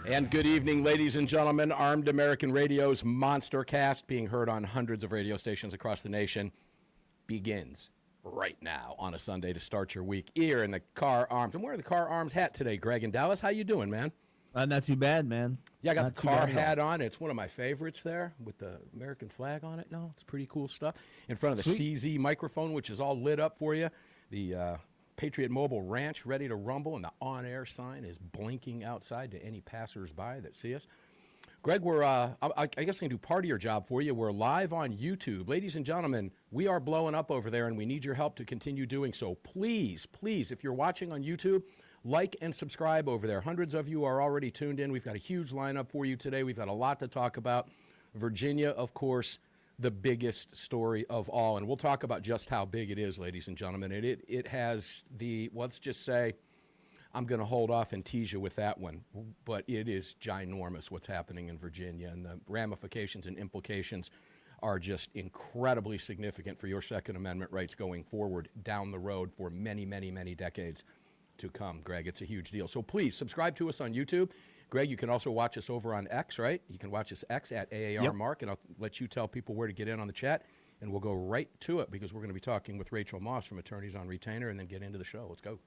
And good evening, ladies and gentlemen. Armed American Radio's Monster Cast, being heard on hundreds of radio stations across the nation, begins right now on a Sunday to start your week here in the Car Arms. I'm wearing the Car Arms hat today, Greg in Dallas. How you doing, man? Not too bad, man. Yeah, I got the car hat on. It's one of my favorites there with the American flag on it. No, it's pretty cool stuff. In front of the CZ microphone, which is all lit up for you. The Patriot Mobile Ranch ready to rumble, and the on-air sign is blinking outside to any passersby that see us. Greg, we're I guess I can do part of your job for you. We're live on YouTube. Ladies and gentlemen, we are blowing up over there, and we need your help to continue doing so. Please, please, if you're watching on YouTube, like and subscribe over there. Hundreds of you are already tuned in. We've got a huge lineup for you today. We've got a lot to talk about. Virginia, of course, the biggest story of all. And we'll talk about just how big it is, ladies and gentlemen. It has the, let's just say, I'm going to hold off and tease you with that one, but it is ginormous what's happening in Virginia, and the ramifications and implications are just incredibly significant for your Second Amendment rights going forward down the road for many, many, many decades to come, Greg. It's a huge deal. So please subscribe to us on YouTube. Greg, you can also watch us over on X, right? You can watch us X at AAR Mark, and I'll let you tell people where to get in on the chat, and we'll go right to it because we're going to be talking with Rachel Moss from Attorneys on Retainer and then get into the show. Let's go.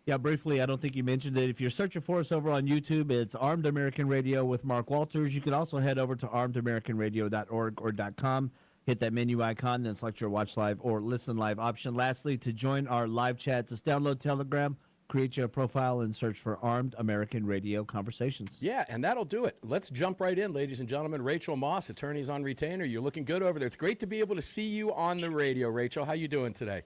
Yeah, briefly, I don't think you mentioned it. If you're searching for us over on YouTube, it's Armed American Radio with Mark Walters. You can also head over to armedamericanradio.org or .com, hit that menu icon, then select your watch live or listen live option. Lastly, to join our live chat, just download Telegram, create your profile, and search for Armed American Radio Conversations. Yeah, and that'll do it. Let's jump right in, ladies and gentlemen. Rachel Moss, Attorneys on Retainer. You're looking good over there. It's great to be able to see you on the radio, Rachel. How you doing today?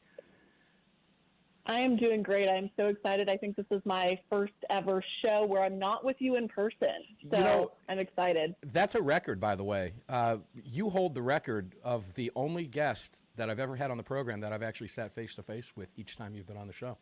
I am doing great. I'm so excited. I think this is my first ever show where I'm not with you in person. So I'm excited. That's a record, by the way. You hold the record of the only guest that I've ever had on the program that I've actually sat face-to-face with each time you've been on the show.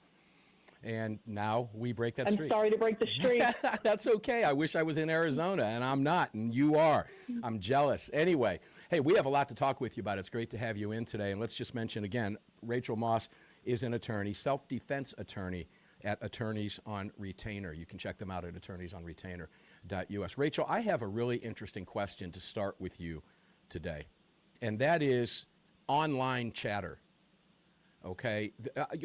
And now we break that streak. I'm sorry to break the streak. That's okay. I wish I was in Arizona, and I'm not, and you are. I'm jealous. Anyway, hey, we have a lot to talk with you about. It's great to have you in today. And let's just mention again, Rachel Moss is an attorney, self-defense attorney at Attorneys on Retainer. You can check them out at attorneysonretainer.us. Rachel, I have a really interesting question to start with you today, and that is online chatter. Okay,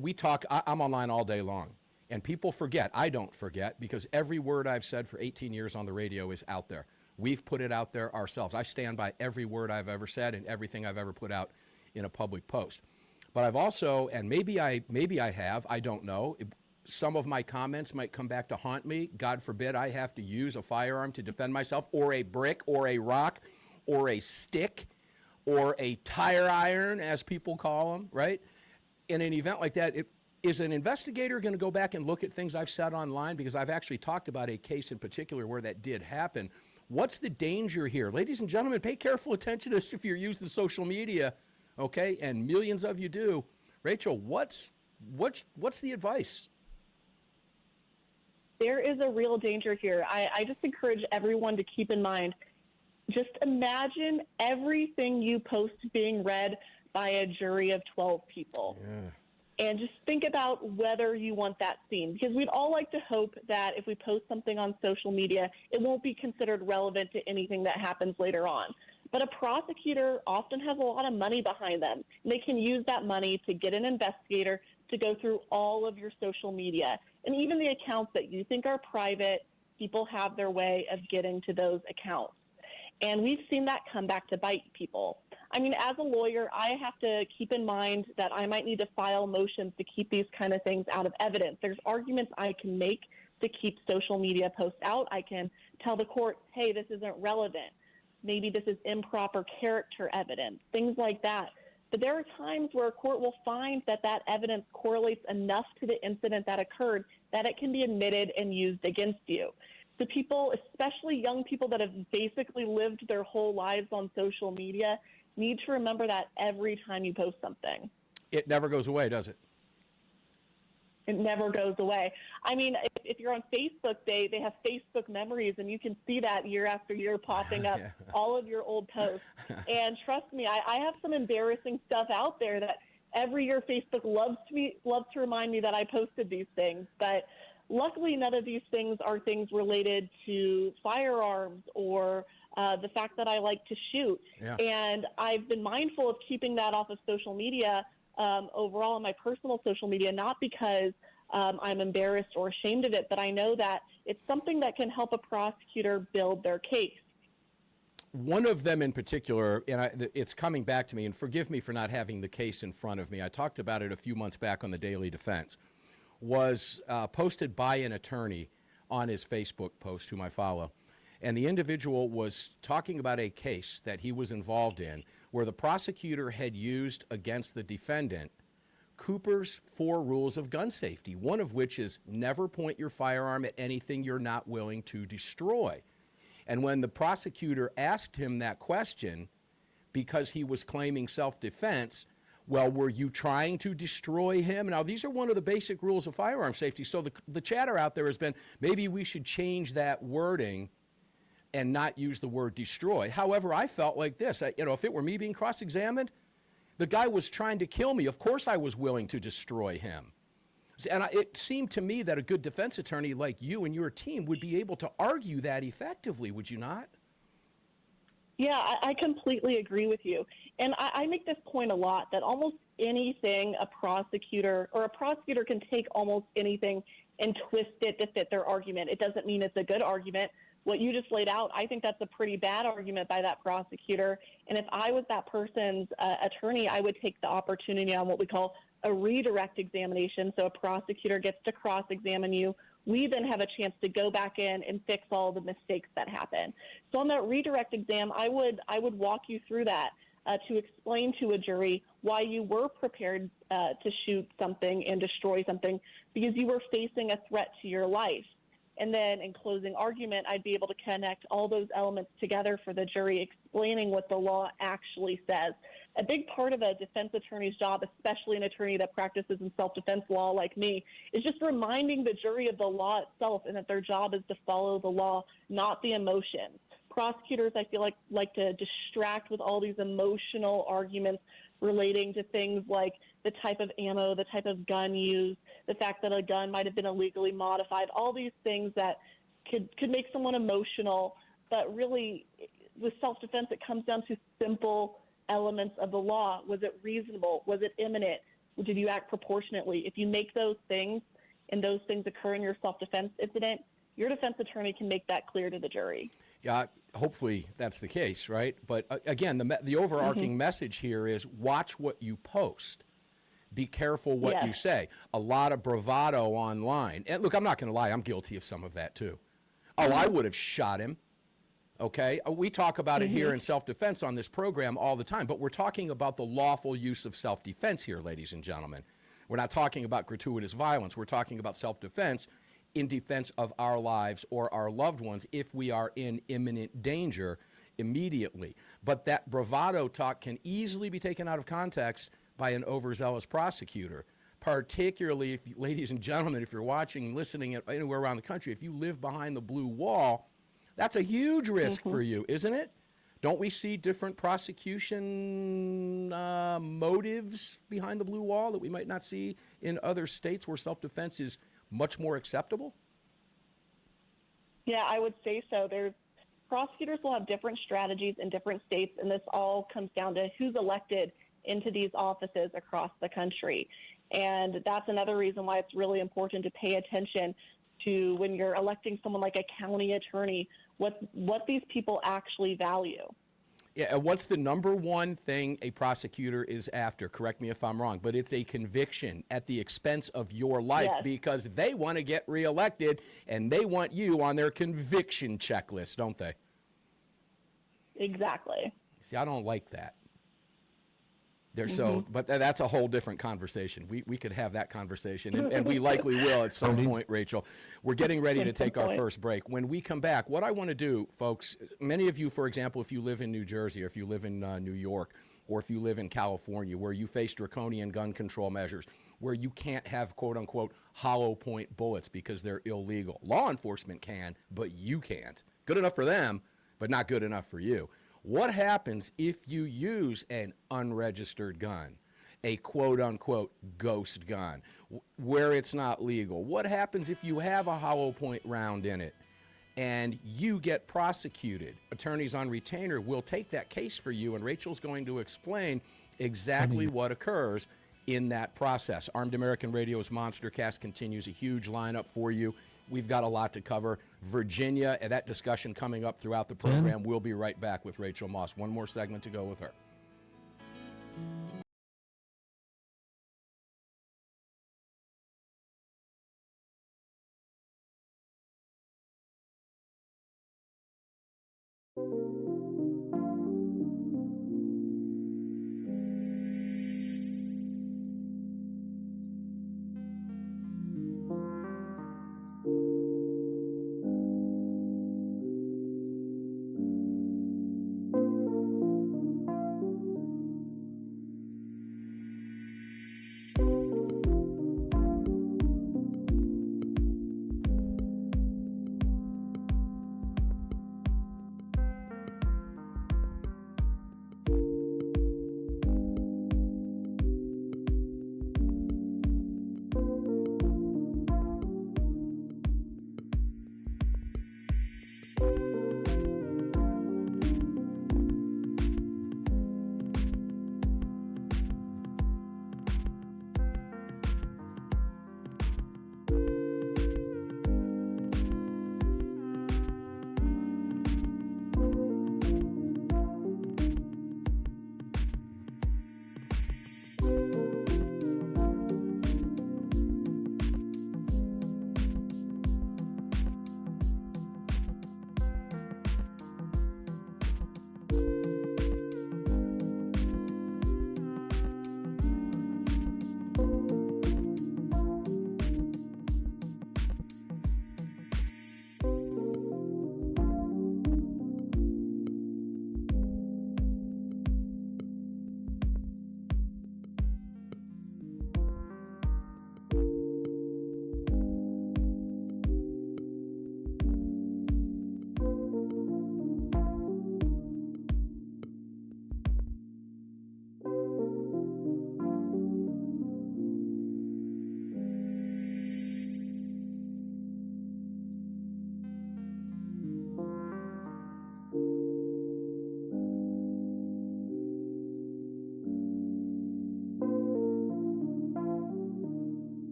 we talk, I'm online all day long, and people forget. I don't forget, because every word I've said for 18 years on the radio is out there. We've put it out there ourselves. I stand by every word I've ever said and everything I've ever put out in a public post. But I've also, and maybe I have, I don't know, some of my comments might come back to haunt me. God forbid I have to use a firearm to defend myself, or a brick, or a rock, or a stick, or a tire iron, as people call them, right? In an event like that, is an investigator going to go back and look at things I've said online? Because I've actually talked about a case in particular where that did happen. What's the danger here? Ladies and gentlemen, pay careful attention to this if you're using social media, okay? And millions of you do. Rachel, what's the advice? There is a real danger here. I just encourage everyone to keep in mind, just imagine everything you post being read by a jury of 12 people. Yeah. And just think about whether you want that seen, because we'd all like to hope that if we post something on social media, it won't be considered relevant to anything that happens later on. But a prosecutor often has a lot of money behind them. And they can use that money to get an investigator to go through all of your social media. And even the accounts that you think are private, people have their way of getting to those accounts. And we've seen that come back to bite people. I mean, as a lawyer, I have to keep in mind that I might need to file motions to keep these kind of things out of evidence. There's arguments I can make to keep social media posts out. I can tell the court, hey, this isn't relevant. Maybe this is improper character evidence, things like that. But there are times where a court will find that that evidence correlates enough to the incident that occurred that it can be admitted and used against you. So people, especially young people that have basically lived their whole lives on social media, need to remember that every time you post something. It never goes away, does it? It never goes away. I mean, if you're on Facebook, they have Facebook memories, and you can see that year after year popping up, yeah. All of your old posts. And trust me, I have some embarrassing stuff out there that every year Facebook loves to remind me that I posted these things. But Luckily, none of these things are things related to firearms or the fact that I like to shoot. Yeah. And I've been mindful of keeping that off of social media, overall on my personal social media, not because I'm embarrassed or ashamed of it, but I know that it's something that can help a prosecutor build their case. One of them in particular, and it's coming back to me, and forgive me for not having the case in front of me. I talked about it a few months back on the Daily Defense, was posted by an attorney on his Facebook post, whom I follow. And the individual was talking about a case that he was involved in where the prosecutor had used against the defendant Cooper's 4 rules of gun safety, one of which is never point your firearm at anything you're not willing to destroy. And when the prosecutor asked him that question, because he was claiming self-defense, well, were you trying to destroy him? Now, these are one of the basic rules of firearm safety. So the chatter out there has been, maybe we should change that wording and not use the word destroy. However, I felt like this. If it were me being cross-examined, the guy was trying to kill me. Of course I was willing to destroy him. And it seemed to me that a good defense attorney like you and your team would be able to argue that effectively, would you not? Yeah, I completely agree with you. And I make this point a lot, that almost anything a prosecutor can take almost anything and twist it to fit their argument. It doesn't mean it's a good argument. What you just laid out, I think that's a pretty bad argument by that prosecutor. And if I was that person's attorney, I would take the opportunity on what we call a redirect examination. So a prosecutor gets to cross-examine you. We then have a chance to go back in and fix all the mistakes that happen. So on that redirect exam, I would walk you through that to explain to a jury why you were prepared to shoot something and destroy something, because you were facing a threat to your life. And then in closing argument, I'd be able to connect all those elements together for the jury, explaining what the law actually says. A big part of a defense attorney's job, especially an attorney that practices in self-defense law like me, is just reminding the jury of the law itself and that their job is to follow the law, not the emotions. Prosecutors, I feel like to distract with all these emotional arguments relating to things like the type of ammo, the type of gun used, the fact that a gun might have been illegally modified, all these things that could make someone emotional. But really, with self-defense, it comes down to simple elements of the law. Was it reasonable? Was it imminent? Did you act proportionately? If you make those things and those things occur in your self-defense incident, your defense attorney can make that clear to the jury. Yeah, hopefully that's the case, right? But again, the overarching message here is watch what you post. Be careful what you say. A lot of bravado online. And look, I'm not going to lie, I'm guilty of some of that too. Oh, I would have shot him. Okay? We talk about it here in self-defense on this program all the time, but we're talking about the lawful use of self-defense here, ladies and gentlemen. We're not talking about gratuitous violence. We're talking about self-defense in defense of our lives or our loved ones if we are in imminent danger immediately. But that bravado talk can easily be taken out of context by an overzealous prosecutor, particularly if, ladies and gentlemen, if you're watching, listening anywhere around the country, if you live behind the blue wall, that's a huge risk for you, isn't it? Don't we see different prosecution motives behind the blue wall that we might not see in other states where self-defense is much more acceptable? Yeah, I would say so. Prosecutors will have different strategies in different states, and this all comes down to who's elected into these offices across the country. And that's another reason why it's really important to pay attention to, when you're electing someone like a county attorney, what these people actually value. Yeah, what's the number one thing a prosecutor is after? Correct me if I'm wrong, but it's a conviction at the expense of your life, because they want to get reelected and they want you on their conviction checklist, don't they? Exactly. See, I don't like that. But that's a whole different conversation. We could have that conversation, and we likely will at some point, Rachel. We're getting ready to take our first break. When we come back, what I want to do, folks, many of you, for example, if you live in New Jersey, or if you live in New York, or if you live in California, where you face draconian gun control measures, where you can't have, quote-unquote, hollow point bullets because they're illegal. Law enforcement can, but you can't. Good enough for them, but not good enough for you. What happens if you use an unregistered gun? a quote-unquote ghost gun where it's not legal? What happens if you have a hollow point round in it and you get prosecuted? Attorneys on retainer will take that case for you, and Rachel's going to explain exactly what occurs in that process. Armed American Radio's Monster Cast continues, a huge lineup for you. We've got a lot to cover. Virginia, and that discussion coming up throughout the program. We'll be right back with Rachel Moss. One more segment to go with her.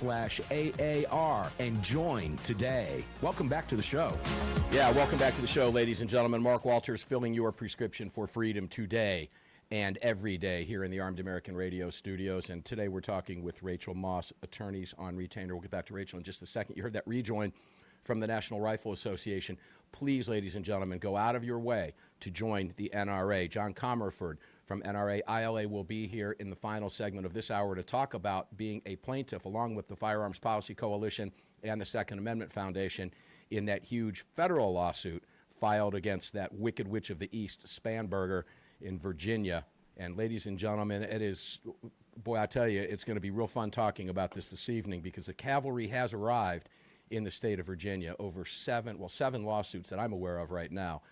/AAR and join today. Welcome back to the show. Yeah, welcome back to the show, ladies and gentlemen. Mark Walters filling your prescription for freedom today. and every day here in the Armed American Radio studios. And today we're talking with Rachel Moss, attorneys on retainer. We'll get back to Rachel in just a second. You heard that rejoin from the National Rifle Association. Please, ladies and gentlemen, go out of your way to join the NRA. John Comerford from NRA ILA will be here in the final segment of this hour to talk about being a plaintiff along with the Firearms Policy Coalition and the Second Amendment Foundation in that huge federal lawsuit filed against that Wicked Witch of the East, Spanberger, in Virginia. And ladies and gentlemen, it is, boy, I tell you, it's going to be real fun talking about this evening, because the cavalry has arrived in the state of Virginia over seven lawsuits that I'm aware of right now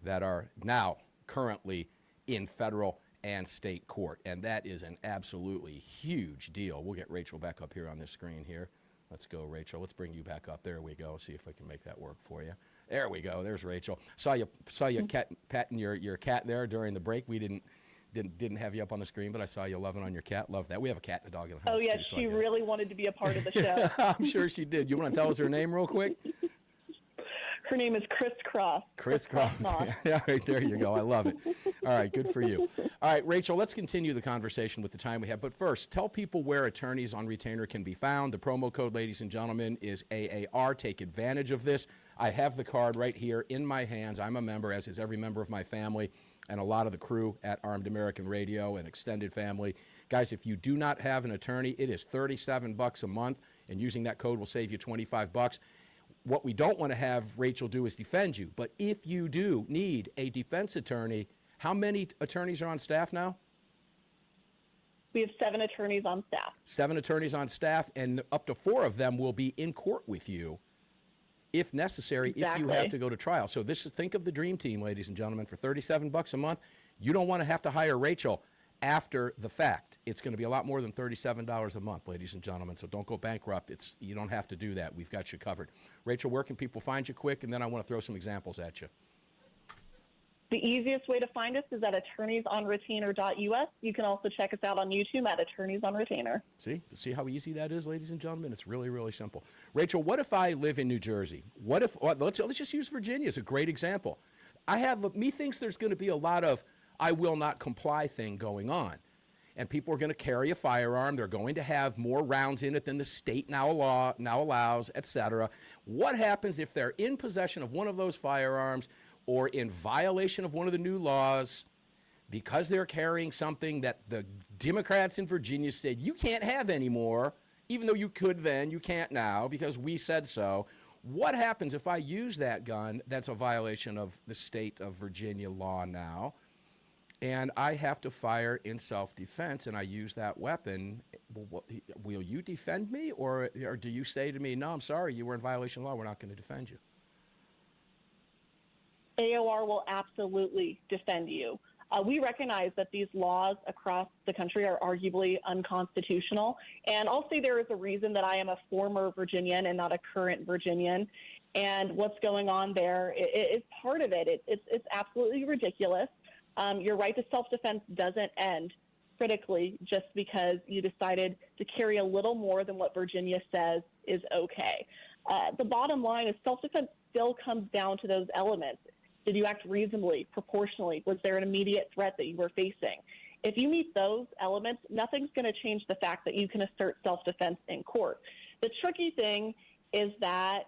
that are now currently in federal and state court. And that is an absolutely huge deal. We'll get Rachel back up here on this screen here. Let's go, Rachel. Let's bring you back up. There we go. See if I can make that work for you. There we go. There's Rachel. Saw you patting your cat there during the break. We didn't have you up on the screen, but I saw you loving on your cat. Love that. We have a cat and a dog in the house. Oh, yeah, too, so she really wanted to be a part of the show. I'm sure she did. You want to tell us her name real quick? Her name is Crisscross. Crisscross. Yeah, right, there you go. I love it. All right, good for you. All right, Rachel, let's continue the conversation with the time we have. But first, tell people where attorneys on retainer can be found. The promo code, ladies and gentlemen, is AAR. Take advantage of this. I have the card right here in my hands. I'm a member, as is every member of my family and a lot of the crew at Armed American Radio and extended family. Guys, if you do not have an attorney, it is $37 a month, and using that code will save you $25. What we don't want to have Rachel do is defend you. But if you do need a defense attorney, how many attorneys are on staff now? We have 7 attorneys on staff. 7 attorneys on staff, and up to 4 of them will be in court with you if necessary, Exactly. if you have to go to trial. So think of the dream team, ladies and gentlemen. For $37 a month, you don't want to have to hire Rachel after the fact. It's going to be a lot more than $37 a month, ladies and gentlemen, so don't go bankrupt. You don't have to do that. We've got you covered. Rachel, where can people find you quick? And then I want to throw some examples at you. The easiest way to find us is at attorneysonretainer.us. You can also check us out on YouTube at Attorneys on Retainer. See how easy that is, ladies and gentlemen? It's really, really simple. Rachel, what if I live in New Jersey? Let's just use Virginia as a great example. Methinks there's going to be a lot of I will not comply thing going on. And people are going to carry a firearm. They're going to have more rounds in it than the state now allows, et cetera. What happens if they're in possession of one of those firearms or in violation of one of the new laws because they're carrying something that the Democrats in Virginia said you can't have anymore, even though you could then, you can't now because we said so? What happens if I use that gun that's a violation of the state of Virginia law now, and I have to fire in self-defense, and I use that weapon? Will you defend me, or do you say to me, no, I'm sorry, you were in violation of law, we're not going to defend you? AOR will absolutely defend you. We recognize that these laws across the country are arguably unconstitutional, and I'll say there is a reason that I am a former Virginian and not a current Virginian, and what's going on there is part of it. It's absolutely ridiculous. Your right to self-defense doesn't end critically just because you decided to carry a little more than what Virginia says is okay. The bottom line is self-defense still comes down to those elements. Did you act reasonably, proportionally? Was there an immediate threat that you were facing? If you meet those elements, nothing's going to change the fact that you can assert self-defense in court. The tricky thing is that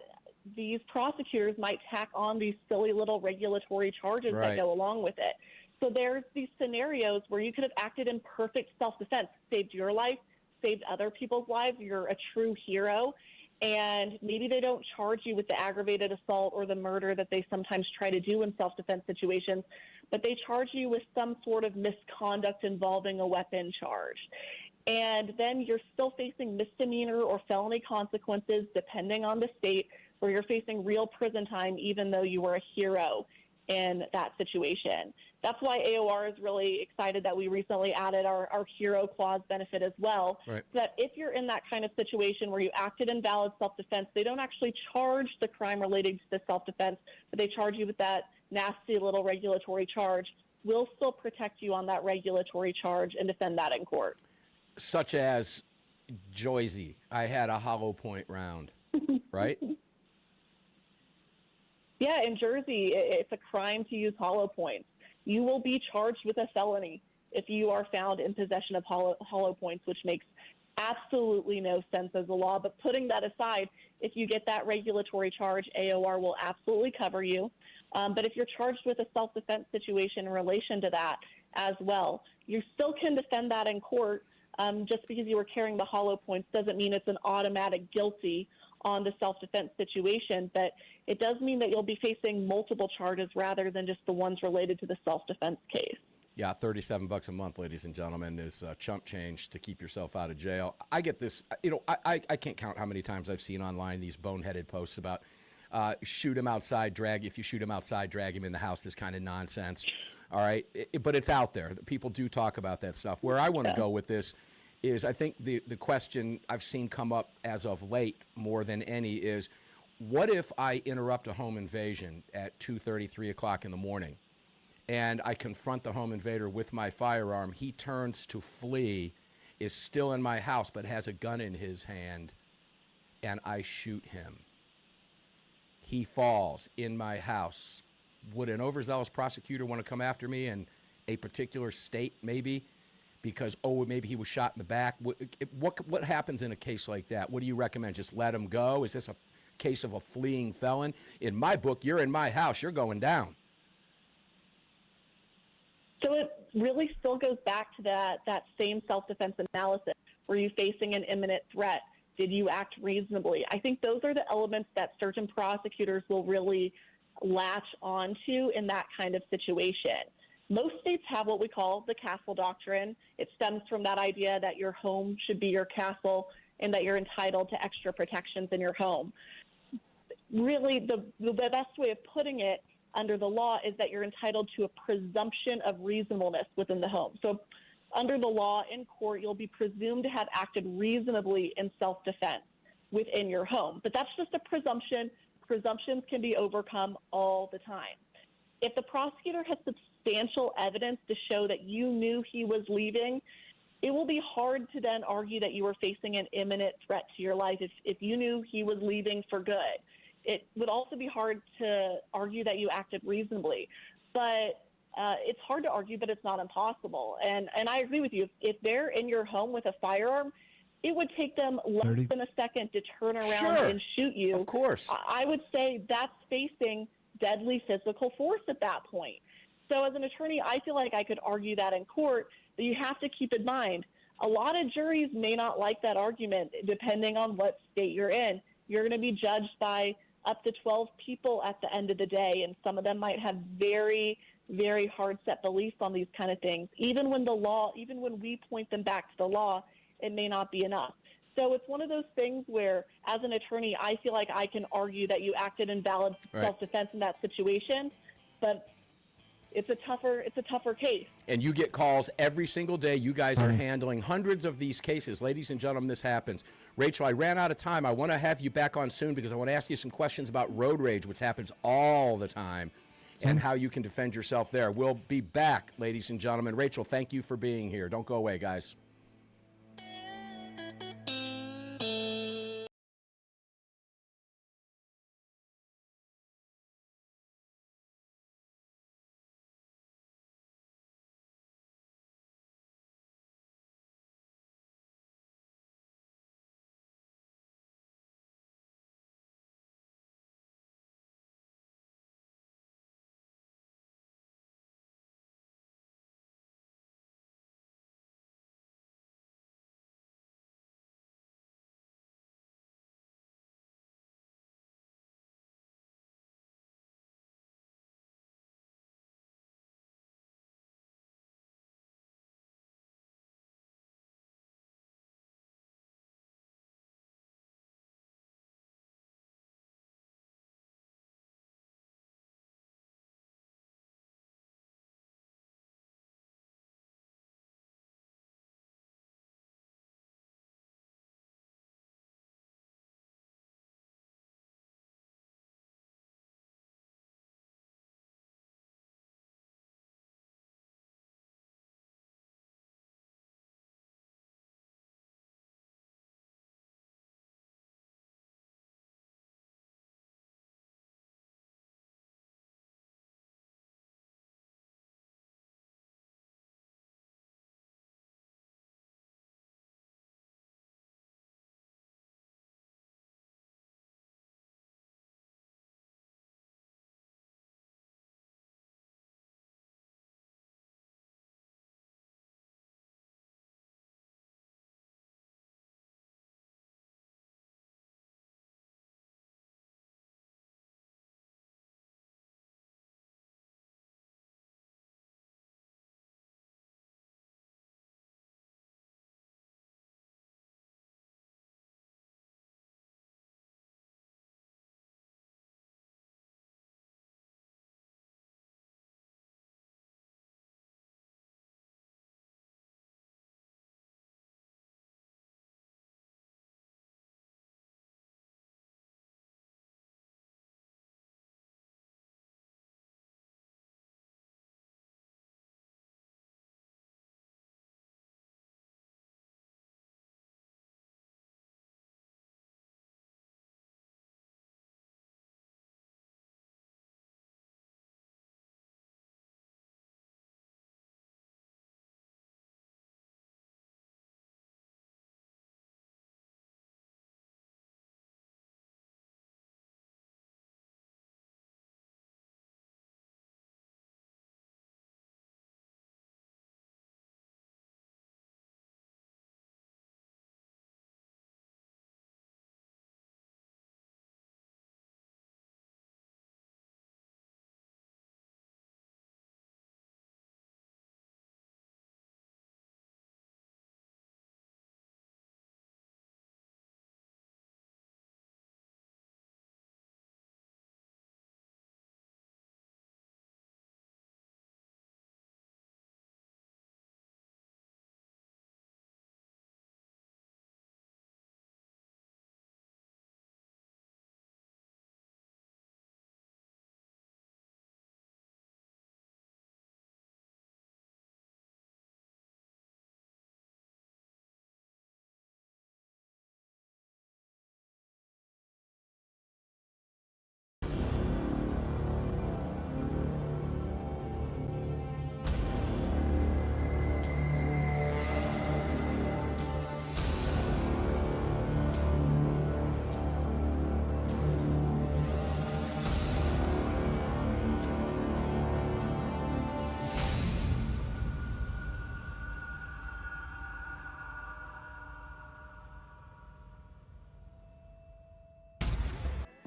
these prosecutors might tack on these silly little regulatory charges that go along with it. So there's these scenarios where you could have acted in perfect self-defense, saved your life, saved other people's lives. You're a true hero. And maybe they don't charge you with the aggravated assault or the murder that they sometimes try to do in self-defense situations, but they charge you with some sort of misconduct involving a weapon charge. And then you're still facing misdemeanor or felony consequences, depending on the state, where you're facing real prison time, even though you were a hero in that situation. That's why AOR is really excited that we recently added our hero clause benefit as well. Right. So that if you're in that kind of situation where you acted in valid self-defense, they don't actually charge the crime related to the self-defense, but they charge you with that nasty little regulatory charge. We'll still protect you on that regulatory charge and defend that in court. Such as Joyzy, I had a hollow point round, right? Yeah, in Jersey, it's a crime to use hollow points. You will be charged with a felony if you are found in possession of hollow points, which makes absolutely no sense as a law. But putting that aside, if you get that regulatory charge, AOR will absolutely cover you. But if you're charged with a self-defense situation in relation to that as well, you still can defend that in court. Just because you were carrying the hollow points doesn't mean it's an automatic guilty on the self-defense situation, but it does mean that you'll be facing multiple charges rather than just the ones related to the self-defense case. Yeah, $37 a month, ladies and gentlemen, is chump change to keep yourself out of jail. I get this, I can't count how many times I've seen online these boneheaded posts about shoot him outside, if you shoot him outside, drag him in the house, this kind of nonsense. All right, but it's out there. People do talk about that stuff. Where I want to go with this is, I think the question I've seen come up as of late more than any is, what if I interrupt a home invasion at 2:30, 3 o'clock in the morning, and I confront the home invader with my firearm? He turns to flee, is still in my house, but has a gun in his hand, and I shoot him. He falls in my house. Would an overzealous prosecutor want to come after me in a particular state, maybe? Because, maybe he was shot in the back. What happens in a case like that? What do you recommend? Just let him go? Is this a case of a fleeing felon? In my book, you're in my house. You're going down. So it really still goes back to that same self-defense analysis. Were you facing an imminent threat? Did you act reasonably? I think those are the elements that certain prosecutors will really latch onto in that kind of situation. Most states have what we call the castle doctrine. It stems from that idea that your home should be your castle and that you're entitled to extra protections in your home. Really, the best way of putting it under the law is that you're entitled to a presumption of reasonableness within the home. So under the law in court, you'll be presumed to have acted reasonably in self-defense within your home. But that's just a presumption. Presumptions can be overcome all the time. If the prosecutor has substantial evidence to show that you knew he was leaving, it will be hard to then argue that you were facing an imminent threat to your life if you knew he was leaving for good. It would also be hard to argue that you acted reasonably. But it's hard to argue, but it's not impossible. And I agree with you. If they're in your home with a firearm, it would take them less than a second to turn around and shoot you. Of course. I would say that's facing deadly physical force at that point. So as an attorney, I feel like I could argue that in court, but you have to keep in mind, a lot of juries may not like that argument depending on what state you're in. You're going to be judged by up to 12 people at the end of the day, and some of them might have very, very hard set beliefs on these kind of things. Even when we point them back to the law, it may not be enough. So it's one of those things where, as an attorney, I feel like I can argue that you acted in valid self-defense in that situation, but it's a tougher case. And you get calls every single day. You guys are handling hundreds of these cases. Ladies and gentlemen, this happens. Rachel, I ran out of time. I want to have you back on soon because I want to ask you some questions about road rage, which happens all the time, and how you can defend yourself there. We'll be back, ladies and gentlemen. Rachel, thank you for being here. Don't go away, guys.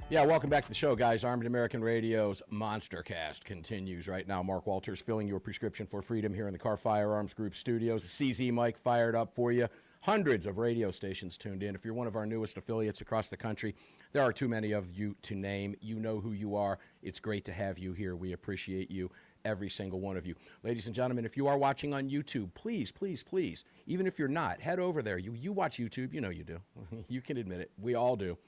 Yeah, welcome back to the show, guys. Armed American Radio's Monster Cast continues right now. Mark Walters filling your prescription for freedom here in the Car Firearms Group studios. The CZ mic fired up for you. Hundreds of radio stations tuned in. If you're one of our newest affiliates across the country, there are too many of you to name. You know who you are. It's great to have you here. We appreciate you, every single one of you. Ladies and gentlemen, if you are watching on YouTube, please, please, please, even if you're not, head over there. You watch YouTube. You know you do. You can admit it. We all do.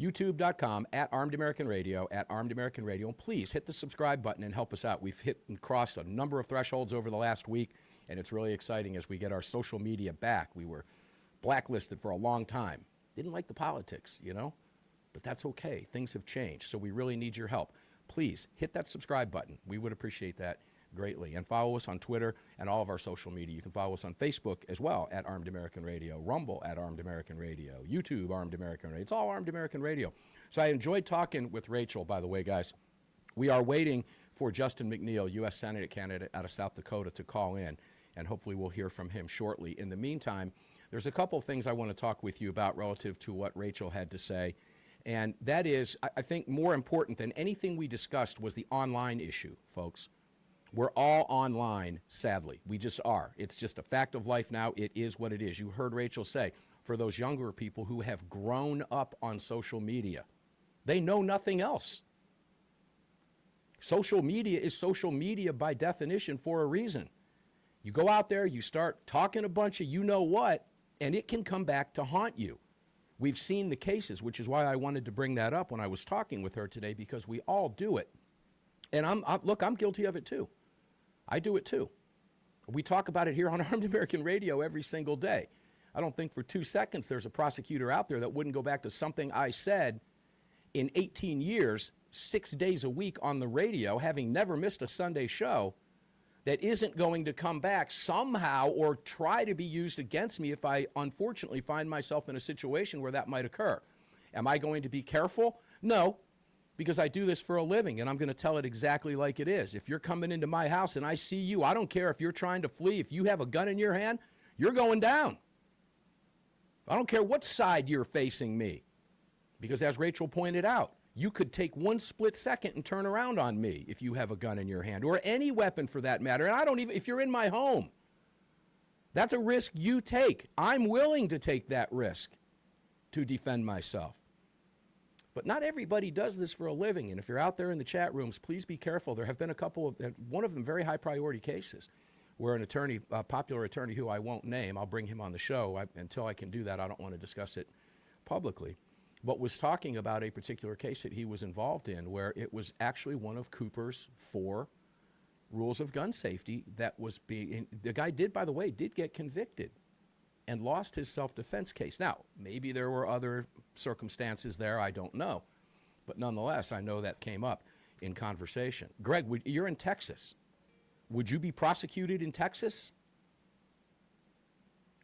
YouTube.com @Armed American Radio, @Armed American Radio. And please hit the subscribe button and help us out. We've hit and crossed a number of thresholds over the last week, and it's really exciting as we get our social media back. We were blacklisted for a long time. Didn't like the politics, you know, but that's okay. Things have changed, so we really need your help. Please hit that subscribe button. We would appreciate that greatly. And follow us on Twitter and all of our social media. You can follow us on Facebook as well @Armed American Radio, Rumble @Armed American Radio, YouTube Armed American Radio. It's all Armed American Radio. So I enjoyed talking with Rachel, by the way, guys. We are waiting for Justin McNeil, U.S. Senate candidate out of South Dakota, to call in, and hopefully we'll hear from him shortly. In the meantime, there's a couple of things I want to talk with you about relative to what Rachel had to say. And that is, I think more important than anything we discussed was the online issue, folks. We're all online, sadly. We just are. It's just a fact of life now. It is what it is. You heard Rachel say, for those younger people who have grown up on social media, they know nothing else. Social media is social media by definition for a reason. You go out there, you start talking a bunch of you know what, and it can come back to haunt you. We've seen the cases, which is why I wanted to bring that up when I was talking with her today, because we all do it. And I'm guilty of it too. I do it too. We talk about it here on Armed American Radio every single day. I don't think for 2 seconds there's a prosecutor out there that wouldn't go back to something I said in 18 years, 6 days a week on the radio, having never missed a Sunday show, that isn't going to come back somehow or try to be used against me if I unfortunately find myself in a situation where that might occur. Am I going to be careful? No. Because I do this for a living, and I'm going to tell it exactly like it is. If you're coming into my house and I see you, I don't care if you're trying to flee. If you have a gun in your hand, you're going down. I don't care what side you're facing me. Because as Rachel pointed out, you could take one split second and turn around on me if you have a gun in your hand, or any weapon for that matter. And I don't even, if you're in my home, that's a risk you take. I'm willing to take that risk to defend myself. But not everybody does this for a living. And if you're out there in the chat rooms, please be careful. There have been a couple of, one of them very high priority cases where an attorney, a popular attorney who I won't name, I'll bring him on the show. Until I can do that, I don't want to discuss it publicly, but was talking about a particular case that he was involved in where it was actually one of Cooper's 4 rules of gun safety that was being, the guy did, by the way, did get convicted and lost his self-defense case. Now, maybe there were other circumstances there, I don't know. But nonetheless, I know that came up in conversation. Greg, you're in Texas. Would you be prosecuted in Texas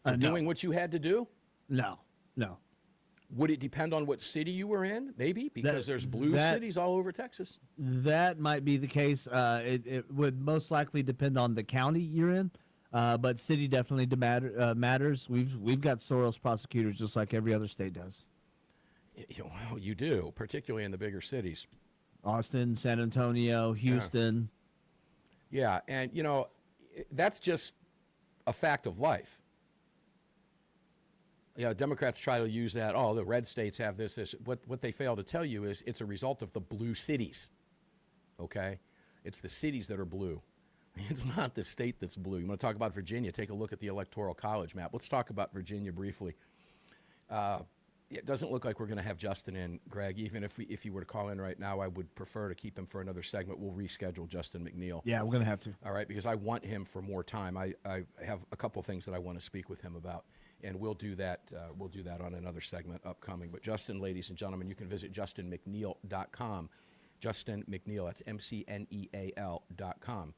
for doing what you had to do? No. Would it depend on what city you were in, maybe? Because there's blue cities all over Texas. That might be the case. It would most likely depend on the county you're in. But city definitely matters. We've got Soros prosecutors just like every other state does. Well, you do, particularly in the bigger cities. Austin, San Antonio, Houston. Yeah, and, you know, that's just a fact of life. You know, Democrats try to use that, the red states have this. What they fail to tell you is it's a result of the blue cities, okay? It's the cities that are blue. It's not the state that's blue. You want to talk about Virginia? Take a look at the Electoral College map. Let's talk about Virginia briefly. It doesn't look like we're going to have Justin in, Greg. Even if he were to call in right now, I would prefer to keep him for another segment. We'll reschedule Justin McNeil. Yeah, we're going to have to. All right, because I want him for more time. I have a couple things that I want to speak with him about, and we'll do that. We'll do that on another segment upcoming. But Justin, ladies and gentlemen, you can visit justinmcneil.com. Justin McNeil, that's McNeal.com.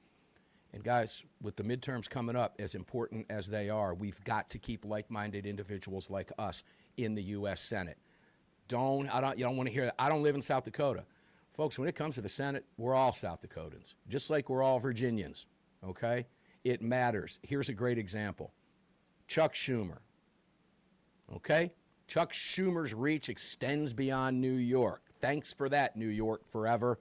And guys, with the midterms coming up, as important as they are, we've got to keep like-minded individuals like us in the U.S. Senate. You don't want to hear that. I don't live in South Dakota. Folks, when it comes to the Senate, we're all South Dakotans, just like we're all Virginians, okay? It matters. Here's a great example. Chuck Schumer, okay? Chuck Schumer's reach extends beyond New York. Thanks for that, New York forever.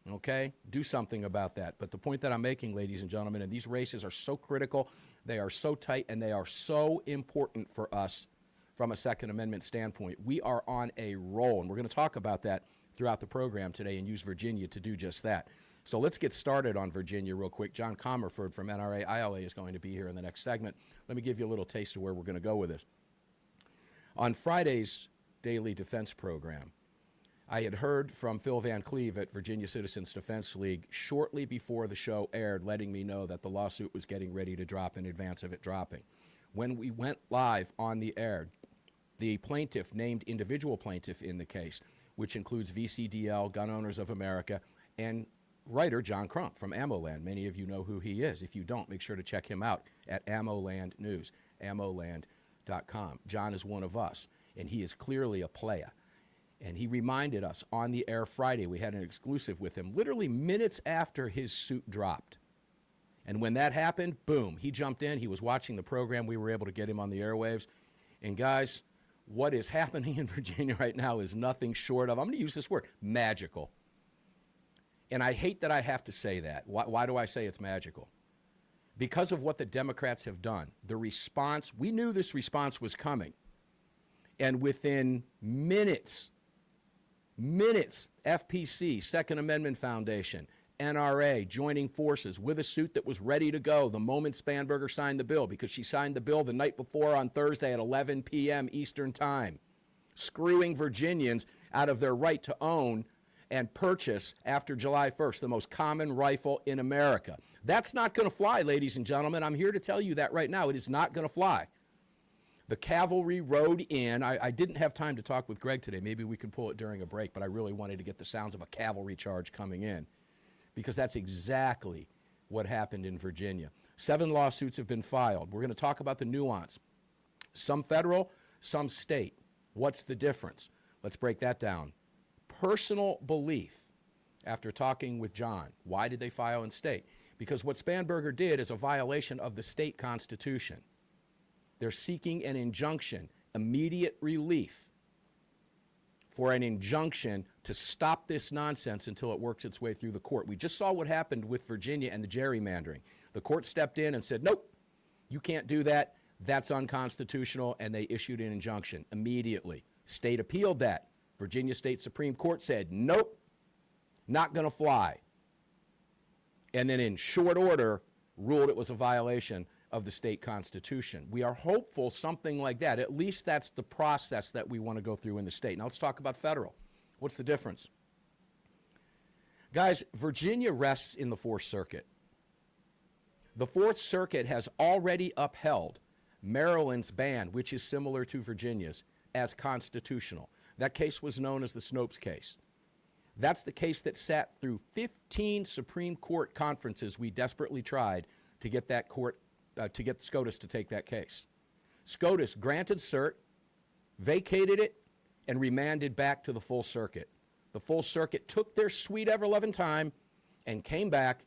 Okay? Do something about that. But the point that I'm making, ladies and gentlemen, and these races are so critical, they are so tight, and they are so important for us from a Second Amendment standpoint. We are on a roll, and we're going to talk about that throughout the program today and use Virginia to do just that. So let's get started on Virginia real quick. John Comerford from NRA ILA is going to be here in the next segment. Let me give you a little taste of where we're going to go with this. On Friday's Daily Defense program, I had heard from Phil Van Cleve at Virginia Citizens Defense League shortly before the show aired, letting me know that the lawsuit was getting ready to drop in advance of it dropping. When we went live on the air, the plaintiff, named individual plaintiff in the case, which includes VCDL, Gun Owners of America, and writer John Crump from AmmoLand. Many of you know who he is. If you don't, make sure to check him out at AmmoLand News, ammoland.com. John is one of us, and he is clearly a player. And he reminded us on the air Friday, we had an exclusive with him, literally minutes after his suit dropped. And when that happened, boom, he jumped in. He was watching the program. We were able to get him on the airwaves. And guys, what is happening in Virginia right now is nothing short of, I'm going to use this word, magical. And I hate that I have to say that. Why do I say it's magical? Because of what the Democrats have done. The response, we knew this response was coming. And within minutes, FPC, Second Amendment Foundation, NRA joining forces with a suit that was ready to go the moment Spanberger signed the bill, because she signed the bill the night before on Thursday at 11 p.m. Eastern Time, screwing Virginians out of their right to own and purchase after July 1st, the most common rifle in America. That's not going to fly, ladies and gentlemen. I'm here to tell you that right now. It is not going to fly. The cavalry rode in. I didn't have time to talk with Greg today. Maybe we can pull it during a break, but I really wanted to get the sounds of a cavalry charge coming in, because that's exactly what happened in Virginia. 7 lawsuits have been filed. We're going to talk about the nuance. Some federal, some state. What's the difference? Let's break that down. Personal belief, after talking with John, why did they file in state? Because what Spanberger did is a violation of the state constitution. They're seeking an injunction, immediate relief, for an injunction to stop this nonsense until it works its way through the court. We just saw what happened with Virginia and the gerrymandering. The court stepped in and said, nope, you can't do that. That's unconstitutional, and they issued an injunction immediately. State appealed that. Virginia State Supreme Court said, nope, not going to fly. And then in short order, ruled it was a violation of the state constitution. We are hopeful something like that. At least that's the process that we want to go through in the state. Now let's talk about federal. What's the difference? Guys, Virginia rests in the Fourth Circuit. The Fourth Circuit has already upheld Maryland's ban, which is similar to Virginia's, as constitutional. That case was known as the Snopes case. That's the case that sat through 15 Supreme Court conferences. We desperately tried to get that court, to get SCOTUS to take that case. SCOTUS granted cert, vacated it, and remanded back to the full circuit. The full circuit took their sweet ever-loving time and came back.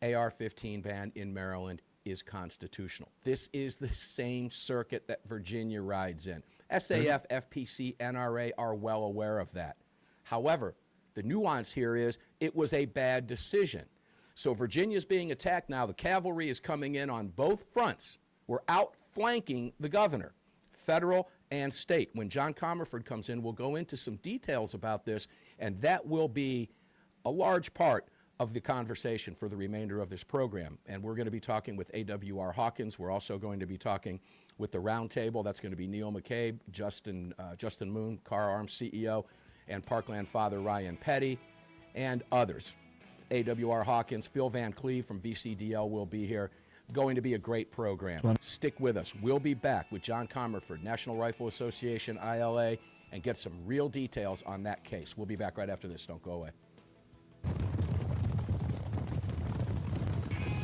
AR-15 ban in Maryland is constitutional. This is the same circuit that Virginia rides in. SAF, FPC, NRA are well aware of that. However, the nuance here is it was a bad decision. So Virginia's being attacked now. The cavalry is coming in on both fronts. We're outflanking the governor, federal and state. When John Comerford comes in, we'll go into some details about this, and that will be a large part of the conversation for the remainder of this program. And we're going to be talking with AWR Hawkins. We're also going to be talking with the roundtable. That's going to be Neil McCabe, Justin Moon, Car Arms CEO, and Parkland Father Ryan Petty, and others. AWR Hawkins, Phil Van Cleve from VCDL will be here. Going to be a great program. Stick with us. We'll be back with John Comerford, National Rifle Association, ILA, and get some real details on that case. We'll be back right after this. Don't go away.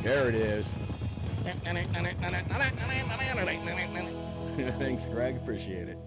There it is. Thanks, Greg. Appreciate it.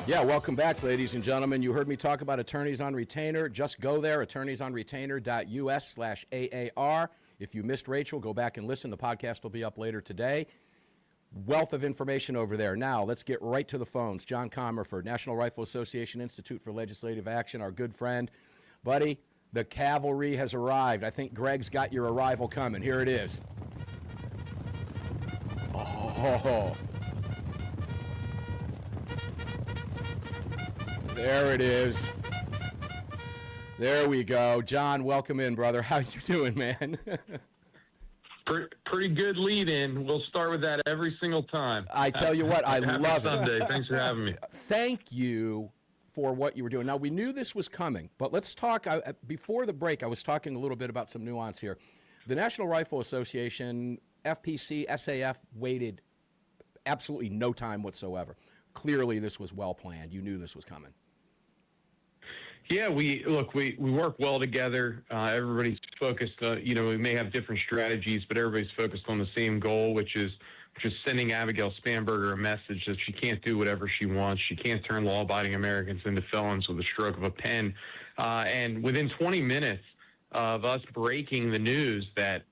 Yeah, welcome back, ladies and gentlemen. You heard me talk about Attorneys on Retainer. Just go there, attorneysonretainer.us/AAR. If you missed Rachel, go back and listen. The podcast will be up later today. Wealth of information over there. Now, let's get right to the phones. John Comerford, National Rifle Association Institute for Legislative Action, our good friend. Buddy, the cavalry has arrived. I think Greg's got your arrival coming. Here it is. Oh. There it is. There we go. John, welcome in, brother. How you doing, man? Pretty good lead in. We'll start with that every single time. I tell you what, I Happy love Sunday. it. Thanks for having me. Thank you for what you were doing. Now, we knew this was coming, but let's talk. Before the break, I was talking a little bit about some nuance here. The National Rifle Association, FPC, SAF waited absolutely no time whatsoever. Clearly, this was well planned. You knew this was coming. Yeah, we work well together. Everybody's focused. We may have different strategies, but everybody's focused on the same goal, which is sending Abigail Spanberger a message that she can't do whatever she wants. She can't turn law-abiding Americans into felons with a stroke of a pen. And within 20 minutes of us breaking the news that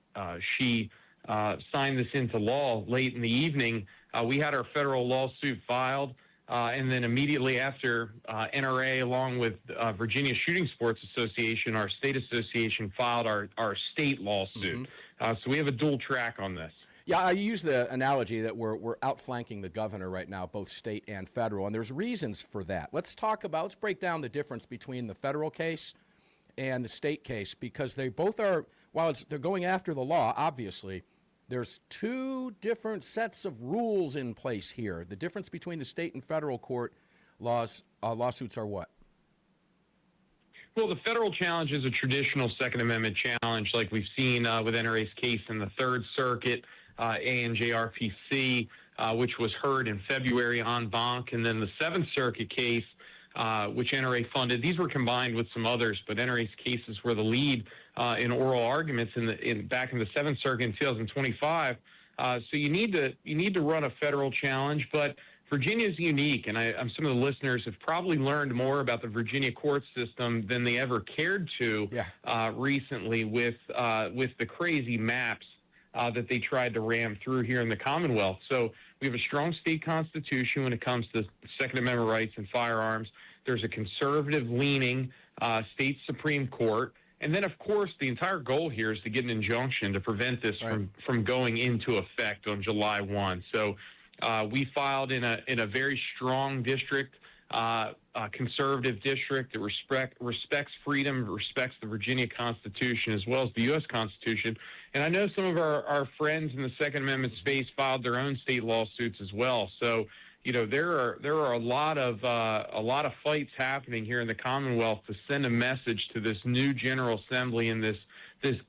she signed this into law late in the evening, we had our federal lawsuit filed. And then immediately after, NRA, along with Virginia Shooting Sports Association, our state association, filed our state lawsuit. So we have a dual track on this. Yeah, I use the analogy that we're outflanking the governor right now, both state and federal, and there's reasons for that. Let's break down the difference between the federal case and the state case, because they both are, while they're going after the law, obviously, there's two different sets of rules in place here. The difference between the state and federal court lawsuits are what? Well, the federal challenge is a traditional Second Amendment challenge, like we've seen with NRA's case in the Third Circuit, ANJRPC, which was heard in February en banc, and then the Seventh Circuit case, which NRA funded. These were combined with some others, but NRA's cases were the lead in oral arguments back in the Seventh Circuit in 2025. So you need to run a federal challenge, but Virginia is unique, and some of the listeners have probably learned more about the Virginia court system than they ever cared to recently with the crazy maps that they tried to ram through here in the Commonwealth. So we have a strong state constitution when it comes to Second Amendment rights and firearms. There's a conservative-leaning state Supreme Court. And then, of course, the entire goal here is to get an injunction to prevent this from going into effect on July 1. So we filed in a very strong district, conservative district that respects freedom, respects the Virginia Constitution as well as the U.S. Constitution. And I know some of our friends in the Second Amendment space filed their own state lawsuits as well. So there are a lot of fights happening here in the Commonwealth to send a message to this new General Assembly and this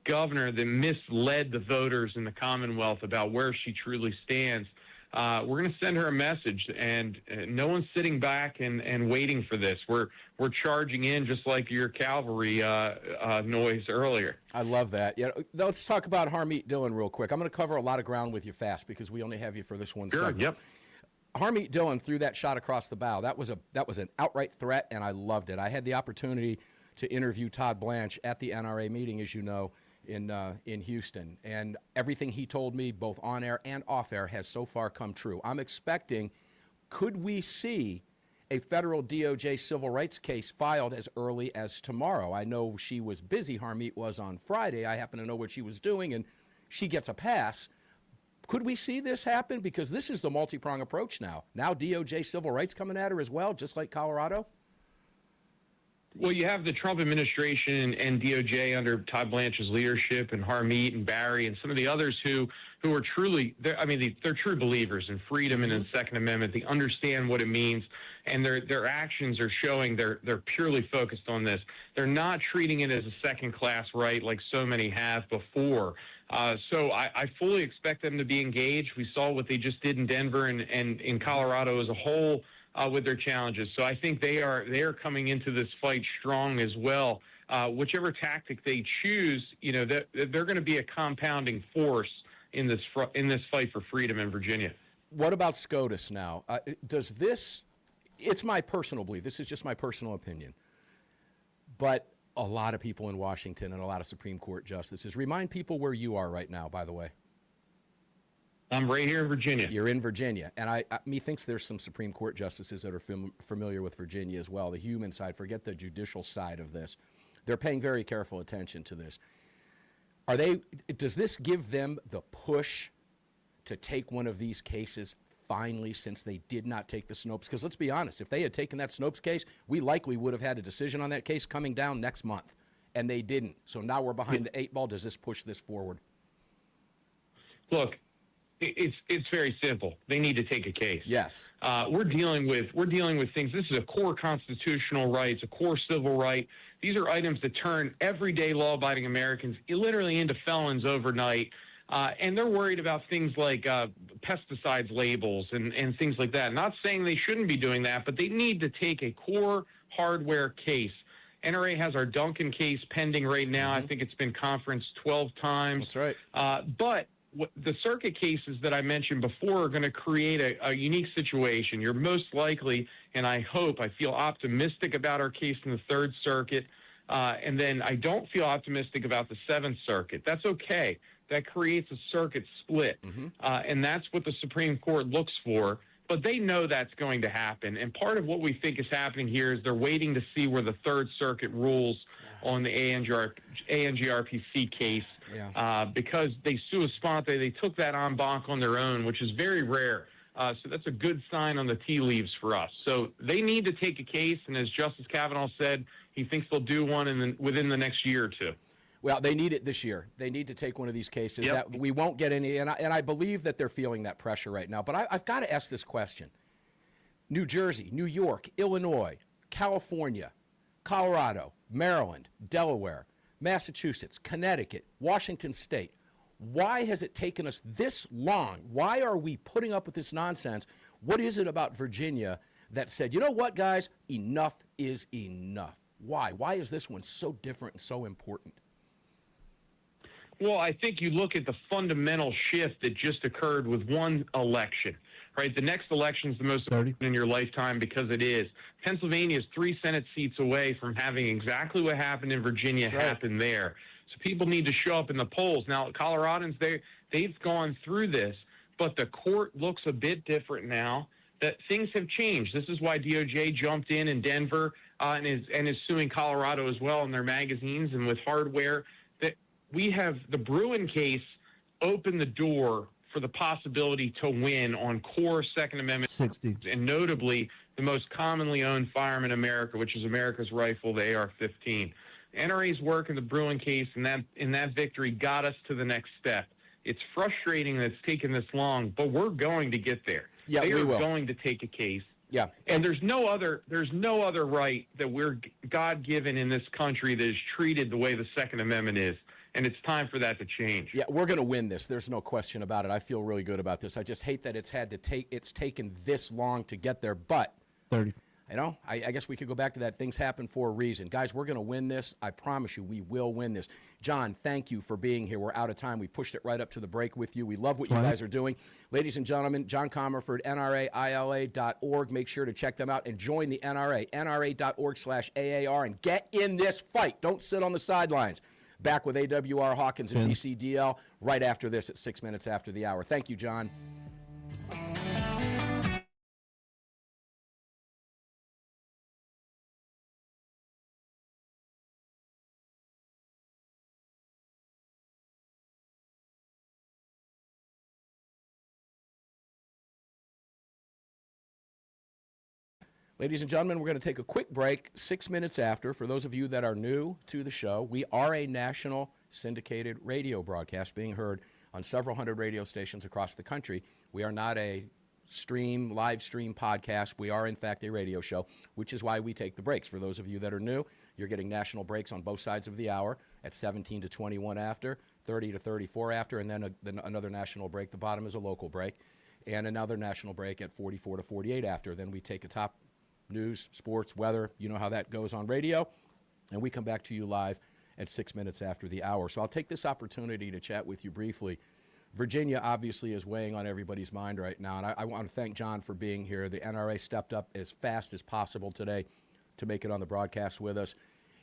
governor that misled the voters in the Commonwealth about where she truly stands. We're going to send her a message, and no one's sitting back and waiting for this. We're charging in just like your cavalry noise earlier. I love that. Yeah, let's talk about Harmeet Dillon real quick. I'm going to cover a lot of ground with you fast because we only have you for this one segment. Yep. Harmeet Dillon threw that shot across the bow. That was an outright threat, and I loved it. I had the opportunity to interview Todd Blanche at the NRA meeting, as you know, in Houston, and everything he told me, both on air and off air, has so far come true. I'm expecting, could we see a federal DOJ civil rights case filed as early as tomorrow? I know she was busy. Harmeet was on Friday. I happen to know what she was doing, and she gets a pass. Could we see this happen? Because this is the multi-prong approach now. Now DOJ civil rights coming at her as well, just like Colorado? Well, you have the Trump administration and DOJ under Todd Blanche's leadership, and Harmeet and Barry and some of the others who are truly, they're true believers in freedom and in the Second Amendment. They understand what it means, and their actions are showing they're purely focused on this. They're not treating it as a second-class right like so many have before. So I fully expect them to be engaged. We saw what they just did in Denver and in Colorado as a whole with their challenges. So I think they are coming into this fight strong as well. Whichever tactic they choose, they're going to be a compounding force in this fight for freedom in Virginia. What about SCOTUS now? Does this it's my personal belief. This is just my personal opinion. But a lot of people in Washington and a lot of Supreme Court justices, remind people where you are right now, by the way. I'm right here in Virginia. You're in Virginia. And methinks there's some Supreme Court justices that are familiar with Virginia as well, the human side, forget the judicial side of this. They're paying very careful attention to this. Does this give them the push to take one of these cases finally, since they did not take the Snopes? Because let's be honest, if they had taken that Snopes case, we likely would have had a decision on that case coming down next month, and they didn't. So now we're behind the 8 ball. Does this push this forward? Look, it's very simple. They need to take a case. Yes. We're dealing with things. This is a core constitutional right. It's a core civil right. These are items that turn everyday law-abiding Americans literally into felons overnight. And they're worried about things like pesticides labels and things like that. Not saying they shouldn't be doing that, but they need to take a core hardware case. NRA has our Duncan case pending right now. I think it's been conferenced 12 times. That's right. But the circuit cases that I mentioned before are going to create a unique situation. You're most likely, and I feel optimistic about our case in the Third Circuit, and then I don't feel optimistic about the Seventh Circuit. That's okay. That creates a circuit split, and that's what the Supreme Court looks for. But they know that's going to happen, and part of what we think is happening here is they're waiting to see where the Third Circuit rules on the ANGRPC case, because they sua sponte, they took that en banc on their own, which is very rare. So that's a good sign on the tea leaves for us. So they need to take a case, and as Justice Kavanaugh said, he thinks they'll do one within the next year or two. Well, they need it this year. They need to take one of these cases. Yep. That we won't get any, and I believe that they're feeling that pressure right now. But I've got to ask this question. New Jersey, New York, Illinois, California, Colorado, Maryland, Delaware, Massachusetts, Connecticut, Washington State. Why has it taken us this long? Why are we putting up with this nonsense? What is it about Virginia that said, you know what, guys, enough is enough? Why? Why is this one so different and so important? Well, I think you look at the fundamental shift that just occurred with one election, right? The next election is the most important in your lifetime because it is. Pennsylvania is 3 Senate seats away from having exactly what happened in Virginia happen there. So people need to show up in the polls. Now, Coloradans, they've gone through this, but the court looks a bit different now. That things have changed. This is why DOJ jumped in Denver and is suing Colorado as well in their magazines and with hardware. That we have the Bruin case open the door for the possibility to win on core Second Amendment 60, and notably the most commonly owned firearm in America, which is America's rifle, the AR-15. NRA's work in the Bruin case and that victory got us to the next step. It's frustrating that it's taken this long, but we're going to get there. Yeah, they we are will. going to take a case. Yeah, and there's no other right that we're God-given in this country that is treated the way the Second Amendment is, and it's time for that to change. Yeah, we're going to win this. There's no question about it. I feel really good about this. I just hate that it's taken this long to get there. But 30. You know, I guess we could go back to that. Things happen for a reason. Guys, we're going to win this. I promise you, we will win this. John, thank you for being here. We're out of time. We pushed it right up to the break with you. We love what you guys are doing. Ladies and gentlemen, John Comerford, NRAILA.org. Make sure to check them out and join the NRA, NRA.org/AAR, and get in this fight. Don't sit on the sidelines. Back with AWR Hawkins and VCDL right after this at 6 minutes after the hour. Thank you, John. Ladies and gentlemen, we're going to take a quick break 6 minutes after. For those of you that are new to the show, we are a national syndicated radio broadcast being heard on several hundred radio stations across the country. We are not a live stream podcast. We are, in fact, a radio show, which is why we take the breaks. For those of you that are new, you're getting national breaks on both sides of the hour at 17 to 21 after, 30 to 34 after, and then another national break. The bottom is a local break, and another national break at 44 to 48 after. Then we take a top news, sports, weather, you know how that goes on radio, and we come back to you live at 6 minutes after the hour. So I'll take this opportunity to chat with you briefly Virginia obviously is weighing on everybody's mind right now, and I want to thank John for being here. The NRA stepped up as fast as possible today to make it on the broadcast with us,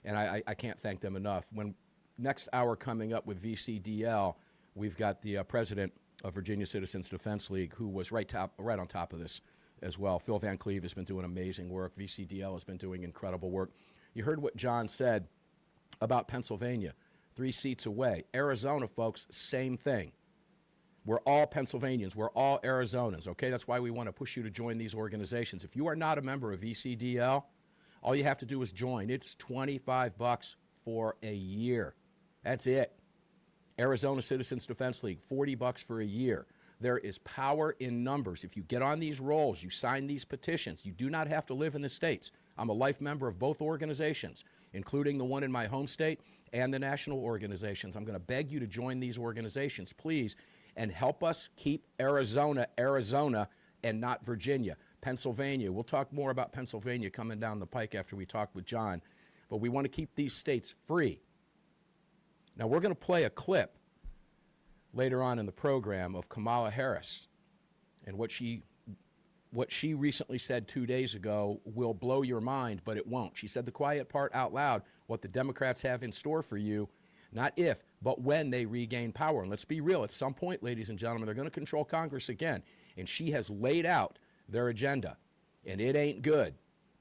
and I can't thank them enough. When next hour coming up with VCDL, we've got the president of Virginia Citizens Defense League, who was right on top of this as well. Phil Van Cleve has been doing amazing work. VCDL has been doing incredible work. You heard what John said about Pennsylvania, 3 seats away. Arizona, folks, same thing. We're all Pennsylvanians. We're all Arizonans, okay? That's why we want to push you to join these organizations. If you are not a member of VCDL, all you have to do is join. It's $25 for a year. That's it. Arizona Citizens Defense League, $40 for a year. There is power in numbers. If you get on these rolls, you sign these petitions, you do not have to live in the states. I'm a life member of both organizations, including the one in my home state and the national organizations. I'm going to beg you to join these organizations, please, and help us keep Arizona, Arizona, and not Virginia. Pennsylvania, we'll talk more about Pennsylvania coming down the pike after we talk with John, but we want to keep these states free. Now, we're going to play a clip later on in the program of Kamala Harris, and what she recently said 2 days ago will blow your mind, but it won't. She said the quiet part out loud, what the Democrats have in store for you, not if, but when they regain power. And let's be real, at some point, ladies and gentlemen, they're going to control Congress again. And she has laid out their agenda, and it ain't good.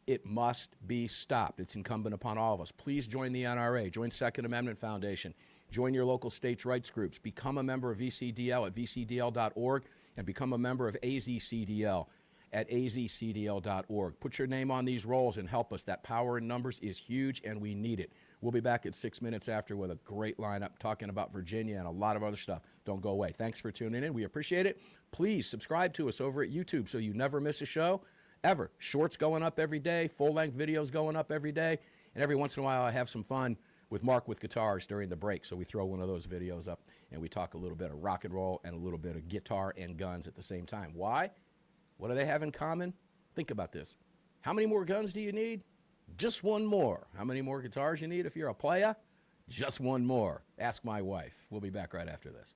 It must be stopped. It's incumbent upon all of us. Please join the NRA, join Second Amendment Foundation, join your local states' rights groups, become a member of VCDL at vcdl.org, and become a member of AZCDL at azcdl.org. Put your name on these rolls and help us. That power in numbers is huge, and we need it. We'll be back at 6 minutes after with a great lineup talking about Virginia and a lot of other stuff. Don't go away. Thanks for tuning in. We appreciate it. Please subscribe to us over at YouTube so you never miss a show, ever. Shorts going up every day, full-length videos going up every day, and every once in a while I have some fun with Mark with guitars during the break, so we throw one of those videos up and we talk a little bit of rock and roll and a little bit of guitar and guns at the same time. Why? What do they have in common? Think about this. How many more guns do you need? Just one more. How many more guitars you need if you're a player? Just one more. Ask my wife. We'll be back right after this.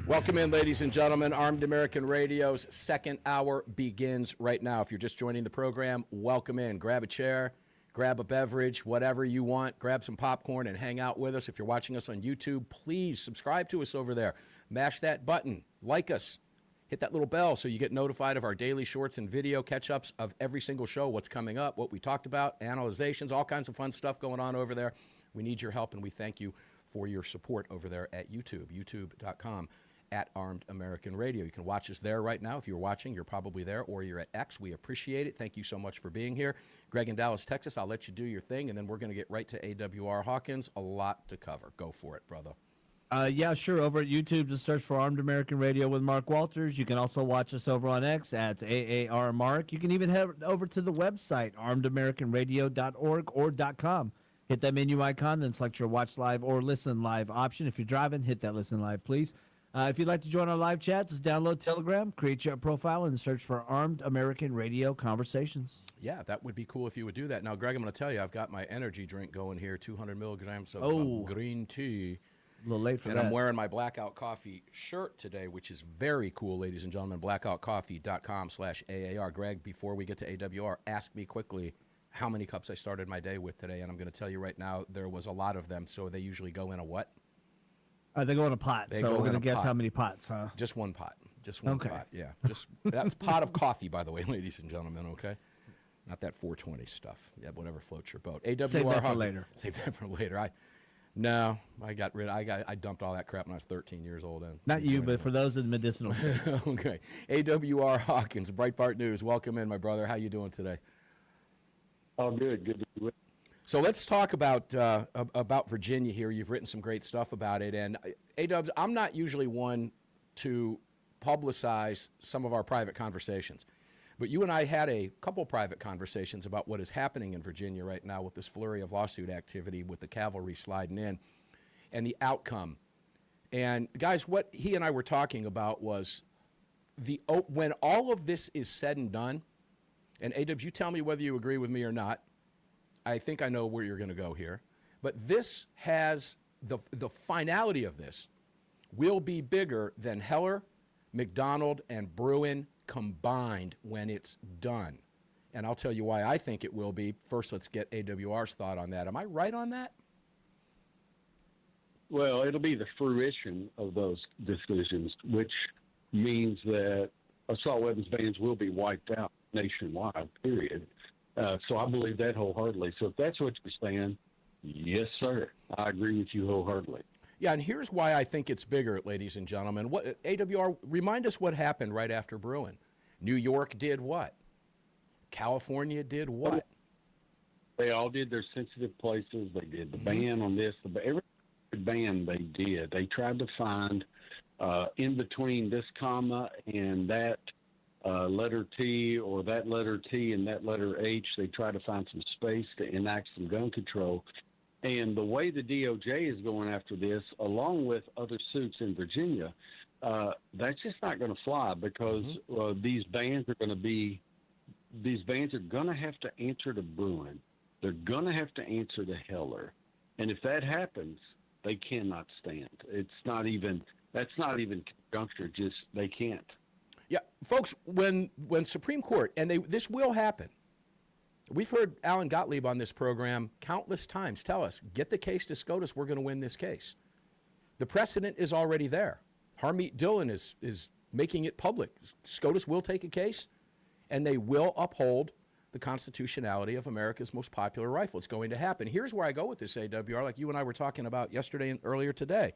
Welcome in, ladies and gentlemen. Armed American Radio's second hour begins right now. If you're just joining the program, welcome in. Grab a chair, grab a beverage, whatever you want. Grab some popcorn and hang out with us. If you're watching us on YouTube, please subscribe to us over there. Mash that button. Like us. Hit that little bell so you get notified of our daily shorts and video catch-ups of every single show, what's coming up, what we talked about, analyzations, all kinds of fun stuff going on over there. We need your help, and we thank you for your support over there at YouTube, youtube.com. at Armed American Radio. You can watch us there right now. If you're watching, you're probably there, or you're at X. We appreciate it. Thank you so much for being here. Greg in Dallas, Texas, I'll let you do your thing, and then we're going to get right to AWR Hawkins. A lot to cover. Go for it, brother. Yeah, sure. Over at YouTube, just search for Armed American Radio with Mark Walters. You can also watch us over on X at AAR Mark. You can even head over to the website, armedamericanradio.org or .com. Hit that menu icon, then select your watch live or listen live option. If you're driving, hit that listen live, please. If you'd like to join our live chat, just download Telegram, create your profile, and search for Armed American Radio Conversations. Yeah, that would be cool if you would do that. Now, Greg, I'm going to tell you, I've got my energy drink going here, 200 milligrams of green tea. A little late for and that. I'm wearing my Blackout Coffee shirt today, which is very cool, ladies and gentlemen. blackoutcoffee.com/AAR. Greg, before we get to AWR, ask me quickly how many cups I started my day with today, and I'm going to tell you right now, there was a lot of them, so they usually go in a what? They go in a pot, so we're going to guess how many pots, huh? Just one pot. Just one pot, yeah. That's pot of coffee, by the way, ladies and gentlemen, okay? Not that 420 stuff. Yeah, whatever floats your boat. AWR Save that for later. Save that for later. I dumped all that crap when I was 13 years old. Not you, but for those in medicinal states. Okay. AWR Hawkins, Breitbart News. Welcome in, my brother. How you doing today? Oh, good. Good to be with you. So let's talk about Virginia here. You've written some great stuff about it. And A-Dubs, I'm not usually one to publicize some of our private conversations. But you and I had a couple private conversations about what is happening in Virginia right now with this flurry of lawsuit activity with the cavalry sliding in and the outcome. And guys, what he and I were talking about was when all of this is said and done, and A-Dubs, you tell me whether you agree with me or not. I think I know where you're going to go here. But this has, the finality of this will be bigger than Heller, McDonald, and Bruen combined when it's done. And I'll tell you why I think it will be. First, let's get AWR's thought on that. Am I right on that? Well, it'll be the fruition of those decisions, which means that assault weapons bans will be wiped out nationwide, period. So I believe that wholeheartedly. So if that's what you're saying, yes, sir. I agree with you wholeheartedly. Yeah, and here's why I think it's bigger, ladies and gentlemen. What AWR, remind us what happened right after Bruen. New York did what? California did what? They all did their sensitive places. They did the ban on this. Every ban they did, they tried to find in between this comma and that letter T, or that letter T and that letter H, they try to find some space to enact some gun control. And the way the DOJ is going after this, along with other suits in Virginia, that's just not going to fly, because these bans are going to have to answer to Bruen. They're going to have to answer to Heller. And if that happens, they cannot stand. That's not even conjuncture, just they can't. Yeah, folks, when Supreme Court, and this will happen. We've heard Alan Gottlieb on this program countless times tell us, get the case to SCOTUS, we're going to win this case. The precedent is already there. Harmeet Dillon is making it public. SCOTUS will take a case, and they will uphold the constitutionality of America's most popular rifle. It's going to happen. Here's where I go with this, AWR, like you and I were talking about yesterday and earlier today.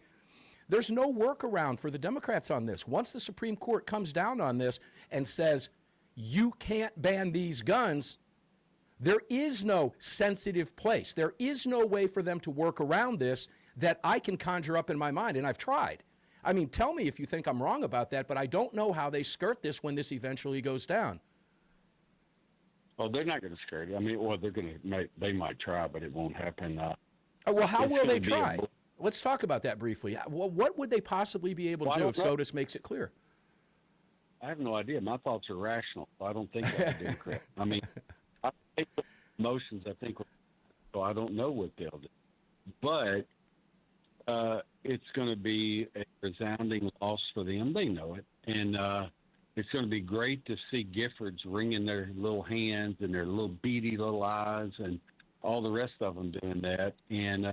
There's no workaround for the Democrats on this. Once the Supreme Court comes down on this and says, you can't ban these guns, there is no sensitive place. There is no way for them to work around this that I can conjure up in my mind, and I've tried. I mean, tell me if you think I'm wrong about that, but I don't know how they skirt this when this eventually goes down. Well, they're not going to skirt it. I mean, well, they might try, but it won't happen. Well, how will they try? Let's talk about that briefly. Well, what would they possibly be able to do if SCOTUS makes it clear? I have no idea. My thoughts are rational. I don't think that's a Democrat. I mean, I think emotions, so I don't know what they'll do. But it's going to be a resounding loss for them. They know it. And it's going to be great to see Giffords wringing their little hands and their little beady little eyes and all the rest of them doing that. And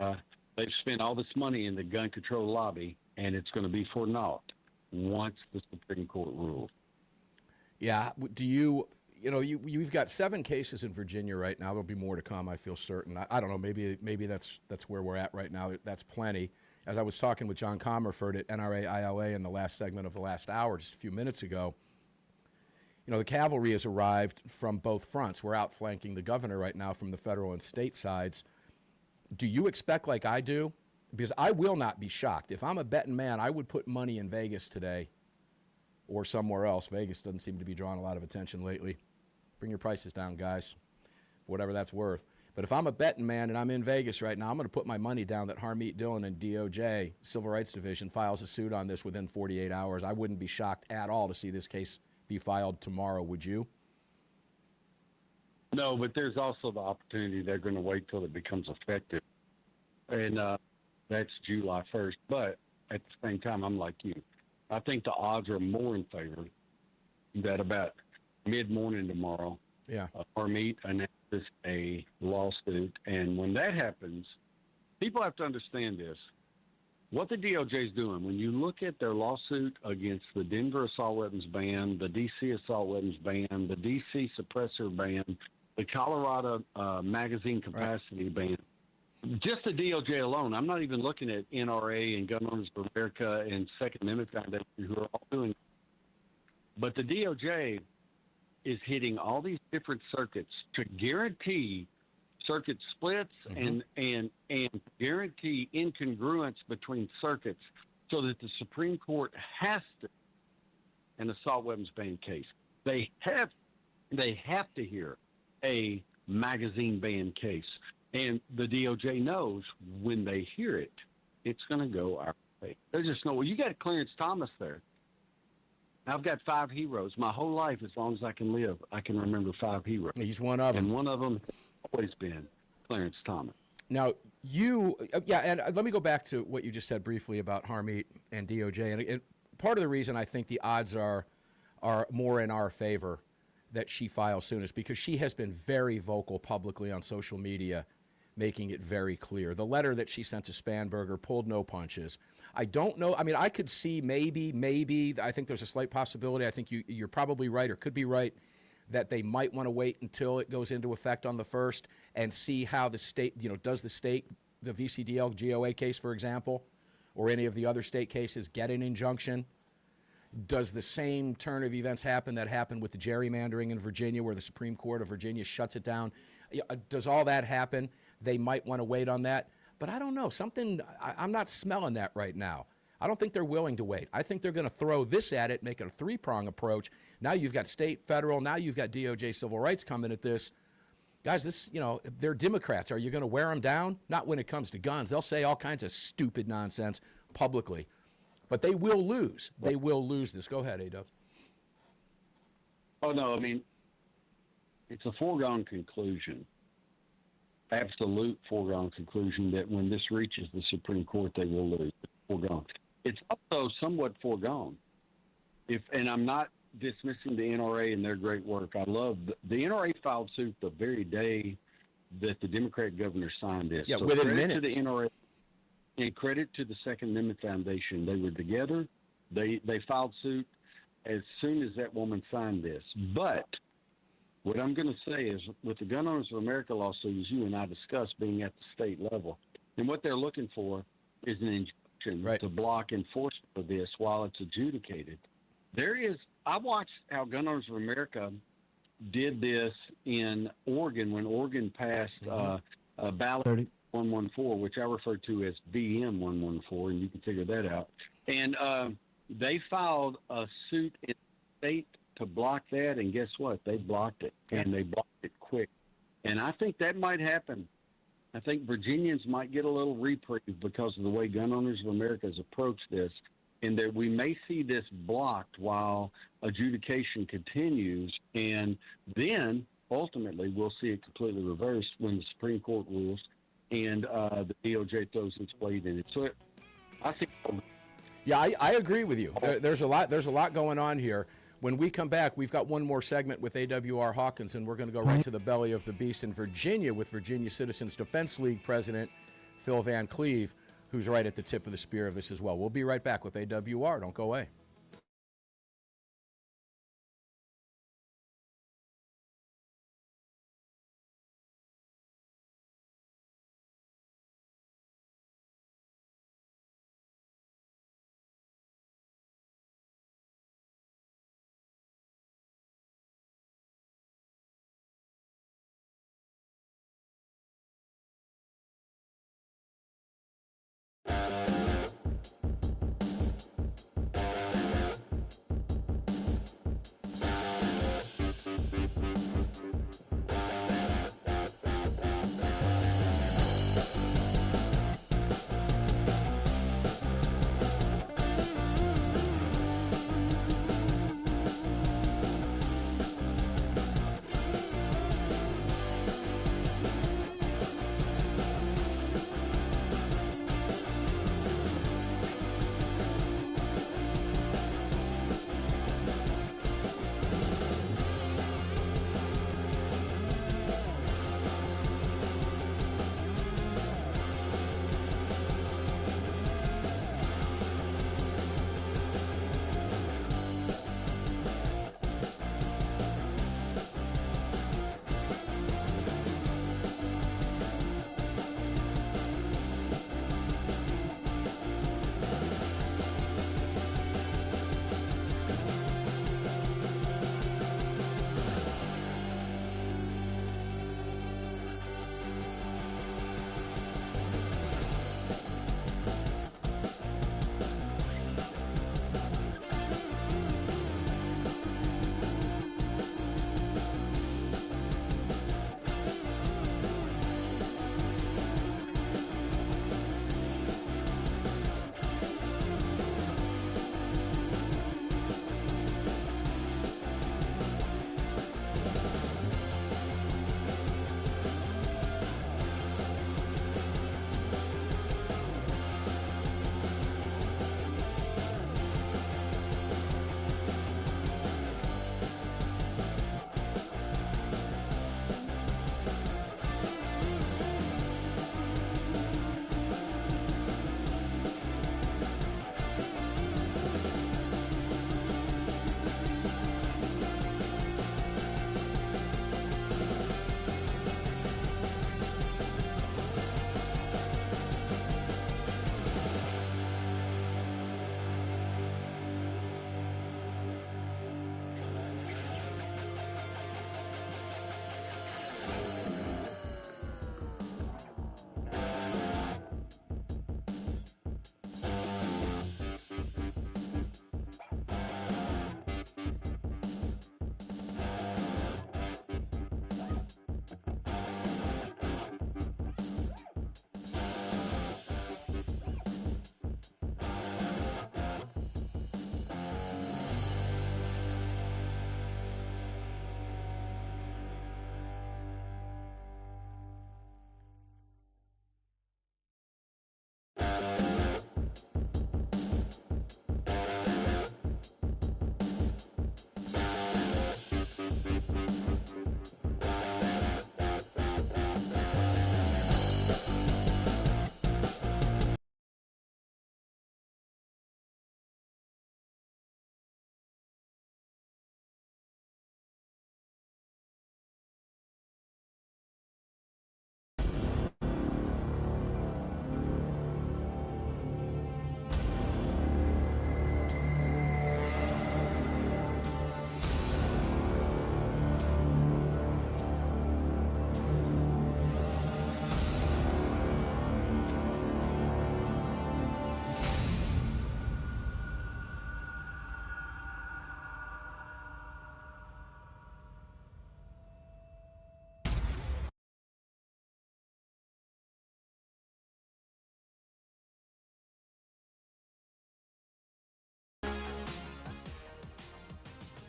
they've spent all this money in the gun control lobby, and it's going to be for naught once the Supreme Court rules. Yeah. You've got 7 cases in Virginia right now. There'll be more to come, I feel certain. I don't know. Maybe that's where we're at right now. That's plenty. As I was talking with John Comerford at NRA ILA in the last segment of the last hour, just a few minutes ago, the cavalry has arrived from both fronts. We're outflanking the governor right now from the federal and state sides. Do you expect, like I do? Because I will not be shocked. If I'm a betting man, I would put money in Vegas today or somewhere else. Vegas doesn't seem to be drawing a lot of attention lately. Bring your prices down, guys, whatever that's worth. But if I'm a betting man and I'm in Vegas right now, I'm going to put my money down that Harmeet Dillon and DOJ, Civil Rights Division, files a suit on this within 48 hours. I wouldn't be shocked at all to see this case be filed tomorrow, would you? No, but there's also the opportunity they're going to wait till it becomes effective. And that's July 1st. But at the same time, I'm like you. I think the odds are more in favor that about mid-morning tomorrow, Harmeet announces a lawsuit. And when that happens, people have to understand this. What the DOJ is doing, when you look at their lawsuit against the Denver assault weapons ban, the D.C. assault weapons ban, the D.C. suppressor ban, the Colorado magazine capacity ban, just the DOJ alone, I'm not even looking at NRA and Gun Owners of America and Second Amendment Foundation, who are all doing it. But the DOJ is hitting all these different circuits to guarantee circuit splits and guarantee incongruence between circuits so that the Supreme Court has to an assault weapons ban case. They have to hear a magazine ban case. And the DOJ knows when they hear it, it's going to go our way. There's just no way. You got Clarence Thomas there. I've got 5 heroes. My whole life, as long as I can live, I can remember 5 heroes. He's one of them. And one of them has always been Clarence Thomas. Now, and let me go back to what you just said briefly about Harmeet and DOJ. And part of the reason I think the odds are more in our favor that she files soon is because she has been very vocal publicly on social media, making it very clear. The letter that she sent to Spanberger pulled no punches. I don't know. I mean, I could see maybe. I think there's a slight possibility. I think you're probably right or could be right that they might want to wait until it goes into effect on the 1st and see how the state, does the state, the VCDL GOA case, for example, or any of the other state cases get an injunction? Does the same turn of events happen that happened with the gerrymandering in Virginia where the Supreme Court of Virginia shuts it down? Does all that happen? They might want to wait on that. But I don't know. I'm not smelling that right now. I don't think they're willing to wait. I think they're going to throw this at it, make it a 3-prong approach. Now you've got state, federal, now you've got DOJ civil rights coming at this. Guys, they're Democrats. Are you going to wear them down? Not when it comes to guns. They'll say all kinds of stupid nonsense publicly. But they will lose. They will lose this. Go ahead, A-Dubs. Oh, no, I mean, it's a foregone conclusion, absolute foregone conclusion that when this reaches the Supreme Court, they will lose. It's foregone. It's also somewhat foregone. And I'm not dismissing the NRA and their great work. I love the NRA filed suit the very day that the Democrat governor signed this. Yeah, so within credit minutes. to the NRA and credit to the Second Amendment Foundation. They were together. They filed suit as soon as that woman signed this. But what I'm going to say is, with the Gun Owners of America lawsuit, as you and I discussed, being at the state level, and what they're looking for is an injunction to block enforcement of this while it's adjudicated. I watched how Gun Owners of America did this in Oregon when Oregon passed a ballot 114, which I refer to as VM 114, and you can figure that out. And they filed a suit in the state to block that, and guess what? They blocked it, and they blocked it quick. And I think that might happen. I think Virginians might get a little reprieve because of the way Gun Owners of America has approached this, and that we may see this blocked while adjudication continues, and then ultimately we'll see it completely reversed when the Supreme Court rules and the DOJ throws its weight in it. So I see. Yeah, I agree with you. There's a lot going on here. When we come back, we've got one more segment with AWR Hawkins, and we're going to go right to the belly of the beast in Virginia with Virginia Citizens Defense League President Phil Van Cleve, who's right at the tip of the spear of this as well. We'll be right back with AWR. Don't go away.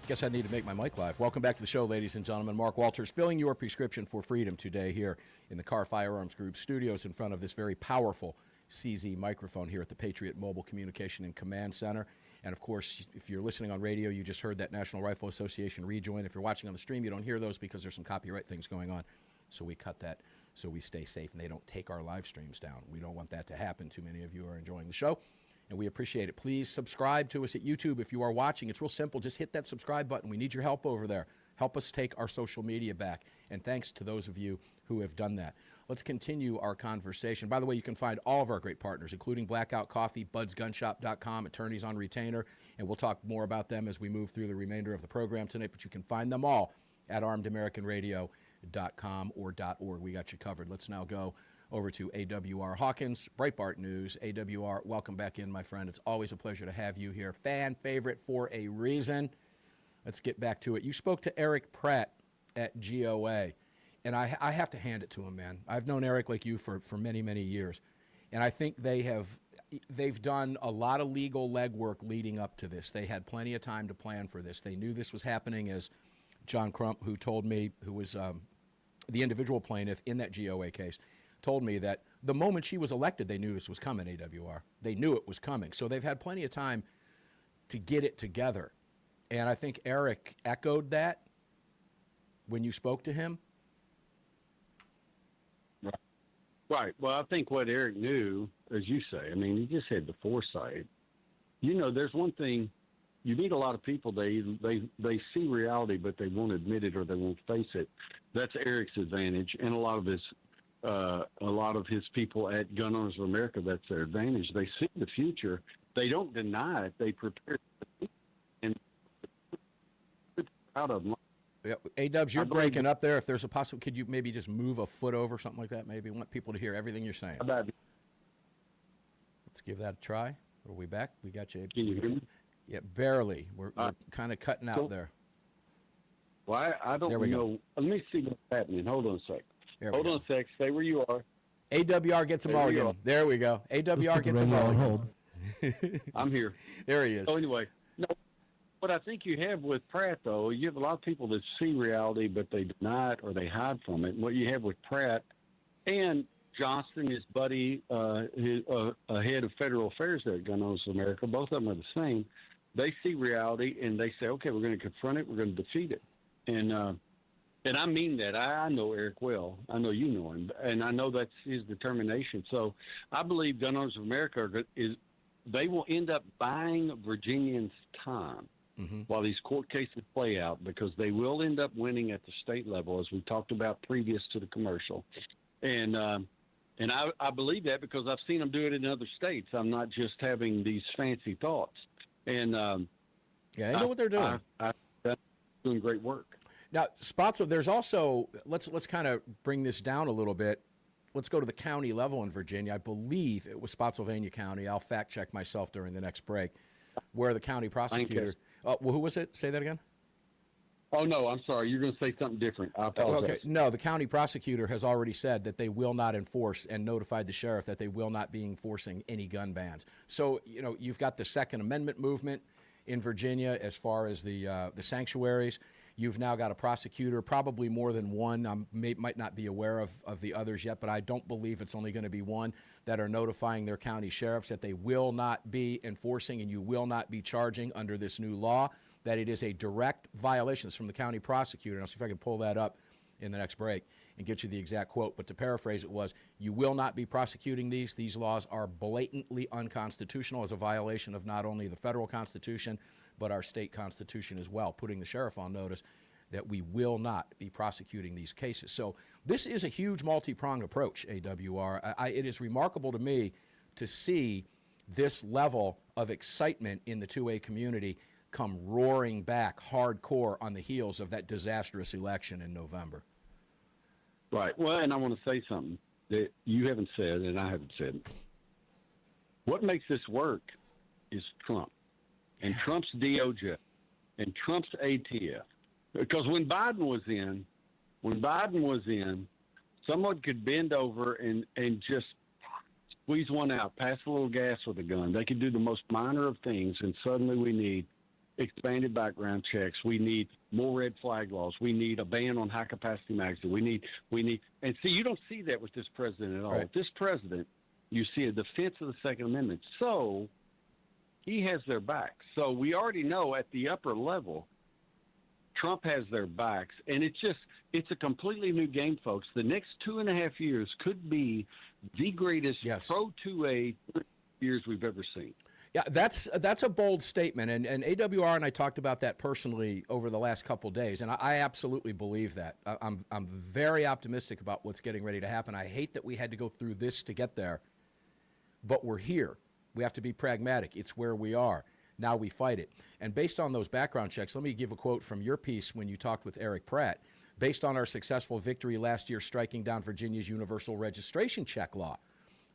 Guess I need to make my mic live. Welcome back to the show, ladies and gentlemen. Mark Walters filling your prescription for freedom today here in the Car Firearms Group studios in front of this very powerful CZ microphone here at the Patriot Mobile Communication and Command Center. And of course, if you're listening on radio, you just heard that National Rifle Association rejoin. If you're watching on the stream, you don't hear those because there's some copyright things going on. So we cut that so we stay safe and they don't take our live streams down. We don't want that to happen. Too many of you are enjoying the show, and we appreciate it. Please subscribe to us at YouTube if you are watching. It's real simple. Just hit that subscribe button. We need your help over there. Help us take our social media back. And thanks to those of you who have done that. Let's continue our conversation. By the way, you can find all of our great partners, including Blackout Coffee, budsgunshop.com, Attorneys on Retainer, and we'll talk more about them as we move through the remainder of the program tonight, but you can find them all at armedamericanradio.com or .org. We got you covered. Let's now go over to AWR Hawkins, Breitbart News. AWR, welcome back in, my friend. It's always a pleasure to have you here. Fan favorite for a reason. Let's get back to it. You spoke to Eric Pratt at GOA. And I have to hand it to him, man. I've known Eric like you for many, many years. And I think they've done a lot of legal legwork leading up to this. They had plenty of time to plan for this. They knew this was happening, as John Crump, who told me, who was the individual plaintiff in that GOA case, told me that the moment she was elected, they knew this was coming, AWR. They knew it was coming. So they've had plenty of time to get it together. And I think Eric echoed that when you spoke to him. Right. Well, I think what Eric knew, as you say, I mean, he just had the foresight. You know, there's one thing, you meet a lot of people, they see reality, but they won't admit it or they won't face it. That's Eric's advantage, and a lot of his people at Gun Owners of America, that's their advantage. They see the future. They don't deny it. They prepare and out of them. Yeah, A-Dubs, you're breaking up there. If there's a possible, could you maybe just move a foot over, something like that? Maybe I want people to hear everything you're saying. Let's give that a try. Are we back? We got you. Can you hear me? Yeah, barely. We're kind of cutting out there. Well, I don't know. Let me see what's happening. Hold on a sec. Hold on a sec. Stay where you are. AWR gets them all again. There we go. AWR gets them all again. I'm here. There he is. So anyway, no. What I think you have with Pratt, though, you have a lot of people that see reality, but they deny it or they hide from it. And what you have with Pratt and Johnston, his buddy, head of federal affairs there at Gun Owners of America, both of them are the same. They see reality and they say, okay, we're going to confront it, we're going to defeat it. And I mean that. I know Eric well. I know you know him, and I know that's his determination. So I believe Gun Owners of America they will end up buying Virginians' time. While these court cases play out, because they will end up winning at the state level, as we talked about previous to the commercial. And I believe that because I've seen them do it in other states. I'm not just having these fancy thoughts. And yeah, I know what they're doing. They're doing great work. Now, Spotswood, there's also, let's kind of bring this down a little bit. Let's go to the county level in Virginia. I believe it was Spotsylvania County. I'll fact check myself during the next break, where the county prosecutor. Well, who was it? Say that again. Oh, no, I'm sorry. You're going to say something different. I apologize. Okay. No, the county prosecutor has already said that they will not enforce and notified the sheriff that they will not be enforcing any gun bans. So, you know, you've got the Second Amendment movement in Virginia as far as the sanctuaries. You've now got a prosecutor, probably more than one. I might not be aware of the others yet, but I don't believe it's only going to be one, that are notifying their county sheriffs that they will not be enforcing and you will not be charging under this new law, that it is a direct violation. It's from the county prosecutor. And I'll see if I can pull that up in the next break and get you the exact quote. But to paraphrase it was, you will not be prosecuting these. These laws are blatantly unconstitutional as a violation of not only the federal Constitution, but our state constitution as well, putting the sheriff on notice that we will not be prosecuting these cases. So this is a huge multi-pronged approach, AWR. It is remarkable to me to see this level of excitement in the 2A community come roaring back hardcore on the heels of that disastrous election in November. Right. Well, and I want to say something that you haven't said and I haven't said. What makes this work is Trump and Trump's DOJ and Trump's ATF. Because when Biden was in, someone could bend over and just squeeze one out, pass a little gas with a gun. They could do the most minor of things, and suddenly we need expanded background checks. We need more red flag laws. We need a ban on high-capacity magazines. We need, and see, you don't see that with this president at all. Right. This president You see a defense of the Second Amendment. So he has their back. So we already know at the upper level, Trump has their backs. And it's a completely new game, folks. The next 2.5 years could be the greatest pro 2A years we've ever seen. Yeah, that's a bold statement, and AWR and I talked about that personally over the last couple of days, and I absolutely believe that. I'm very optimistic about what's getting ready to happen. I hate that we had to go through this to get there, but we're here. We have to be pragmatic. It's where we are. Now we fight it. And based on those background checks, let me give a quote from your piece when you talked with Eric Pratt. Based on our successful victory last year striking down Virginia's universal registration check law,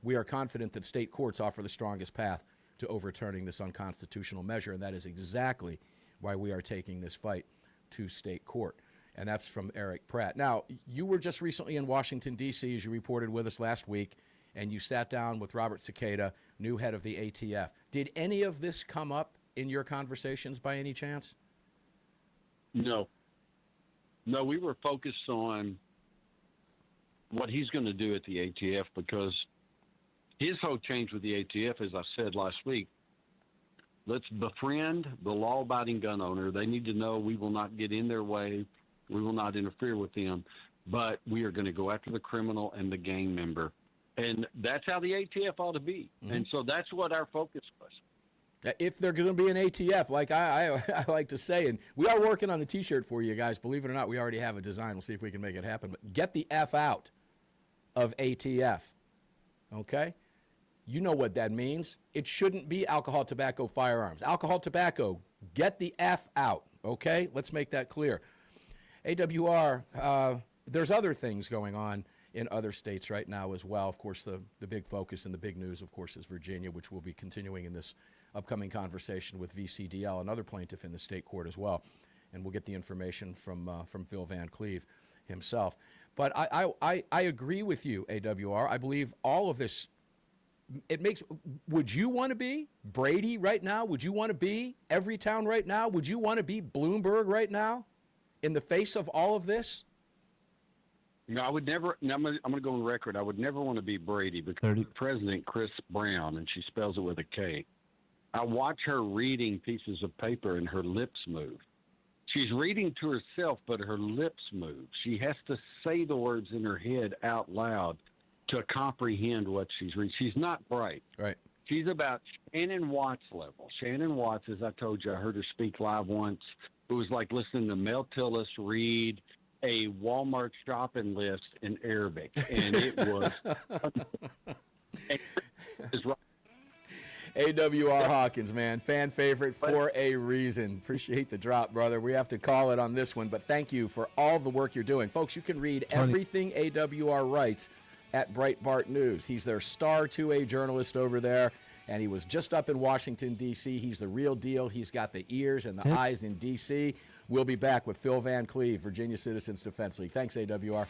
we are confident that state courts offer the strongest path to overturning this unconstitutional measure, and that is exactly why we are taking this fight to state court. And that's from Eric Pratt. Now, you were just recently in Washington, D.C., as you reported with us last week, and you sat down with Robert Cicada, new head of the ATF. Did any of this come up in your conversations by any chance? No. No, we were focused on what he's going to do at the ATF, because his whole change with the ATF, as I said last week, let's befriend the law-abiding gun owner. They need to know we will not get in their way. We will not interfere with them, but we are going to go after the criminal and the gang member. And that's how the ATF ought to be. And so that's what our focus was. If they're going to be an ATF, like I like to say, and we are working on the T-shirt for you guys. Believe it or not, we already have a design. We'll see if we can make it happen. But get the F out of ATF, okay? You know what that means. It shouldn't be alcohol, tobacco, firearms. Alcohol, tobacco, get the F out, okay? Let's make that clear. AWR, there's other things going on in other states right now as well. Of course, the big focus and the big news, of course, is Virginia, which we'll be continuing in this upcoming conversation with VCDL, another plaintiff in the state court as well. And we'll get the information from Phil Van Cleve himself. But I agree with you, AWR. I believe all of this, would you want to be Brady right now? Would you want to be Everytown right now? Would you want to be Bloomberg right now in the face of all of this? No, I would never. I'm going to go on record. I would never want to be Brady, because President Chris Brown, and she spells it with a K. I watch her reading pieces of paper and her lips move. She's reading to herself, but her lips move. She has to say the words in her head out loud to comprehend what she's reading. She's not bright. Right. She's about Shannon Watts level. Shannon Watts, as I told you, I heard her speak live once. It was like listening to Mel Tillis read a Walmart shopping list in Arabic, and it was AWR Hawkins, man, fan favorite for a reason. Appreciate the drop, brother. We have to call it on this one, but thank you for all the work you're doing. Folks, you can read everything AWR writes at Breitbart News. He's their star 2A journalist over there, and he was just up in Washington, D.C. He's the real deal. He's got the ears and the eyes in D.C. We'll be back with Phil Van Cleve, Virginia Citizens Defense League. Thanks, AWR.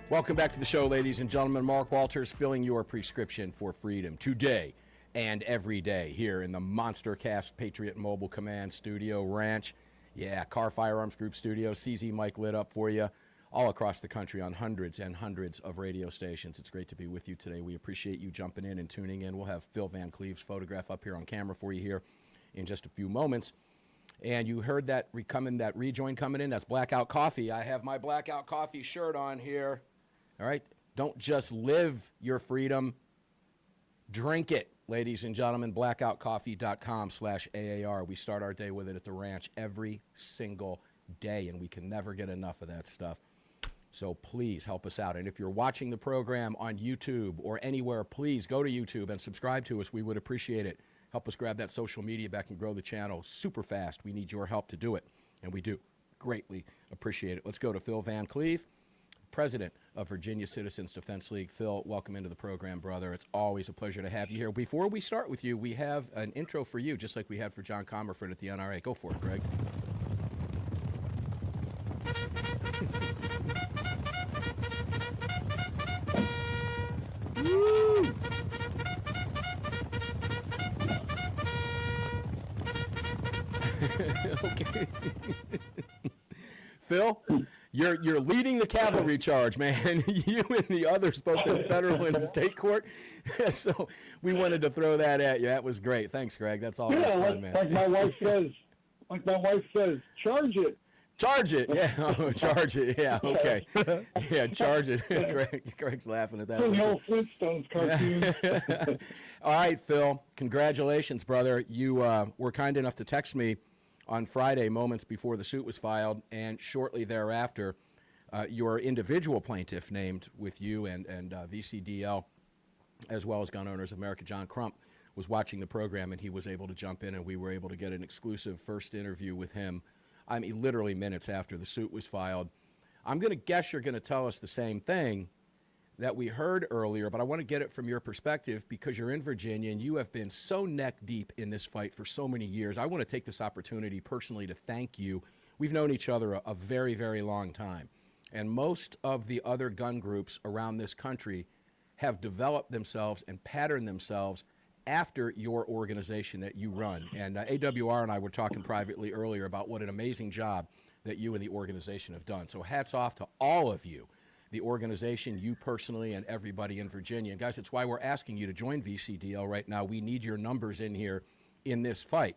Welcome back to the show, ladies and gentlemen. Mark Walters filling your prescription for freedom today and every day here in the MonsterCast Patriot Mobile Command Studio Ranch. Yeah, Car Firearms Group Studio, CZ Mike lit up for you all across the country on hundreds and hundreds of radio stations. It's great to be with you today. We appreciate you jumping in and tuning in. We'll have Phil Van Cleve's photograph up here on camera for you here in just a few moments. And you heard that rejoin coming in. That's Blackout Coffee. I have my Blackout Coffee shirt on here. All right? Don't just live your freedom. Drink it, ladies and gentlemen. Blackoutcoffee.com/AAR. We start our day with it at the ranch every single day, and we can never get enough of that stuff. So please help us out. And if you're watching the program on YouTube or anywhere, please go to YouTube and subscribe to us. We would appreciate it. Help us grab that social media back and grow the channel super fast. We need your help to do it, and we do. Greatly appreciate it. Let's go to Phil Van Cleve, President of Virginia Citizens Defense League. Phil, welcome into the program, brother. It's always a pleasure to have you here. Before we start with you, we have an intro for you, just like we had for John Comerford at the NRA. Go for it, Greg. Okay. Phil, you're leading the cavalry charge, man. You and the others, both in federal and state court. So we wanted to throw that at you. That was great. Thanks, Greg. That's all fun, man. Like my wife says, charge it. Charge it. Yeah. Oh, charge it. Yeah. Okay. Yeah, charge it. Greg's laughing at that. The old Flintstones cartoon. All right, Phil. Congratulations, brother. You were kind enough to text me on Friday, moments before the suit was filed, and shortly thereafter, your individual plaintiff named with you and VCDL, as well as Gun Owners of America, John Crump, was watching the program, and he was able to jump in, and we were able to get an exclusive first interview with him. I mean, literally minutes after the suit was filed. I'm going to guess you're going to tell us the same thing that we heard earlier, but I want to get it from your perspective because you're in Virginia and you have been so neck deep in this fight for so many years. I want to take this opportunity personally to thank you. We've known each other a very, very long time. And most of the other gun groups around this country have developed themselves and patterned themselves after your organization that you run. And AWR and I were talking privately earlier about what an amazing job that you and the organization have done. So hats off to all of you, the organization, you personally, and everybody in Virginia. And guys, it's why we're asking you to join VCDL right now. We need your numbers in here in this fight.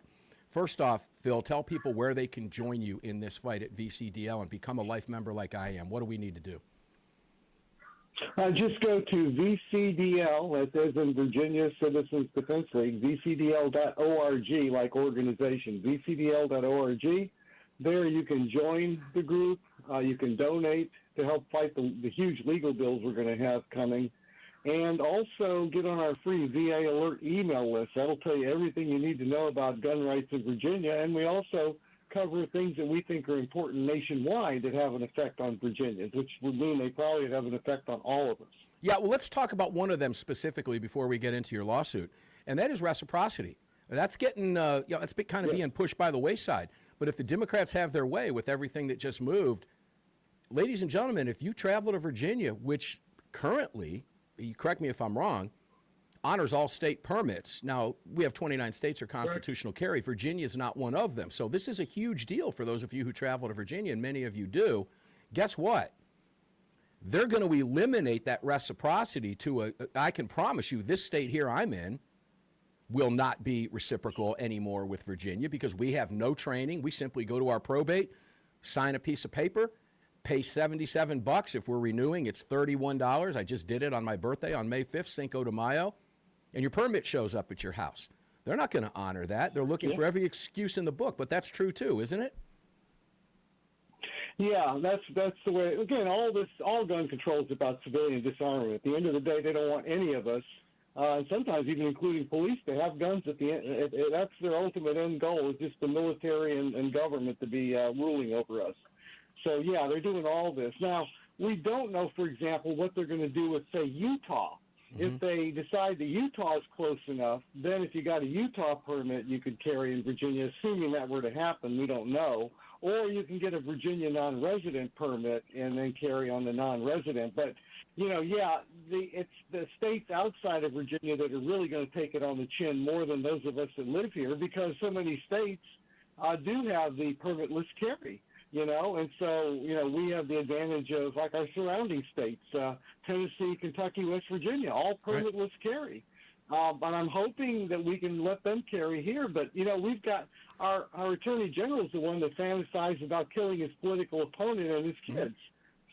First off, Phil, tell people where they can join you in this fight at VCDL and become a life member like I am. What do we need to do? Just go to VCDL, that is in Virginia Citizens Defense League, VCDL.org, like organization, VCDL.org. There you can join the group. You can donate to help fight the huge legal bills we're going to have coming. And also get on our free VA Alert email list. That'll tell you everything you need to know about gun rights in Virginia. And we also cover things that we think are important nationwide that have an effect on Virginians, which would mean they probably have an effect on all of us. Yeah, well, let's talk about one of them specifically before we get into your lawsuit, and that is reciprocity. That's getting, it's kind of being pushed by the wayside. But if the Democrats have their way with everything that just moved, ladies and gentlemen, if you travel to Virginia, which currently, you correct me if I'm wrong, honors all state permits. Now, we have 29 states are constitutional carry. Virginia is not one of them. So this is a huge deal for those of you who travel to Virginia, and many of you do. Guess what? They're going to eliminate that reciprocity to I can promise you this state here I'm in will not be reciprocal anymore with Virginia because we have no training. We simply go to our probate, sign a piece of paper, pay $77. If we're renewing, it's $31. I just did it on my birthday on May 5th, Cinco de Mayo, and your permit shows up at your house. They're not going to honor that. They're looking for every excuse in the book, but that's true too, isn't it? Yeah, that's the way. Again, all gun control is about civilian disarmament. At the end of the day, they don't want any of us, and sometimes even including police, to have guns at the end. That's their ultimate end goal, is just the military and government to be ruling over us. So, yeah, they're doing all this. Now, we don't know, for example, what they're going to do with, say, Utah. Mm-hmm. If they decide that Utah is close enough, then if you got a Utah permit, you could carry in Virginia, assuming that were to happen. We don't know. Or you can get a Virginia non-resident permit and then carry on the non-resident. But, it's the states outside of Virginia that are really going to take it on the chin more than those of us that live here, because so many states do have the permitless carry. And so, we have the advantage of, like, our surrounding states, Tennessee, Kentucky, West Virginia, all permitless carry. And I'm hoping that we can let them carry here. But, we've got our Attorney General is the one that fantasized about killing his political opponent and his kids.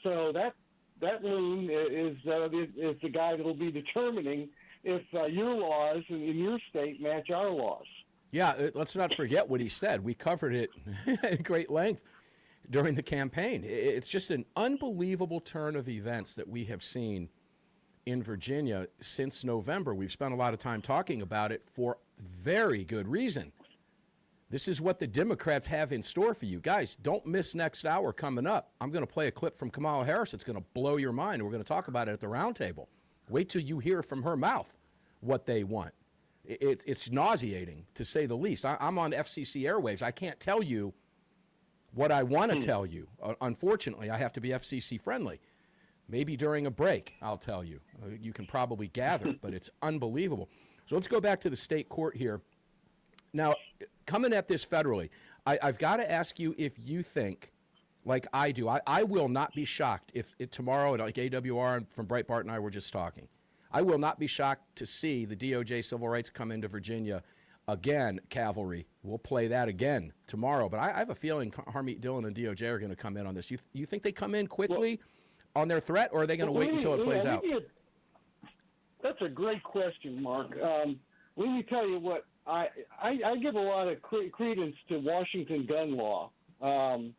So that loon is the guy that will be determining if your laws in your state match our laws. Yeah, let's not forget what he said. We covered it at great length during the campaign. It's just an unbelievable turn of events that we have seen in Virginia since November. We've spent a lot of time talking about it for very good reason. This is what the Democrats have in store for you. Guys, don't miss next hour coming up. I'm going to play a clip from Kamala Harris. It's going to blow your mind. We're going to talk about it at the roundtable. Wait till you hear from her mouth what they want. It's nauseating, to say the least. I'm on FCC airwaves. I can't tell you what I want to tell you. Unfortunately, I have to be FCC friendly. Maybe during a break, I'll tell you. You can probably gather, but it's unbelievable. So let's go back to the state court here. Now, coming at this federally, I've got to ask you if you think, like I do, I will not be shocked if tomorrow, like AWR and from Breitbart and I were just talking, I will not be shocked to see the DOJ civil rights come into Virginia again, cavalry. We'll play that again tomorrow. But I have a feeling Harmeet Dillon and DOJ are going to come in on this. You think they come in quickly on their threat, or are they going to wait until it plays out? That's a great question, Mark. Let me tell you what, I give a lot of credence to Washington gun law and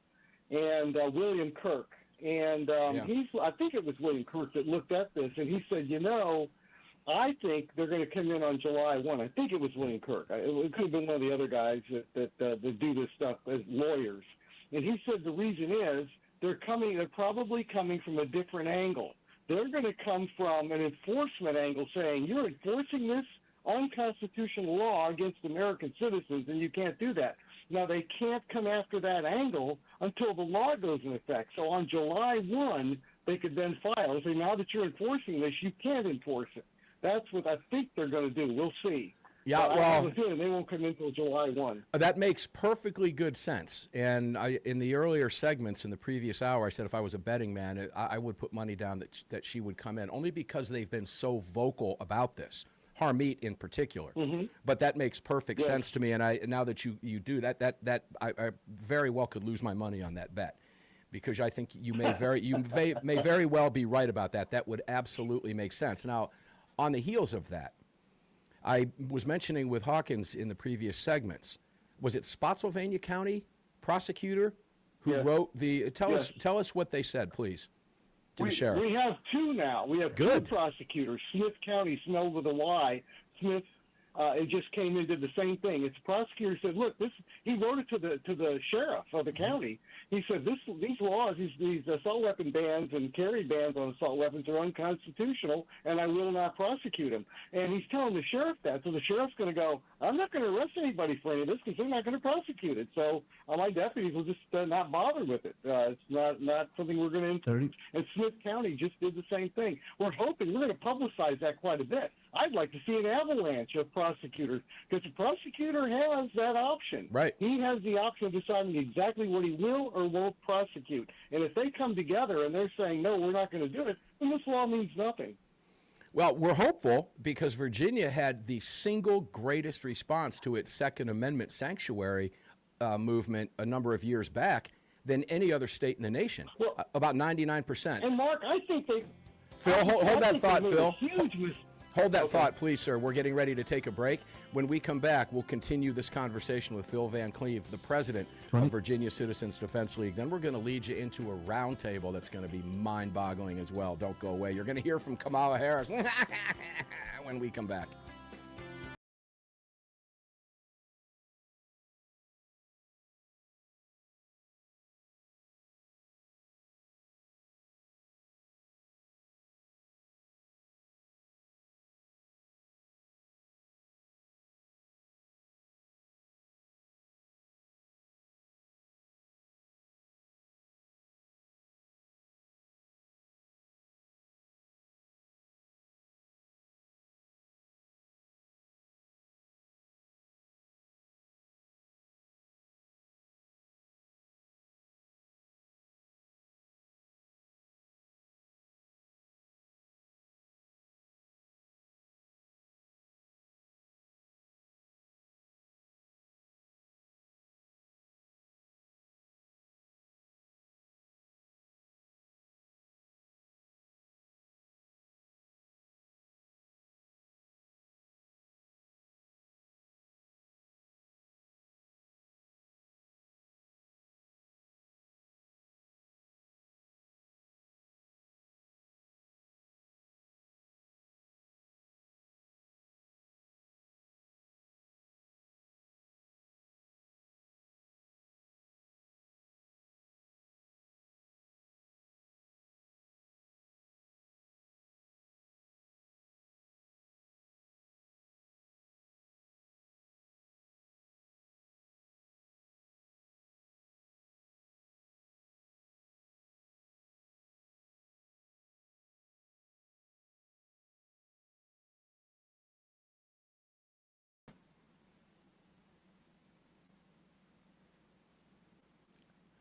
William Kirk. And I think it was William Kirk that looked at this, and he said, I think they're going to come in on July 1. I think it was William Kirk. It could have been one of the other guys that do this stuff as lawyers. And he said the reason is they're probably coming from a different angle. They're going to come from an enforcement angle saying, you're enforcing this unconstitutional law against American citizens, and you can't do that. Now, they can't come after that angle until the law goes in effect. So on July 1, they could then file and say, now that you're enforcing this, you can't enforce it. That's what I think they're going to do. We'll see. Yeah, but well, I have a feeling they won't come in until July 1. That makes perfectly good sense. And in the earlier segments in the previous hour, I said if I was a betting man, I would put money down that she would come in, only because they've been so vocal about this, Harmeet in particular. But that makes perfect sense to me. And now that you do that, I very well could lose my money on that bet, because I think you may very well be right about that. That would absolutely make sense. Now, on the heels of that, I was mentioning with Hawkins in the previous segments, was it Spotsylvania County prosecutor who wrote the, tell us what they said, please, to the sheriff. We have two now. We have two prosecutors. Smith County, smelled with a Y. Smith, it just came and did the same thing. It's a prosecutor said, look, he wrote it to the sheriff of the county. He said, these laws, these assault weapon bans and carry bans on assault weapons are unconstitutional, and I will not prosecute them. And he's telling the sheriff that, so the sheriff's going to go, I'm not going to arrest anybody for any of this because they're not going to prosecute it. So my deputies will just not bother with it. It's not something we're going to encourage. And Smith County just did the same thing. We're hoping we're going to publicize that quite a bit. I'd like to see an avalanche of prosecutors, because the prosecutor has that option. Right. He has the option of deciding exactly what he will or won't prosecute. And if they come together and they're saying, no, we're not going to do it, then this law means nothing. Well, we're hopeful, because Virginia had the single greatest response to its Second Amendment sanctuary movement a number of years back than any other state in the nation, about 99%. And Mark, I think they... Phil, hold that thought, Phil. Huge mistake. Hold that thought, please, sir. We're getting ready to take a break. When we come back, we'll continue this conversation with Phil Van Cleve, the president of Virginia Citizens Defense League. Then we're going to lead you into a roundtable that's going to be mind-boggling as well. Don't go away. You're going to hear from Kamala Harris when we come back.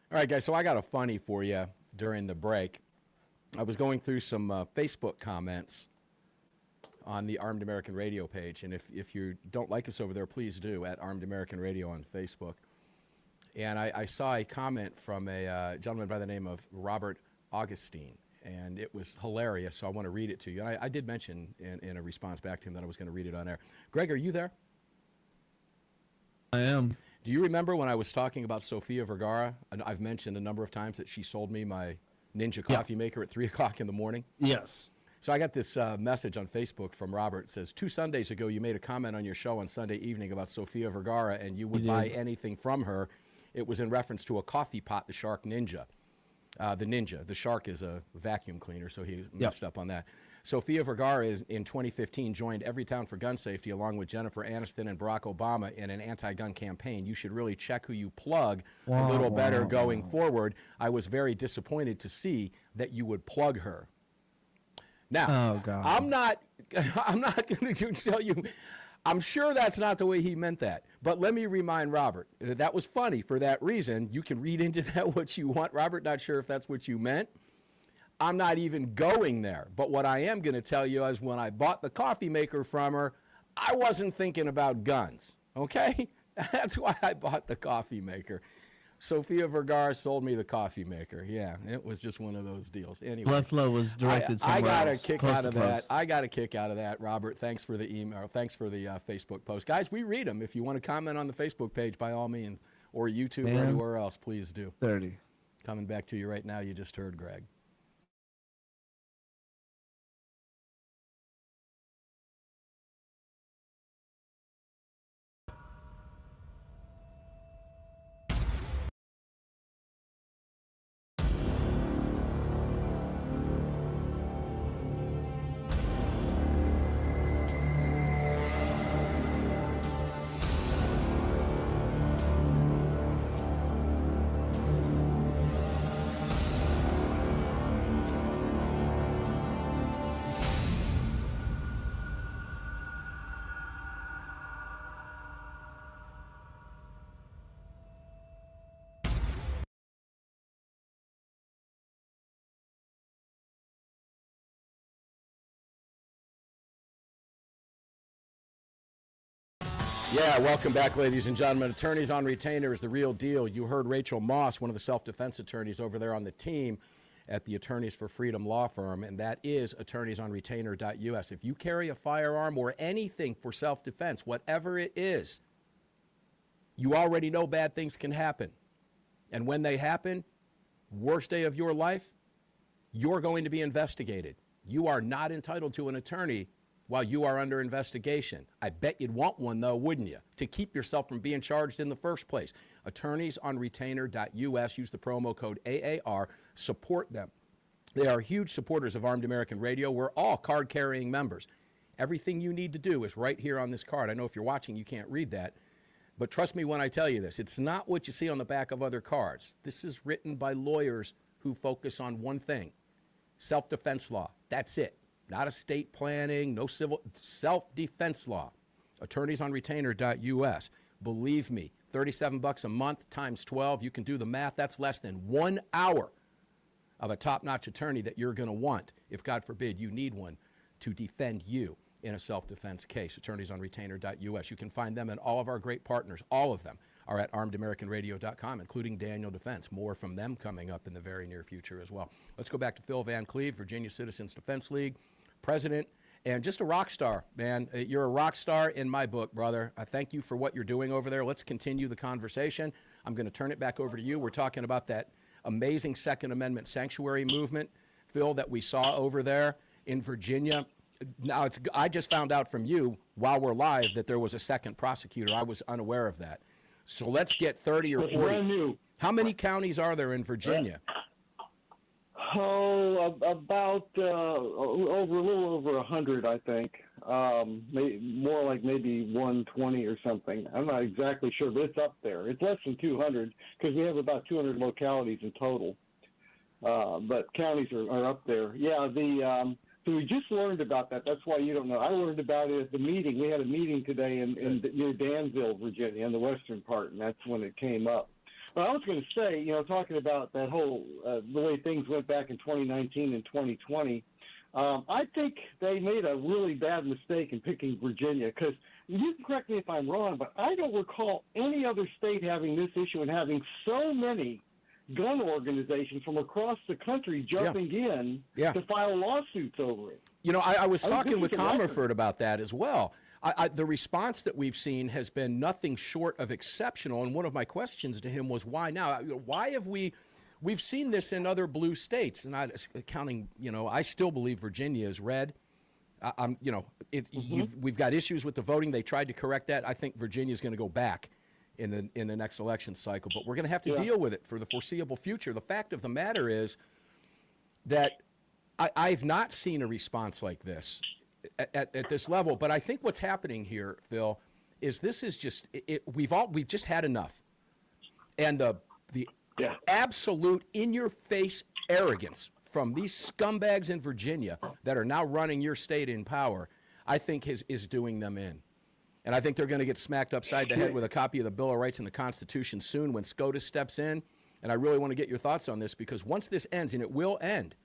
All right, guys, so I got a funny for you during the break. I was going through some Facebook comments on the Armed American Radio page, and if you don't like us over there, please do, at Armed American Radio on Facebook. And I saw a comment from a gentleman by the name of Robert Augustine, and it was hilarious, so I want to read it to you. And I did mention in a response back to him that I was going to read it on air. Greg, are you there? I am. Do you remember when I was talking about Sofia Vergara? And I've mentioned a number of times that she sold me my Ninja coffee maker at 3 o'clock in the morning. Yes. So I got this message on Facebook from Robert. It says, 2 Sundays ago, you made a comment on your show on Sunday evening about Sofia Vergara, and you would buy anything from her. It was in reference to a coffee pot, the Shark Ninja. The Ninja. The Shark is a vacuum cleaner, so he messed up on that. Sofia Vergara in 2015 joined Everytown for Gun Safety along with Jennifer Aniston and Barack Obama in an anti-gun campaign. You should really check who you plug a little better going forward. I was very disappointed to see that you would plug her. Now, I'm not going to tell you, I'm sure that's not the way he meant that. But let me remind Robert, that was funny for that reason. You can read into that what you want. Robert, not sure if that's what you meant. I'm not even going there. But what I am going to tell you is when I bought the coffee maker from her, I wasn't thinking about guns, okay? That's why I bought the coffee maker. Sofia Vergara sold me the coffee maker. Yeah, it was just one of those deals. Anyway, Blood flow was directed somewhere I got else, a kick out of that. I got a kick out of that, Robert. Thanks for the email. Thanks for the Facebook post. Guys, we read them. If you want to comment on the Facebook page, by all means, or YouTube or anywhere else, please do. 30. Coming back to you right now, you just heard Greg. Yeah, welcome back, ladies and gentlemen. Attorneys on Retainer is the real deal. You heard Rachel Moss, one of the self-defense attorneys over there on the team at the Attorneys for Freedom law firm, and that is attorneysonretainer.us. If you carry a firearm or anything for self-defense, whatever it is, you already know bad things can happen. And when they happen, worst day of your life, you're going to be investigated. You are not entitled to an attorney while you are under investigation. I bet you'd want one, though, wouldn't you, to keep yourself from being charged in the first place. Attorneysonretainer.us. Use the promo code AAR. Support them. They are huge supporters of Armed American Radio. We're all card-carrying members. Everything you need to do is right here on this card. I know if you're watching, you can't read that. But trust me when I tell you this. It's not what you see on the back of other cards. This is written by lawyers who focus on one thing, self-defense law. That's it. Not estate planning, no civil, self-defense law. Attorneysonretainer.us. Believe me, $37 a month times 12, you can do the math. That's less than 1 hour of a top-notch attorney that you're going to want, if God forbid you need one, to defend you in a self-defense case. Attorneysonretainer.us. You can find them and all of our great partners. All of them are at armedamericanradio.com, including Daniel Defense. More from them coming up in the very near future as well. Let's go back to Phil Van Cleve, Virginia Citizens Defense League president, and just a rock star, man. You're a rock star in my book, brother. I thank you for what you're doing over there. Let's continue the conversation. I'm going to turn it back over to you. We're talking about that amazing Second Amendment sanctuary movement, Phil, that we saw over there in Virginia. Now, I just found out from you while we're live that there was a second prosecutor. I was unaware of that. So let's get 30 or 40. Brand new. How many counties are there in Virginia? Oh, about a little over 100, I think. More like maybe 120 or something. I'm not exactly sure, but it's up there. It's less than 200 because we have about 200 localities in total. But counties are up there. Yeah, so we just learned about that. That's why you don't know. I learned about it at the meeting. We had a meeting today near Danville, Virginia, in the western part, and that's when it came up. But I was going to say, talking about that whole the way things went back in 2019 and 2020, I think they made a really bad mistake in picking Virginia because you can correct me if I'm wrong, but I don't recall any other state having this issue and having so many gun organizations from across the country jumping in to file lawsuits over it. I was talking with Comerford about that as well. The response that we've seen has been nothing short of exceptional. And one of my questions to him was, why now? Why have we've seen this in other blue states, and counting, I still believe Virginia is red. We've got issues with the voting. They tried to correct that. I think Virginia is going to go back in the next election cycle. But we're going to have to deal with it for the foreseeable future. The fact of the matter is that I've not seen a response like this at this level. But I think what's happening here, Phil, is this is just we've just had enough, and the absolute in-your-face arrogance from these scumbags in Virginia that are now running your state in power, I think is doing them in. And I think they're going to get smacked upside the head with a copy of the Bill of Rights and the Constitution soon when SCOTUS steps in. And I really want to get your thoughts on this, because once this ends, and it will end,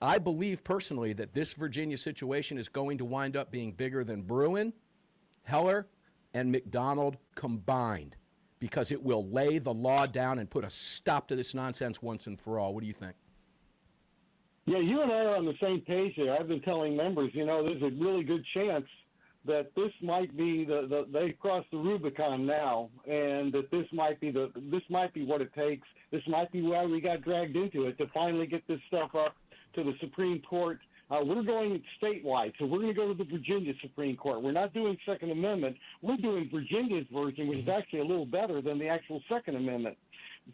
I believe personally that this Virginia situation is going to wind up being bigger than Bruen, Heller, and McDonald combined, because it will lay the law down and put a stop to this nonsense once and for all. What do you think? Yeah, you and I are on the same page here. I've been telling members, there's a really good chance that this might be they've crossed the Rubicon now, and that this might be what it takes. This might be why we got dragged into it, to finally get this stuff up to the Supreme Court. We're going statewide, so we're going to go to the Virginia Supreme Court. We're not doing Second Amendment. We're doing Virginia's version, which is actually a little better than the actual Second Amendment.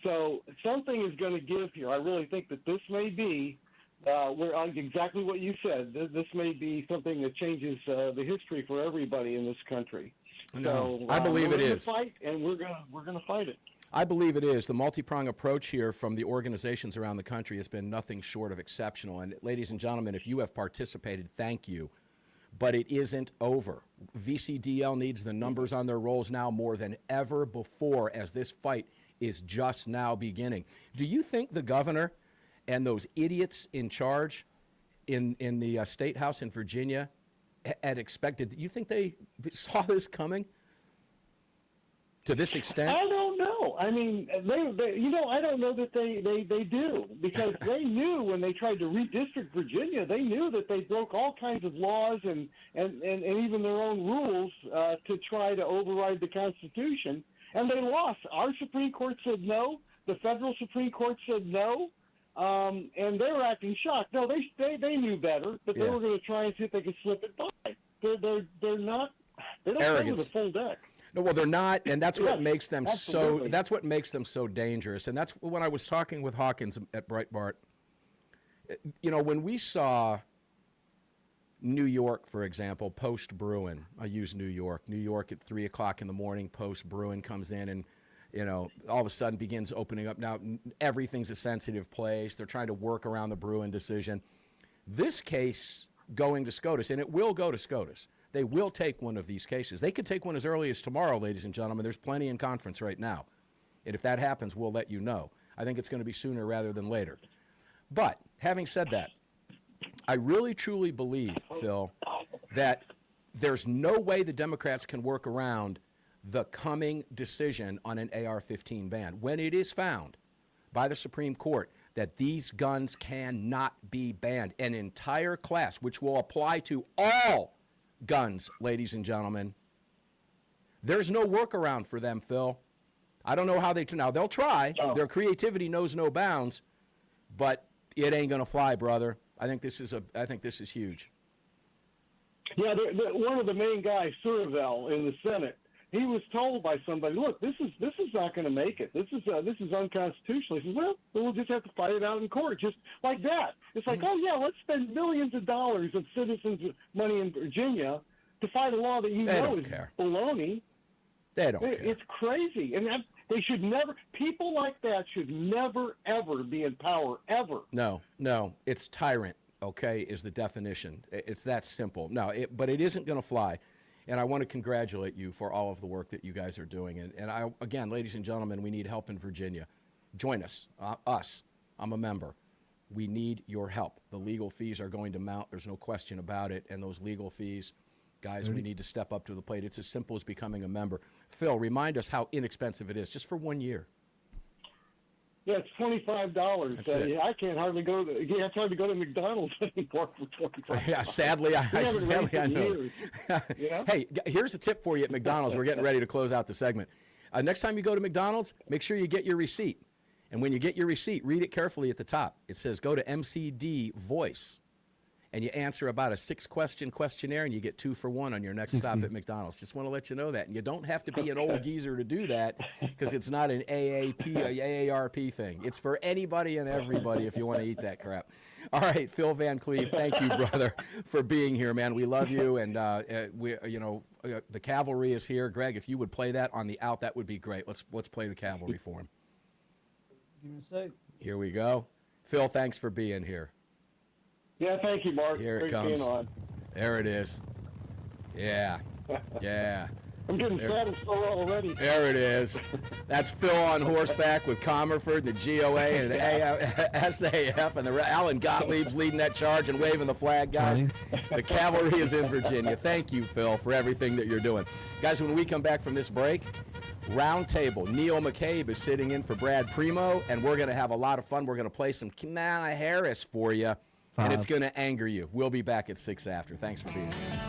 So something is going to give here. I really think that this may be exactly what you said. This may be something that changes the history for everybody in this country. No, so, I believe it is. Fight, and we're going to fight it. I believe it is. The multi-pronged approach here from the organizations around the country has been nothing short of exceptional. And ladies and gentlemen, if you have participated, thank you. But it isn't over. VCDL needs the numbers on their rolls now more than ever before, as this fight is just now beginning. Do you think the governor and those idiots in charge in the State House in Virginia had expected? Do you think they saw this coming to this extent? I don't know. I mean, I don't know that they do, because they knew when they tried to redistrict Virginia, they knew that they broke all kinds of laws and even their own rules to try to override the Constitution, and they lost. Our Supreme Court said no. The federal Supreme Court said no. And they were acting shocked. No, they knew better, but they were going to try and see if they could slip it by. They're not. They don't play with a full deck. No, well, they're not, and that's what makes them absolutely. so. That's what makes them so dangerous, and that's when I was talking with Hawkins at Breitbart. When we saw New York, for example, post Bruen. I use New York. New York at 3 o'clock in the morning, post Bruen comes in and. All of a sudden begins opening up. Now, everything's a sensitive place. They're trying to work around the Bruen decision. This case going to SCOTUS, and it will go to SCOTUS. They will take one of these cases. They could take one as early as tomorrow, ladies and gentlemen. There's plenty in conference right now. And if that happens, we'll let you know. I think it's going to be sooner rather than later. But having said that, I really, truly believe, Phil, that there's no way the Democrats can work around the coming decision on an AR-15 ban when it is found by the Supreme Court that these guns cannot be banned. An entire class, which will apply to all guns, ladies and gentlemen. There's no workaround for them, Phil. I don't know how now they'll try. Oh. Their creativity knows no bounds, but it ain't gonna fly, brother. I think this is huge. Yeah, one of the main guys, Survell, in the Senate, he was told by somebody, look, this is not going to make it. This is unconstitutional. He says, well, we'll just have to fight it out in court, just like that. It's like, oh, yeah, let's spend millions of dollars of citizens' money in Virginia to fight a law that is baloney. They don't care. It's crazy. And they should never – people like that should never, ever be in power, ever. No. It's tyrant, okay, is the definition. It's that simple. No, but it isn't going to fly. And I want to congratulate you for all of the work that you guys are doing. And again, ladies and gentlemen, we need help in Virginia. Join us. I'm a member. We need your help. The legal fees are going to mount. There's no question about it. And those legal fees, guys, we need to step up to the plate. It's as simple as becoming a member. Phil, remind us how inexpensive it is, just for 1 year. Yeah, it's $25. That's it. I can't hardly go to. It's hard to go to McDonald's anymore for $25. Yeah, sadly, I know. Yeah? Hey, here's a tip for you at McDonald's. We're getting ready to close out the segment. Next time you go to McDonald's, make sure you get your receipt. And when you get your receipt, read it carefully at the top. It says go to MCD Voice. and you answer about a 6-question questionnaire, and you get 2 for 1 on your next stop at McDonald's. Just want to let you know that. And you don't have to be an old geezer to do that, because it's not an AAP, AARP thing. It's for anybody and everybody if you want to eat that crap. All right, Phil Van Cleve, thank you, brother, for being here, man. We love you, and the cavalry is here. Greg, if you would play that on the out, that would be great. Let's play the cavalry for him. Give me a sec. Here we go. Phil, thanks for being here. Yeah, thank you, Mark. Here it Great comes. being on. There it is. Yeah. Yeah. I'm getting fat and slow already. There it is. That's Phil on horseback with Comerford, the GOA, and SAF, and Alan Gottlieb's leading that charge and waving the flag, guys. The cavalry is in Virginia. Thank you, Phil, for everything that you're doing. Guys, when we come back from this break, round table. Neil McCabe is sitting in for Brad Primo, and we're going to have a lot of fun. We're going to play some Kamala Harris for you, and it's going to anger you. We'll be back at 6 after. Thanks for being here.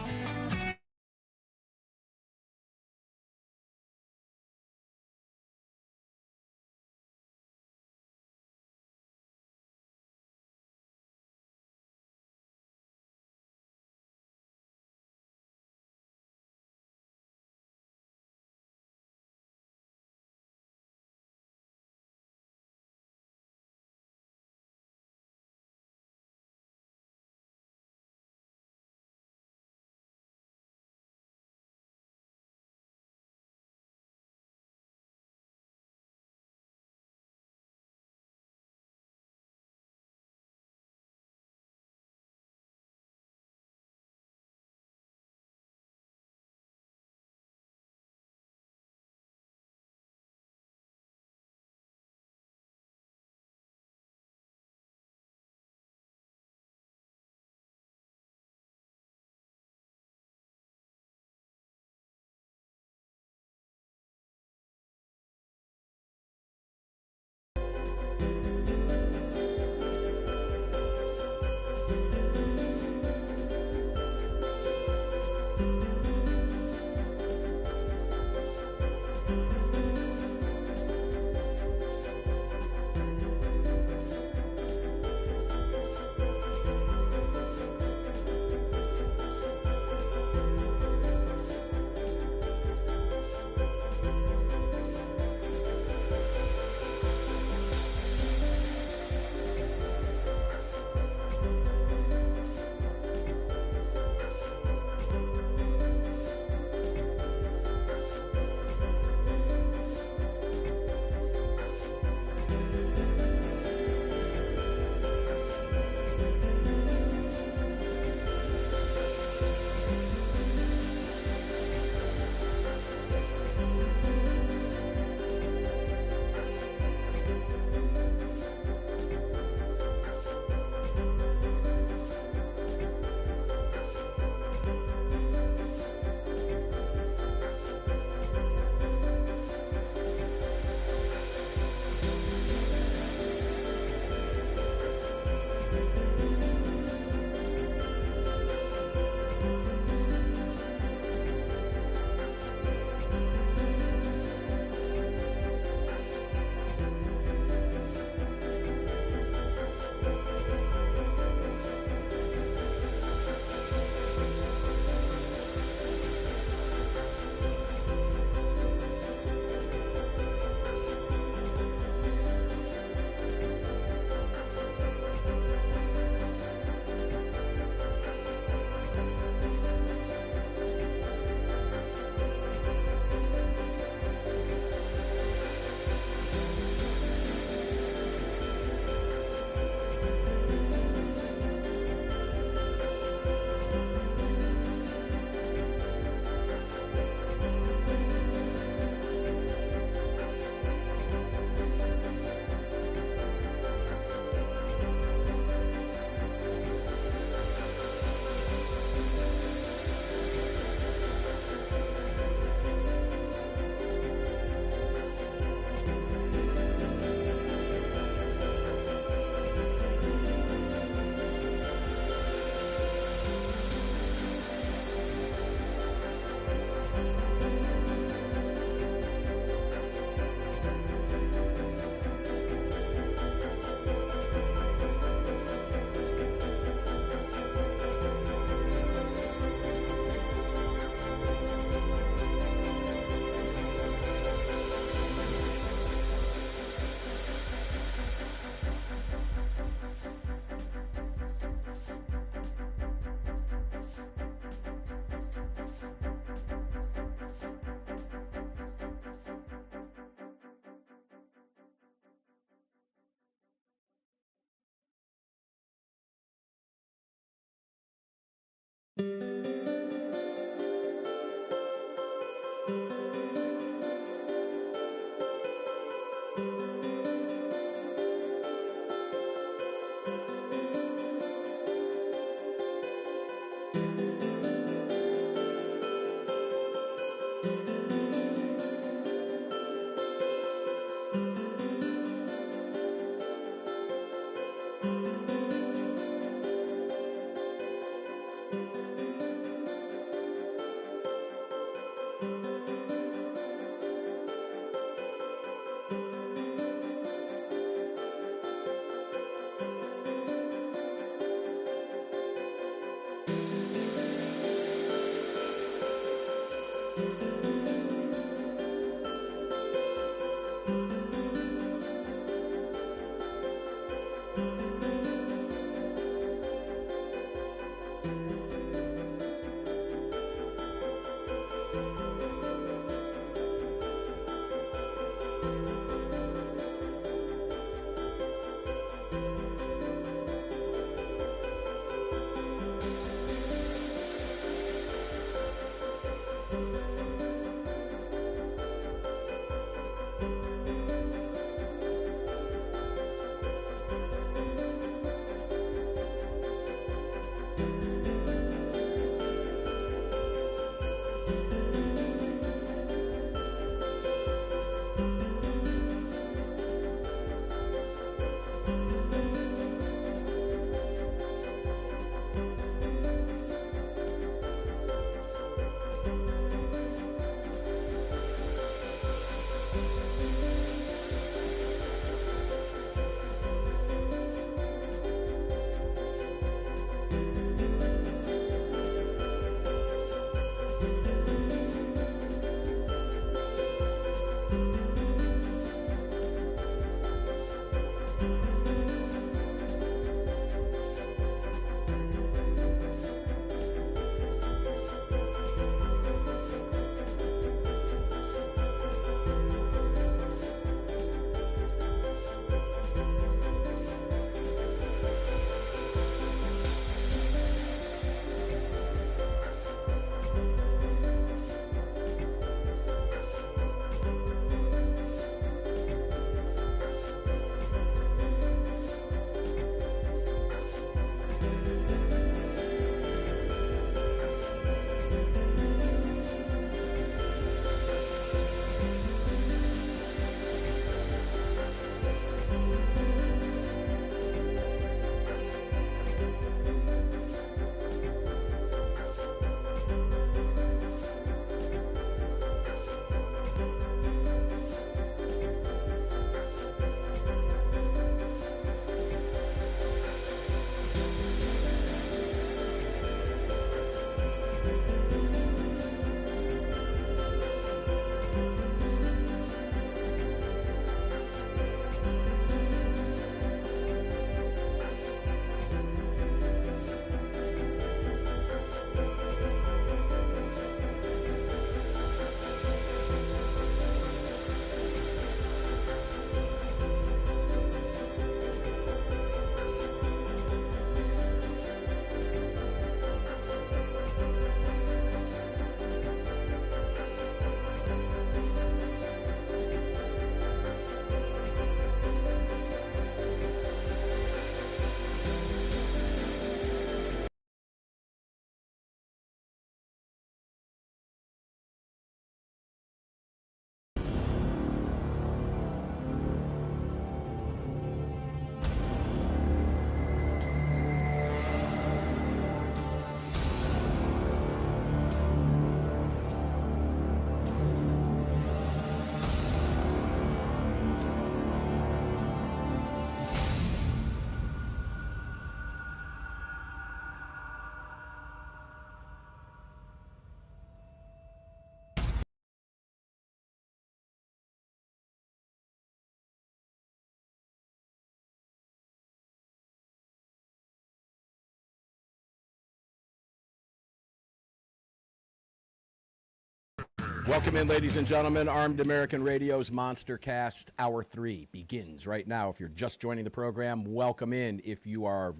Welcome in, ladies and gentlemen. Armed American Radio's Monster Cast Hour 3 begins right now. If you're just joining the program, welcome in. If you are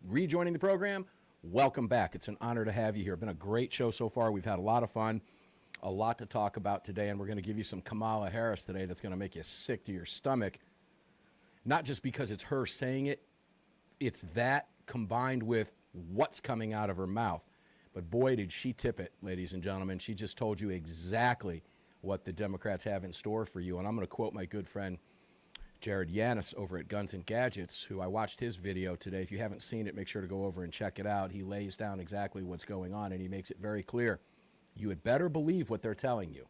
rejoining the program, welcome back. It's an honor to have you here. Been a great show so far. We've had a lot of fun, a lot to talk about today, and we're going to give you some Kamala Harris today that's going to make you sick to your stomach. Not just because it's her saying it, it's that combined with what's coming out of her mouth. But boy, did she tip it, ladies and gentlemen. She just told you exactly what the Democrats have in store for you. And I'm going to quote my good friend Jared Yanis over at Guns and Gadgets, who I watched his video today. If you haven't seen it, make sure to go over and check it out. He lays down exactly what's going on, and he makes it very clear. You had better believe what they're telling you,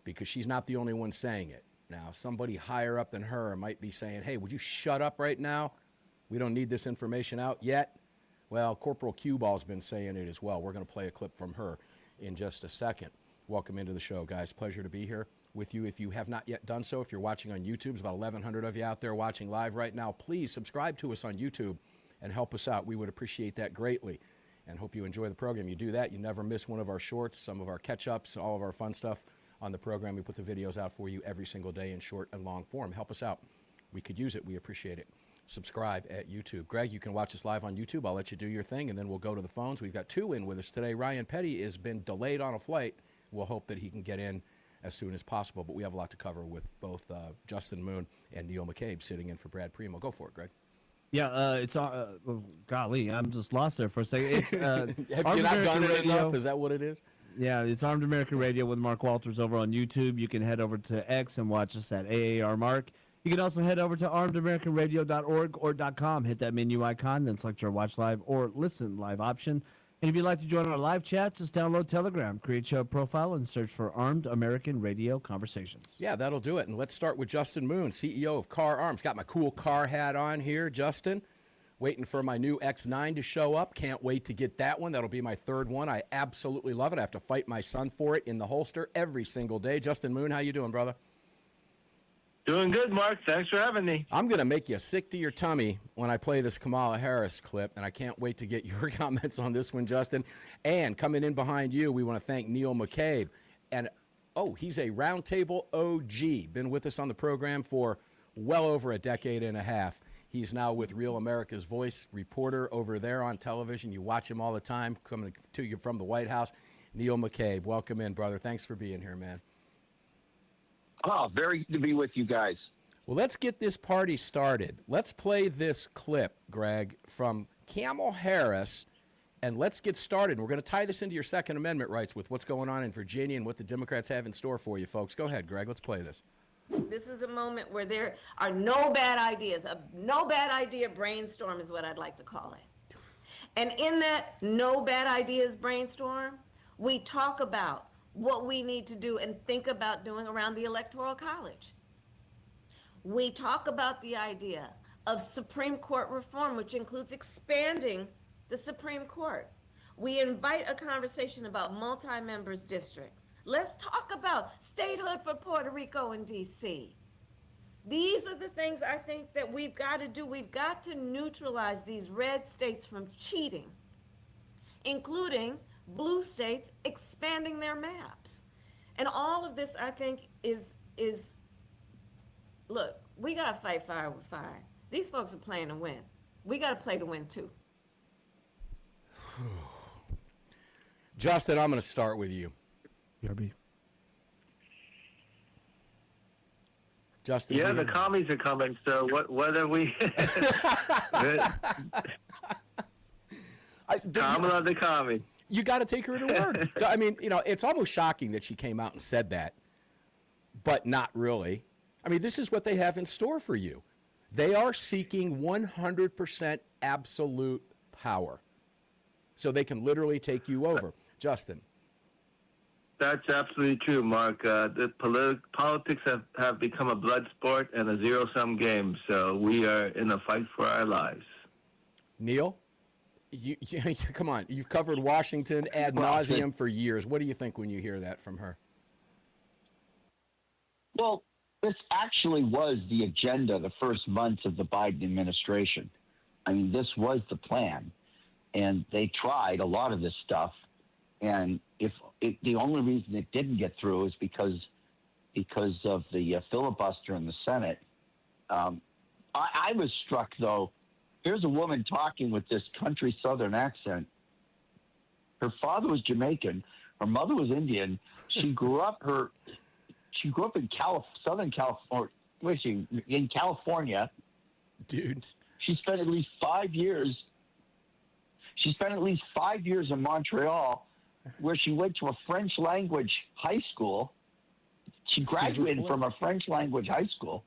because she's not the only one saying it. Now, somebody higher up than her might be saying, hey, would you shut up right now? We don't need this information out yet. Well, Corporal Q-Ball's been saying it as well. We're going to play a clip from her in just a second. Welcome into the show, guys. Pleasure to be here with you. If you have not yet done so, if you're watching on YouTube, there's about 1,100 of you out there watching live right now. Please subscribe to us on YouTube and help us out. We would appreciate that greatly, and hope you enjoy the program. You do that, you never miss one of our shorts, some of our catch-ups, all of our fun stuff on the program. We put the videos out for you every single day in short and long form. Help us out. We could use it. We appreciate it. Subscribe at YouTube. Greg, you can watch us live on YouTube. I'll let you do your thing, and then we'll go to the phones. We've got two in with us today. Ryan Petty has been delayed on a flight. We'll hope that he can get in as soon as possible, but we have a lot to cover with both Justin Moon and Neil McCabe sitting in for Brad Primo. Go for it, Greg. Yeah, it's golly, I'm just lost there for a second. It's Have you not done it enough? Is that what it is? Yeah, it's Armed American Radio with Mark Walters over on YouTube. You can head over to X and watch us at AAR Mark. You can also head over to armedamericanradio.org or .com. Hit that menu icon, then select your watch live or listen live option. And if you'd like to join our live chat, just download Telegram, create your profile, and search for Armed American Radio Conversations. Yeah, that'll do it. And let's start with Justin Moon, CEO of Car Arms. Got my cool car hat on here, Justin. Waiting for my new X9 to show up. Can't wait to get that one. That'll be my third one. I absolutely love it. I have to fight my son for it in the holster every single day. Justin Moon, how you doing, brother? Doing good, Mark. Thanks for having me. I'm going to make you sick to your tummy when I play this Kamala Harris clip, and I can't wait to get your comments on this one, Justin. And coming in behind you, we want to thank Neil McCabe. And, oh, he's a Roundtable OG. Been with us on the program for well over a decade and a half. He's now with Real America's Voice, reporter over there on television. You watch him all the time, coming to you from the White House. Neil McCabe, welcome in, brother. Thanks for being here, man. Oh, very good to be with you guys. Well, let's get this party started. Let's play this clip, Greg, from Kamala Harris, and let's get started. We're going to tie this into your Second Amendment rights with what's going on in Virginia and what the Democrats have in store for you, folks. Go ahead, Greg. Let's play this. This is a moment where there are no bad ideas. A no bad idea brainstorm is what I'd like to call it. And in that no bad ideas brainstorm, we talk about what we need to do and think about doing around the Electoral College. We talk about the idea of Supreme Court reform, which includes expanding the Supreme Court. We invite a conversation about multi-members districts. Let's talk about statehood for Puerto Rico and D.C. These are the things I think that we've got to do. We've got to neutralize these red states from cheating, including blue states expanding their maps. And all of this, I think, is look, we got to fight fire with fire. These folks are playing to win. We got to play to win, too. Justin, I'm going to start with you. BRB. Justin. Yeah, the commies are coming. So what are we? Kamala the commie. You got to take her at her word. I mean, you know, it's almost shocking that she came out and said that, but not really. I mean, this is what they have in store for you. They are seeking 100% absolute power, so they can literally take you over. Justin. That's absolutely true, Mark. The politics have become a blood sport and a zero-sum game, so we are in a fight for our lives. Neil? You, come on. You've covered Washington ad nauseum for years. What do you think when you hear that from her? Well, this actually was the agenda the first months of the Biden administration. I mean, this was the plan. And they tried a lot of this stuff. And the only reason it didn't get through is because of the filibuster in the Senate. I was struck, though, here's a woman talking with this country Southern accent. Her father was Jamaican. Her mother was Indian. She grew up in Southern California. Where is she? In California. Dude. She spent at least 5 years. She spent at least 5 years in Montreal, where she went to a French language high school. She graduated from a French language high school.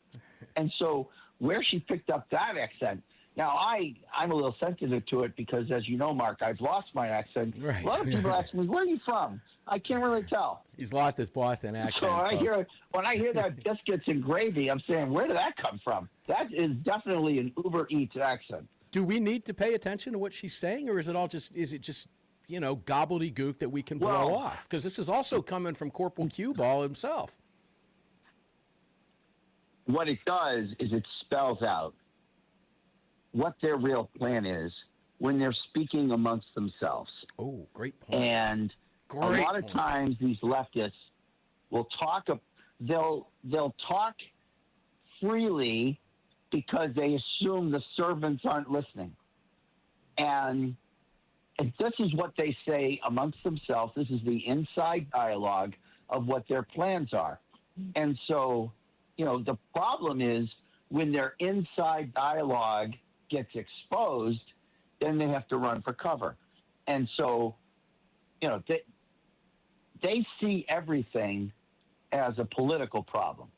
And so where she picked up that accent, now I'm a little sensitive to it because, as you know, Mark, I've lost my accent. Right. A lot of people ask me, where are you from? I can't really tell. He's lost his Boston accent. So when I hear that biscuits and gravy, I'm saying, where did that come from? That is definitely an Uber Eats accent. Do we need to pay attention to what she's saying, or is it just gobbledygook that we can blow off? Because this is also coming from Corporal Cue Ball himself. What it does is it spells out what their real plan is when they're speaking amongst themselves. Oh, great point. And a lot of times these leftists will talk. They'll talk freely because they assume the servants aren't listening. And this is what they say amongst themselves. This is the inside dialogue of what their plans are. And so, the problem is when their inside dialogue gets exposed, then they have to run for cover. And so, they see everything as a political problem.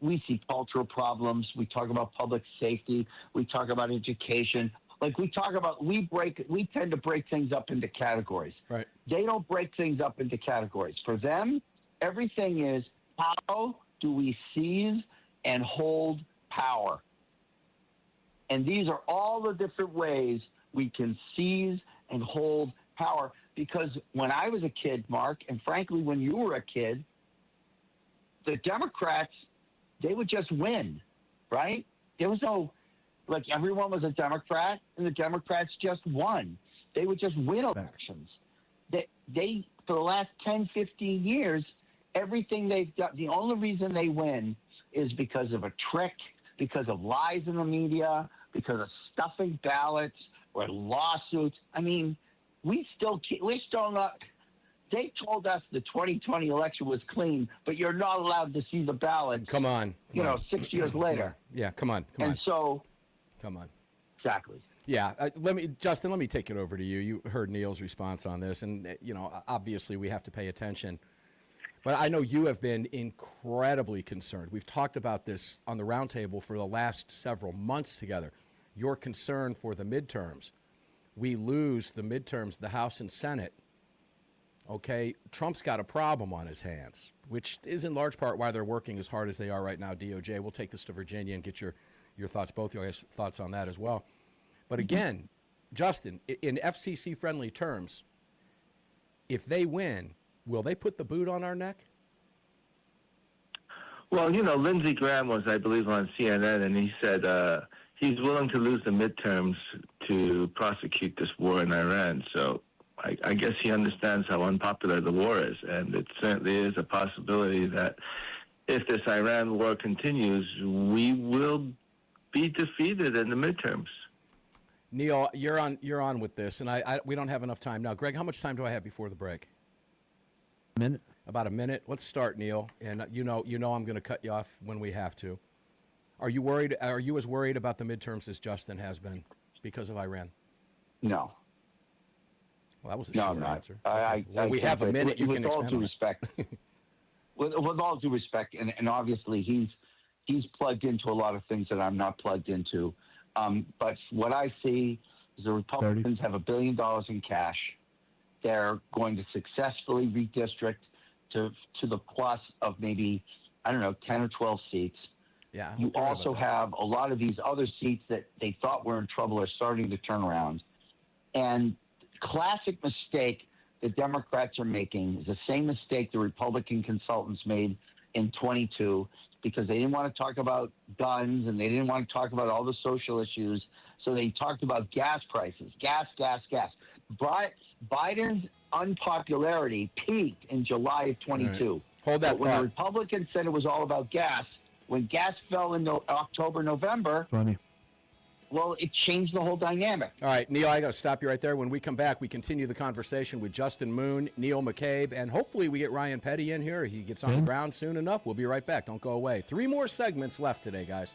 We see cultural problems. We talk about public safety. We talk about education. Like we tend to break things up into categories. Right. They don't break things up into categories. For them, everything is how do we seize and hold power? And these are all the different ways we can seize and hold power. Because when I was a kid, Mark, and frankly, when you were a kid, the Democrats, they would just win, right? There was no, everyone was a Democrat, and the Democrats just won. They would just win elections. They for the last 10, 15 years, everything they've done, the only reason they win is because of a trick, because of lies in the media, because of stuffing ballots or lawsuits. I mean, we're still not. They told us the 2020 election was clean, but you're not allowed to see the ballot. Come on. 6 years later. Yeah, come on. And so. Come on. Exactly. Yeah, Justin, let me take it over to you. You heard Neil's response on this, and, obviously we have to pay attention. But I know you have been incredibly concerned. We've talked about this on the roundtable for the last several months together. Your concern for the midterms. We lose the midterms, the House and Senate. Okay, Trump's got a problem on his hands, which is in large part why they're working as hard as they are right now, DOJ. We'll take this to Virginia and get your thoughts, both your thoughts on that as well. But again, Justin, in FCC-friendly terms, if they win, will they put the boot on our neck? Well, Lindsey Graham was, I believe, on CNN, and he said he's willing to lose the midterms to prosecute this war in Iran. So I guess he understands how unpopular the war is, and it certainly is a possibility that if this Iran war continues, we will be defeated in the midterms. Neil, you're on with this, and we don't have enough time now. Greg, how much time do I have before the break? A minute. About a minute. Let's start, Neil. And you know I'm going to cut you off when we have to. Are you worried? Are you as worried about the midterms as Justin has been because of Iran? No. Well, that was a short answer. We have a minute. You can expand on respect. with all due respect, and obviously he's plugged into a lot of things that I'm not plugged into. But what I see is the Republicans have $1 billion in cash. They're going to successfully redistrict to the plus of maybe, 10 or 12 seats. Yeah. You also have a lot of these other seats that they thought were in trouble are starting to turn around. And classic mistake the Democrats are making is the same mistake the Republican consultants made in 22 because they didn't want to talk about guns and they didn't want to talk about all the social issues. So they talked about gas prices, gas. Biden's unpopularity peaked in July of 22. Right. Hold that when the Republicans said it was all about gas, when gas fell in October, November, well, it changed the whole dynamic. All right, Neil, I got to stop you right there. When we come back, we continue the conversation with Justin Moon, Neil McCabe, and hopefully we get Ryan Petty in here. He gets on the ground soon enough. We'll be right back. Don't go away. 3 more segments left today, guys.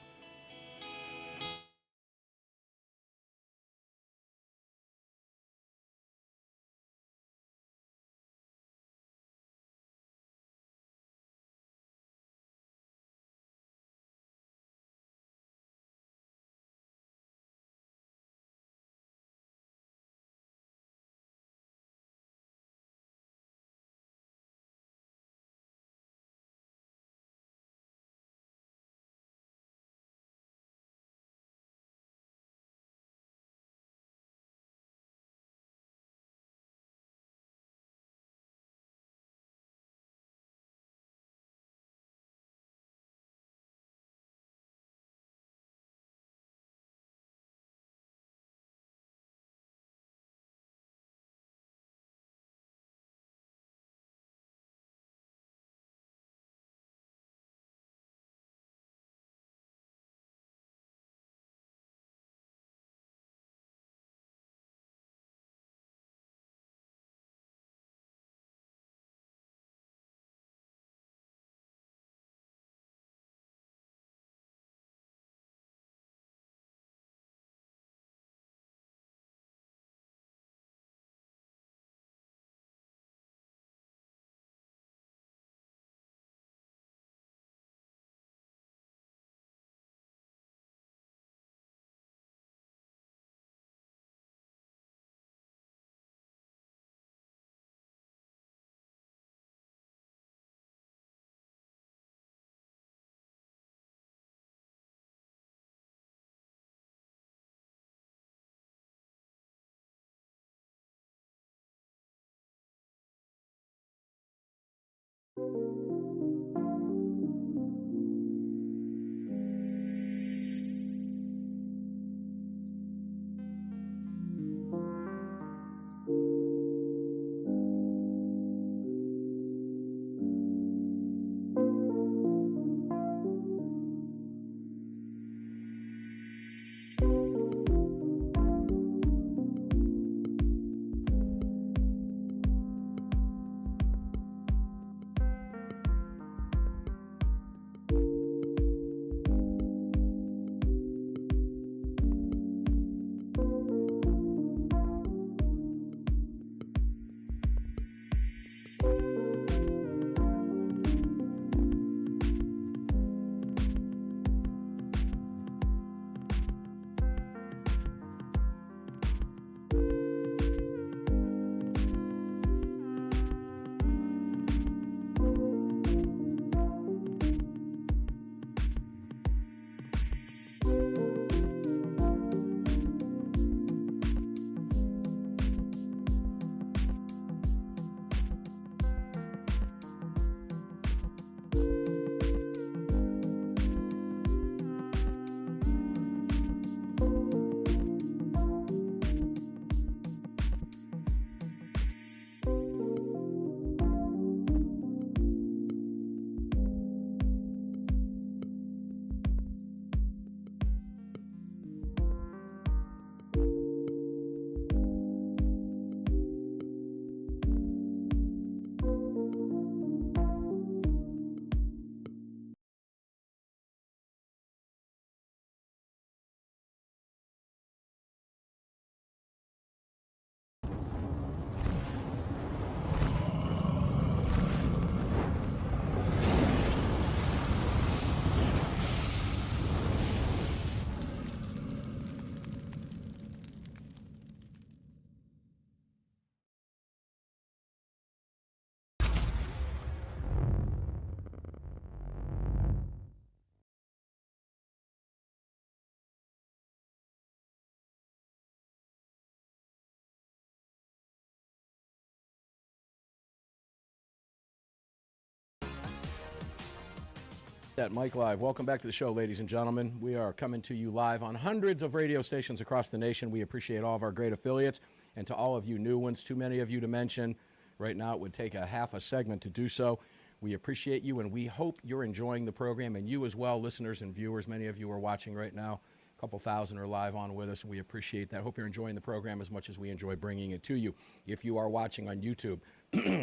That Mike Live. Welcome back to the show, ladies and gentlemen. We are coming to you live on hundreds of radio stations across the nation. We appreciate all of our great affiliates, and to all of you new ones, too many of you to mention. Right now, it would take a half a segment to do so. We appreciate you, and we hope you're enjoying the program, and you as well, listeners and viewers. Many of you are watching right now. A couple thousand are live on with us, and we appreciate that. Hope you're enjoying the program as much as we enjoy bringing it to you. If you are watching on YouTube,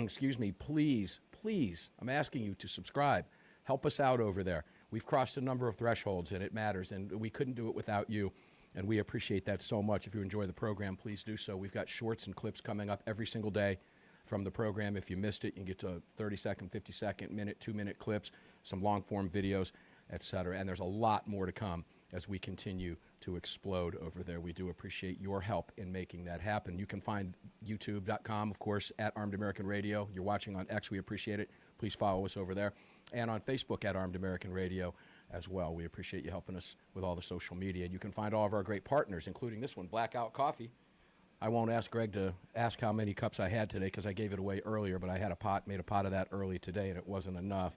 excuse me, please, I'm asking you to subscribe. Help us out over there. We've crossed a number of thresholds, and it matters, and we couldn't do it without you, and we appreciate that so much. If you enjoy the program, please do so. We've got shorts and clips coming up every single day from the program. If you missed it, you can get to 30-second, 50-second, minute, 2-minute clips, some long-form videos, etc. And there's a lot more to come as we continue to explode over there. We do appreciate your help in making that happen. You can find youtube.com, of course, at Armed American Radio. You're watching on X. We appreciate it. Please follow us over there. And on Facebook at Armed American Radio as well. We appreciate you helping us with all the social media. You can find all of our great partners, including this one, Blackout Coffee. I won't ask Greg to ask how many cups I had today because I gave it away earlier, but I had made a pot of that early today, and it wasn't enough.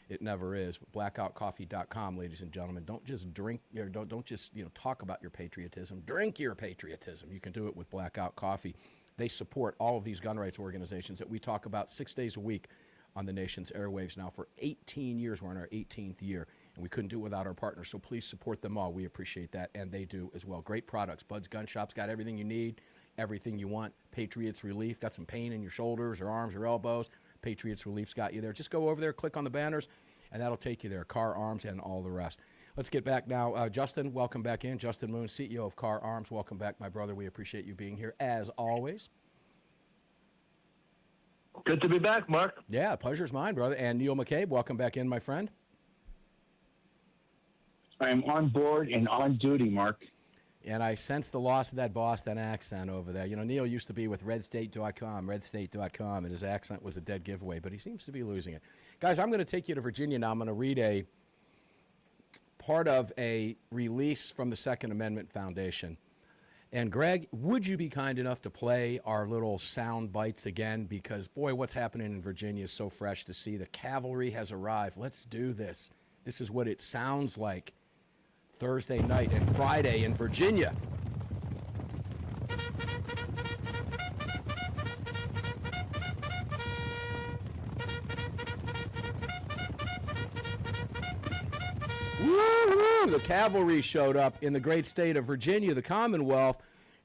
It never is. Blackoutcoffee.com, ladies and gentlemen. Don't just drink, don't just talk about your patriotism. Drink your patriotism. You can do it with Blackout Coffee. They support all of these gun rights organizations that we talk about 6 days a week on the nation's airwaves now for 18 years. We're in our 18th year, and we couldn't do it without our partners. So please support them all. We appreciate that, and they do as well. Great products. Bud's Gun Shop's got everything you need, everything you want. Patriots Relief, got some pain in your shoulders or arms or elbows. Patriots Relief's got you there. Just go over there, click on the banners, and that'll take you there. Car Arms and all the rest. Let's get back now. Justin, welcome back in. Justin Moon, CEO of Car Arms. Welcome back, my brother. We appreciate you being here, as always. Good to be back, Mark. Yeah, pleasure's mine, brother. And Neil McCabe, welcome back in, my friend. I am on board and on duty, Mark. And I sense the loss of that Boston accent over there. Neil used to be with redstate.com, and his accent was a dead giveaway, but he seems to be losing it. Guys, I'm going to take you to Virginia now. I'm going to read a part of a release from the Second Amendment Foundation. And Greg, would you be kind enough to play our little sound bites again? Because, boy, what's happening in Virginia is so fresh to see. The cavalry has arrived. Let's do this. This is what it sounds like Thursday night and Friday in Virginia. Woo-hoo! The cavalry showed up in the great state of Virginia, the Commonwealth,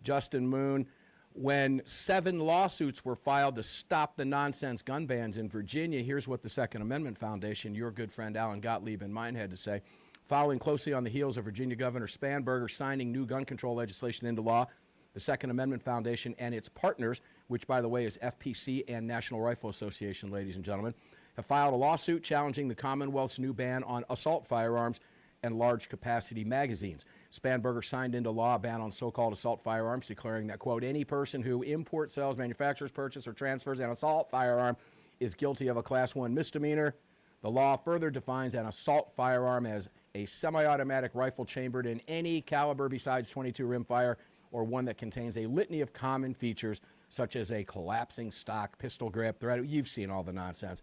Justin Moon, when 7 lawsuits were filed to stop the nonsense gun bans in Virginia. Here's what the Second Amendment Foundation, your good friend Alan Gottlieb and mine, had to say. Following closely on the heels of Virginia Governor Spanberger signing new gun control legislation into law, the Second Amendment Foundation and its partners, which, by the way, is FPC and National Rifle Association, ladies and gentlemen, have filed a lawsuit challenging the Commonwealth's new ban on assault firearms and large-capacity magazines. Spanberger signed into law a ban on so-called assault firearms, declaring that, quote, any person who imports, sells, manufactures, purchases, or transfers an assault firearm is guilty of a Class 1 misdemeanor. The law further defines an assault firearm as a semi-automatic rifle chambered in any caliber besides .22 rimfire, or one that contains a litany of common features such as a collapsing stock, pistol grip, thread. You've seen all the nonsense.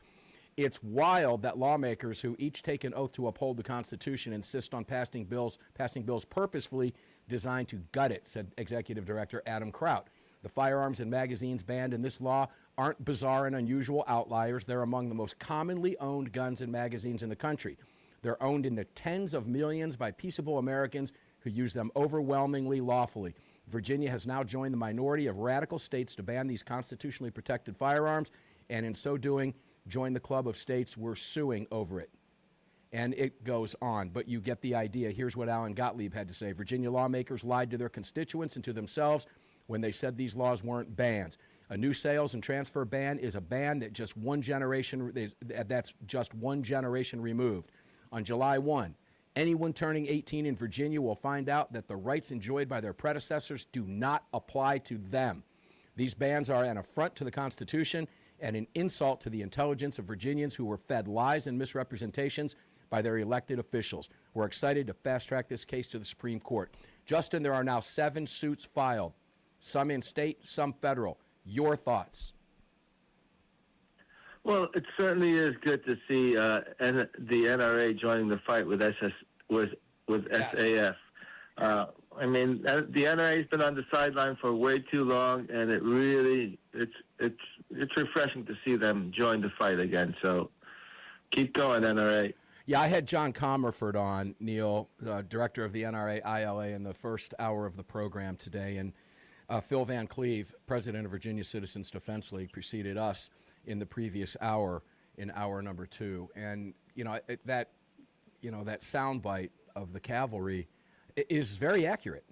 It's wild that lawmakers who each take an oath to uphold the Constitution insist on passing bills purposefully designed to gut it, said Executive Director Adam Kraut. The firearms and magazines banned in this law aren't bizarre and unusual outliers. They're among the most commonly owned guns and magazines in the country. They're owned in the tens of millions by peaceable Americans who use them overwhelmingly lawfully. Virginia has now joined the minority of radical states to ban these constitutionally protected firearms, and in so doing, join the club of states we're suing over it. And it goes on, but you get the idea. Here's what Alan Gottlieb had to say. Virginia lawmakers lied to their constituents and to themselves when they said these laws weren't bans. A new sales and transfer ban is a ban that that's just one generation removed. On July 1, anyone turning 18 in Virginia will find out that the rights enjoyed by their predecessors do not apply to them. These bans are an affront to the Constitution and an insult to the intelligence of Virginians who were fed lies and misrepresentations by their elected officials. We're excited to fast-track this case to the Supreme Court. Justin, there are now 7 suits filed, some in state, some federal. Your thoughts? Well, it certainly is good to see the NRA joining the fight with SAF. I mean, the NRA has been on the sideline for way too long, and it really it's refreshing to see them join the fight again. So keep going, NRA. Yeah, I had John Comerford on, Neil, director of the NRA ILA, in the first hour of the program today. And Phil Van Cleve, president of Virginia Citizens Defense League, preceded us in the previous hour, in hour number 2. And, that soundbite of the cavalry is very accurate.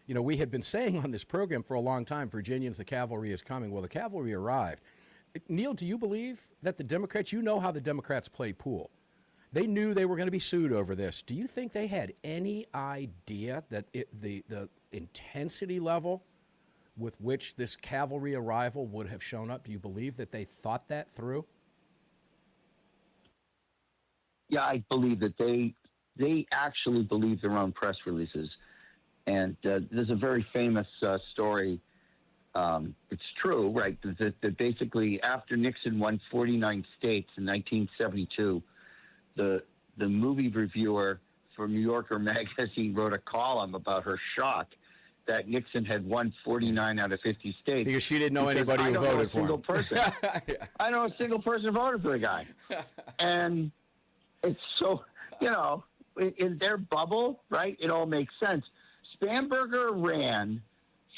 We had been saying on this program for a long time, Virginians, the cavalry is coming. Well, the cavalry arrived. Neil, do you believe that the Democrats, how the Democrats play pool? They knew they were going to be sued over this. Do you think they had any idea that the intensity level with which this cavalry arrival would have shown up? Do you believe that they thought that through? Yeah, I believe that they actually believe their own press releases. And there's a very famous story. It's true, right? That basically after Nixon won 49 states in 1972, the movie reviewer for New Yorker magazine wrote a column about her shock that Nixon had won 49 out of 50 states. Because she didn't know anybody who voted for him. Yeah. I know a single person who voted for the guy. And it's so, in their bubble, right, it all makes sense. Spanberger ran,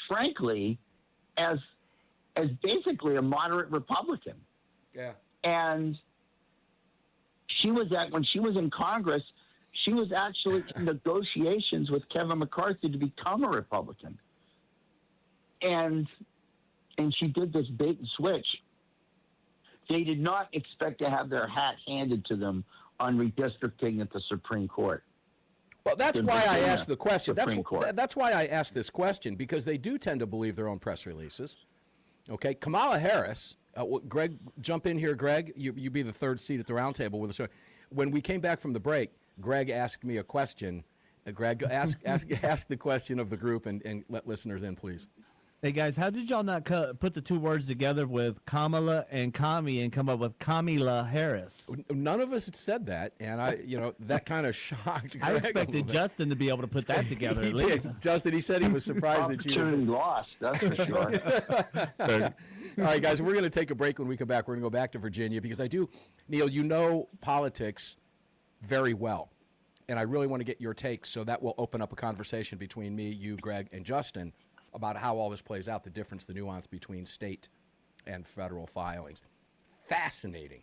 frankly, as basically a moderate Republican. Yeah. And when she was in Congress, she was actually in negotiations with Kevin McCarthy to become a Republican. And she did this bait and switch. They did not expect to have their hat handed to them on redistricting at the Supreme Court. Well, that's why I asked the question. That's why I asked this question, because they do tend to believe their own press releases. Okay, Kamala Harris, Greg, jump in here, Greg. You be the third seat at the round table with us. When we came back from the break, Greg asked me a question. Greg, ask the question of the group and let listeners in, please. Hey, guys, how did y'all not put the two words together with Kamala and Kami and come up with Kamala Harris? None of us had said that, and that kind of shocked Greg. I expected Justin to be able to put that together at least. Justin, he said he was surprised that you lost, that's for sure. All right, guys, we're going to take a break. When we come back, we're going to go back to Virginia, because Neil, politics very well, and I really want to get your take, so that will open up a conversation between me, you, Greg, and Justin about how all this plays out, the difference, the nuance between state and federal filings. Fascinating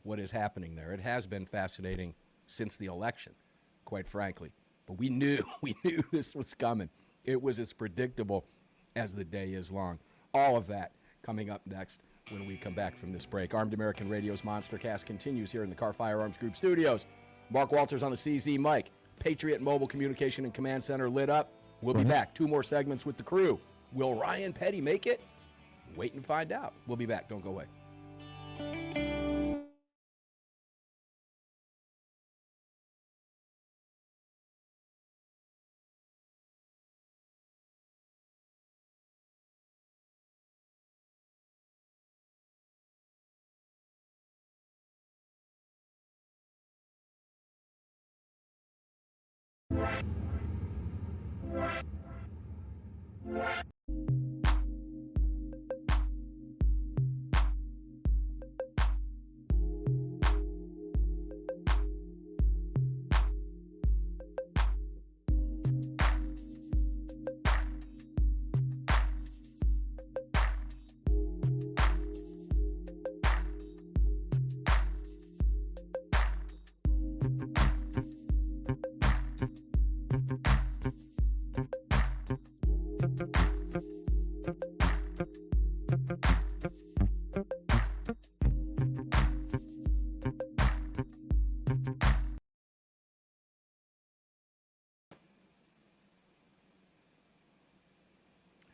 what is happening there. It has been fascinating since the election, quite frankly. But we knew this was coming. It was as predictable as the day is long. All of that coming up next when we come back from this break. Armed American Radio's Monster Cast continues here in the Car Firearms Group studios. Mark Walters on the CZ mic. Patriot Mobile Communication and Command Center lit up. We'll be back. 2 more segments with the crew. Will Ryan Petty make it? Wait and find out. We'll be back. Don't go away.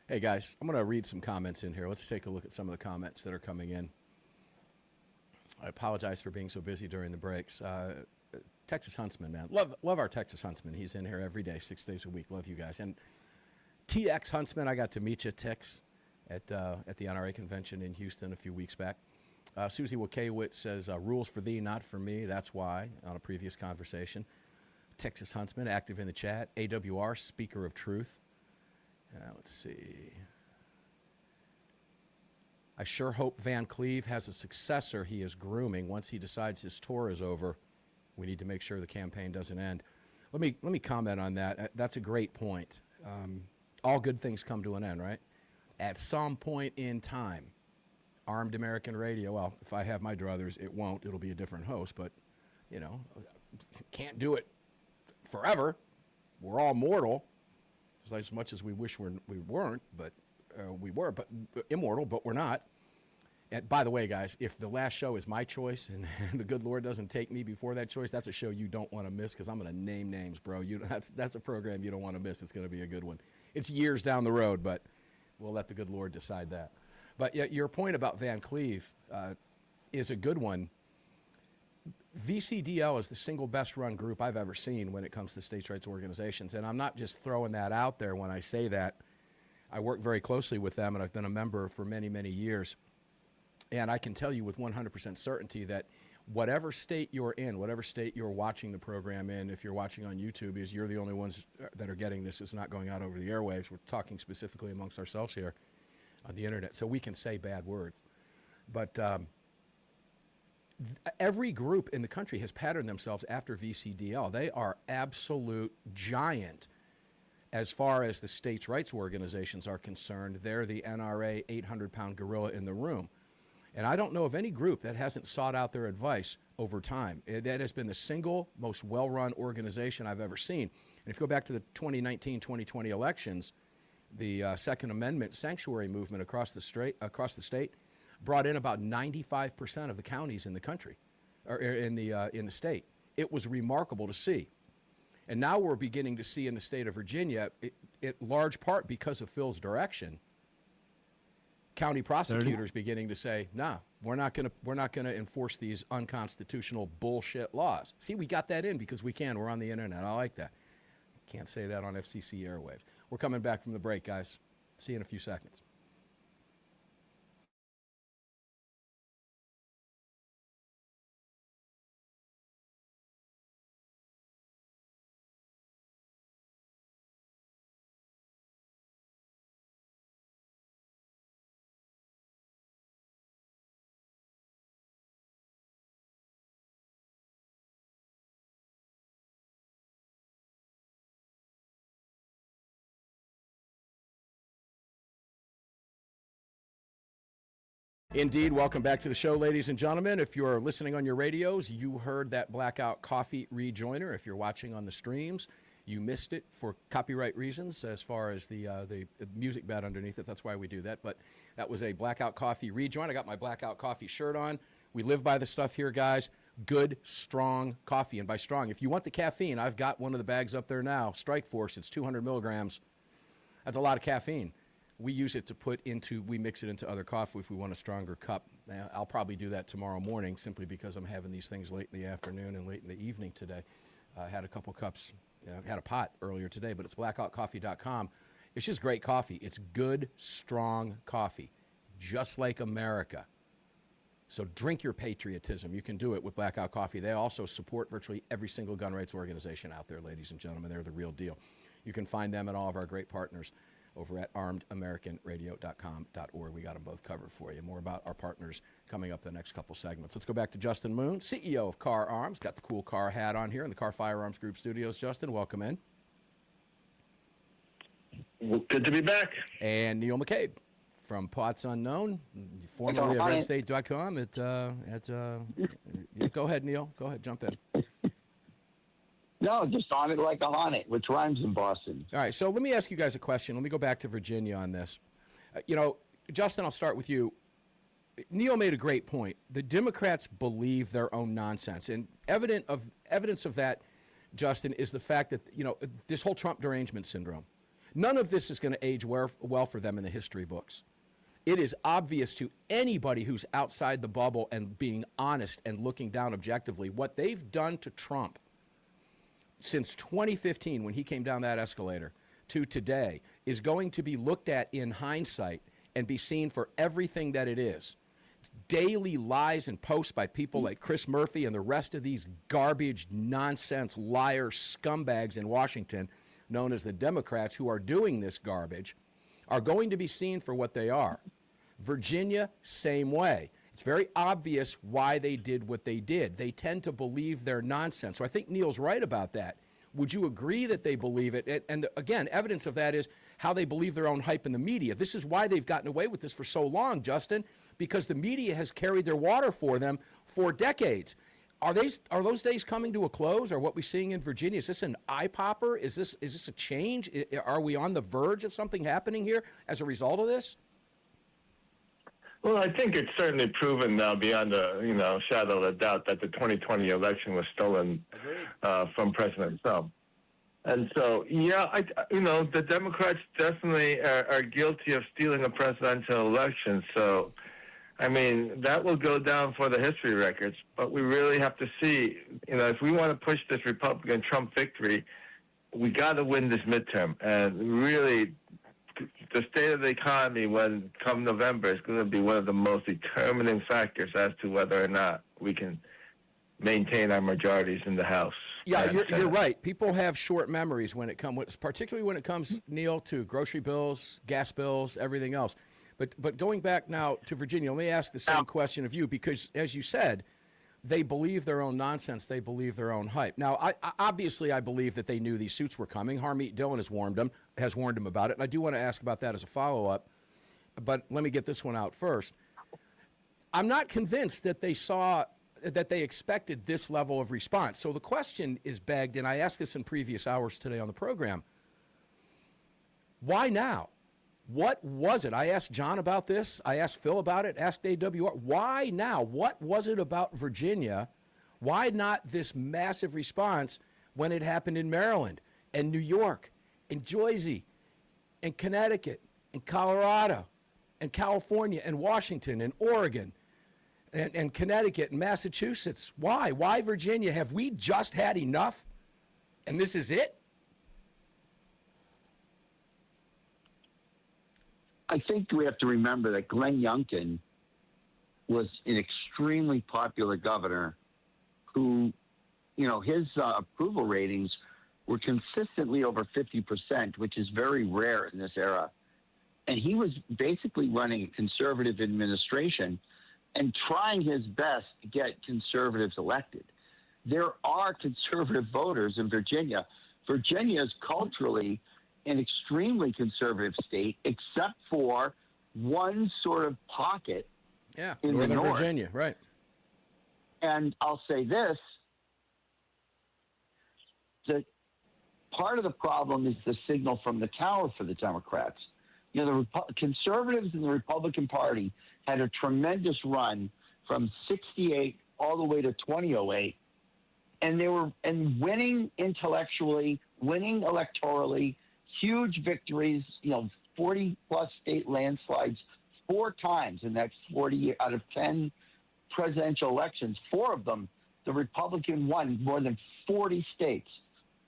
Hey, guys, I'm going to read some comments in here. Let's take a look at some of the comments that are coming in. I apologize for being so busy during the breaks. Texas Huntsman, man. Love our Texas Huntsman. He's in here every day, 6 days a week. Love you guys. And TX Huntsman, I got to meet you, Tex, at the NRA convention in Houston a few weeks back. Susie Wakewitz says, rules for thee, not for me. That's why, on a previous conversation. Texas Huntsman, active in the chat. AWR, speaker of truth. Let's see. I sure hope Van Cleve has a successor he is grooming once he decides his tour is over We need to make sure the campaign doesn't end. Let me comment on that. That's a great point. All good things come to an end, right? At some point in time, Armed American Radio, well, if I have my druthers, it won't. It'll be a different host, but, you know, can't do it forever. We're all mortal, as much as we wish we weren't, but we were, but immortal, but we're not. And by the way, guys, if the last show is my choice and the good Lord doesn't take me before that choice, that's a show you don't want to miss, because I'm going to name names, bro. That's a program you don't want to miss. It's going to be a good one. It's years down the road, but we'll let the good Lord decide that. But your point about Van Cleve is a good one. VCDL is the single best run group I've ever seen when it comes to states' rights organizations. And I'm not just throwing that out there when I say that. I work very closely with them, and I've been a member for many, many years. And I can tell you with 100% certainty that whatever state you're in, whatever state you're watching the program in, if you're watching on YouTube, is you're the only ones that are getting this. It's not going out over the airwaves. We're talking specifically amongst ourselves here on the internet, so we can say bad words. But every group in the country has patterned themselves after VCDL. They are absolute giant as far as the states' rights organizations are concerned. They're the NRA 800-pound gorilla in the room. And I don't know of any group that hasn't sought out their advice over time. That has been the single most well-run organization I've ever seen. And if you go back to the 2019-2020 elections, the Second Amendment sanctuary movement across the state brought in about 95% of the counties in the country, or in the state. It was remarkable to see. And now we're beginning to see in the state of Virginia, in large part because of Phil's direction, county prosecutors beginning to say, "Nah, we're not going to enforce these unconstitutional bullshit laws." See, we got that in because we can. We're on the internet. I like that. Can't say that on FCC airwaves. We're coming back from the break, guys. See you in a few seconds. Indeed. Welcome back to the show, ladies and gentlemen. If you're listening on your radios, you heard that Blackout Coffee rejoiner. If you're watching on the streams, you missed it for copyright reasons as far as the music bed underneath it. That's why we do that. But that was a Blackout Coffee rejoin. I got my Blackout Coffee shirt on. We live by the stuff here, guys. Good, strong coffee. And by strong, if you want the caffeine, I've got one of the bags up there now. Strike Force, it's 200 milligrams. That's a lot of caffeine. We use it to we mix it into other coffee if we want a stronger cup. Now, I'll probably do that tomorrow morning simply because I'm having these things late in the afternoon and late in the evening today. I had a couple cups, had a pot earlier today, but it's blackoutcoffee.com. It's just great coffee. It's good, strong coffee, just like America. So drink your patriotism. You can do it with Blackout Coffee. They also support virtually every single gun rights organization out there, ladies and gentlemen. They're the real deal. You can find them and all of our great partners over at armedamericanradio.com.org. We got them both covered for you. More about our partners coming up the next couple segments. Let's go back to Justin Moon, CEO of Car Arms. Got the cool car hat on here in the Car Firearms Group studios. Justin, welcome in. Well, good to be back. And Neil McCabe from Pots Unknown, formerly of RedState.com. Go ahead, Neil. Go ahead, jump in. No, just on it like a honey, which rhymes in Boston. All right, so let me ask you guys a question. Let me go back to Virginia on this. Justin, I'll start with you. Neil made a great point. The Democrats believe their own nonsense, and evidence of that, Justin, is the fact that this whole Trump derangement syndrome. None of this is going to age well for them in the history books. It is obvious to anybody who's outside the bubble and being honest and looking down objectively what they've done to Trump since 2015, when he came down that escalator, to today, is going to be looked at in hindsight and be seen for everything that it is. Daily lies and posts by people like Chris Murphy and the rest of these garbage, nonsense, liar scumbags in Washington, known as the Democrats, who are doing this garbage, are going to be seen for what they are. Virginia, same way. It's It's very obvious why they did what they did. They tend to believe their nonsense. So I think Neil's right about that. Would you agree that they believe it? And again, evidence of that is how they believe their own hype in the media. This is why they've gotten away with this for so long, Justin, because the media has carried their water for them for decades. Are those days coming to a close? Or what we're seeing in Virginia, is this an eye popper? Is this a change? Are we on the verge of something happening here as a result of this? Well, I think it's certainly proven now beyond a shadow of a doubt that the 2020 election was stolen from President Trump. And so, the Democrats definitely are guilty of stealing a presidential election. So, I mean, that will go down for the history records. But we really have to see, if we want to push this Republican Trump victory, we got to win this midterm. And really, the state of the economy come November is going to be one of the most determining factors as to whether or not we can maintain our majorities in the House. Yeah, you're right. People have short memories particularly when it comes, Neil, to grocery bills, gas bills, everything else. But going back now to Virginia, let me ask the same question of you, because as you said, they believe their own nonsense. They believe their own hype. Now, I believe that they knew these suits were coming. Harmeet Dillon has warned them about it, and I do want to ask about that as a follow-up. But let me get this one out first. I'm not convinced that they expected this level of response. So the question is begged, and I asked this in previous hours today on the program. Why now? What was it? I asked John about this. I asked Phil about it. Asked AWR. Why now? What was it about Virginia? Why not this massive response when it happened in Maryland and New York and Jersey and Connecticut and Colorado and California and Washington and Oregon and Connecticut and Massachusetts? Why? Why Virginia? Have we just had enough? And this is it? I think we have to remember that Glenn Youngkin was an extremely popular governor who, his approval ratings were consistently over 50%, which is very rare in this era. And he was basically running a conservative administration and trying his best to get conservatives elected. There are conservative voters in Virginia. Virginia is culturally an extremely conservative state, except for one sort of pocket in Northern the north. Virginia, right. And I'll say this, that part of the problem is the signal from the tower for the Democrats. The conservatives in the Republican Party had a tremendous run from 68 all the way to 2008, and they were winning intellectually, winning electorally, huge victories, 40-plus state landslides 4 times in that 40 out of 10 presidential elections. 4 of them, the Republican won more than 40 states.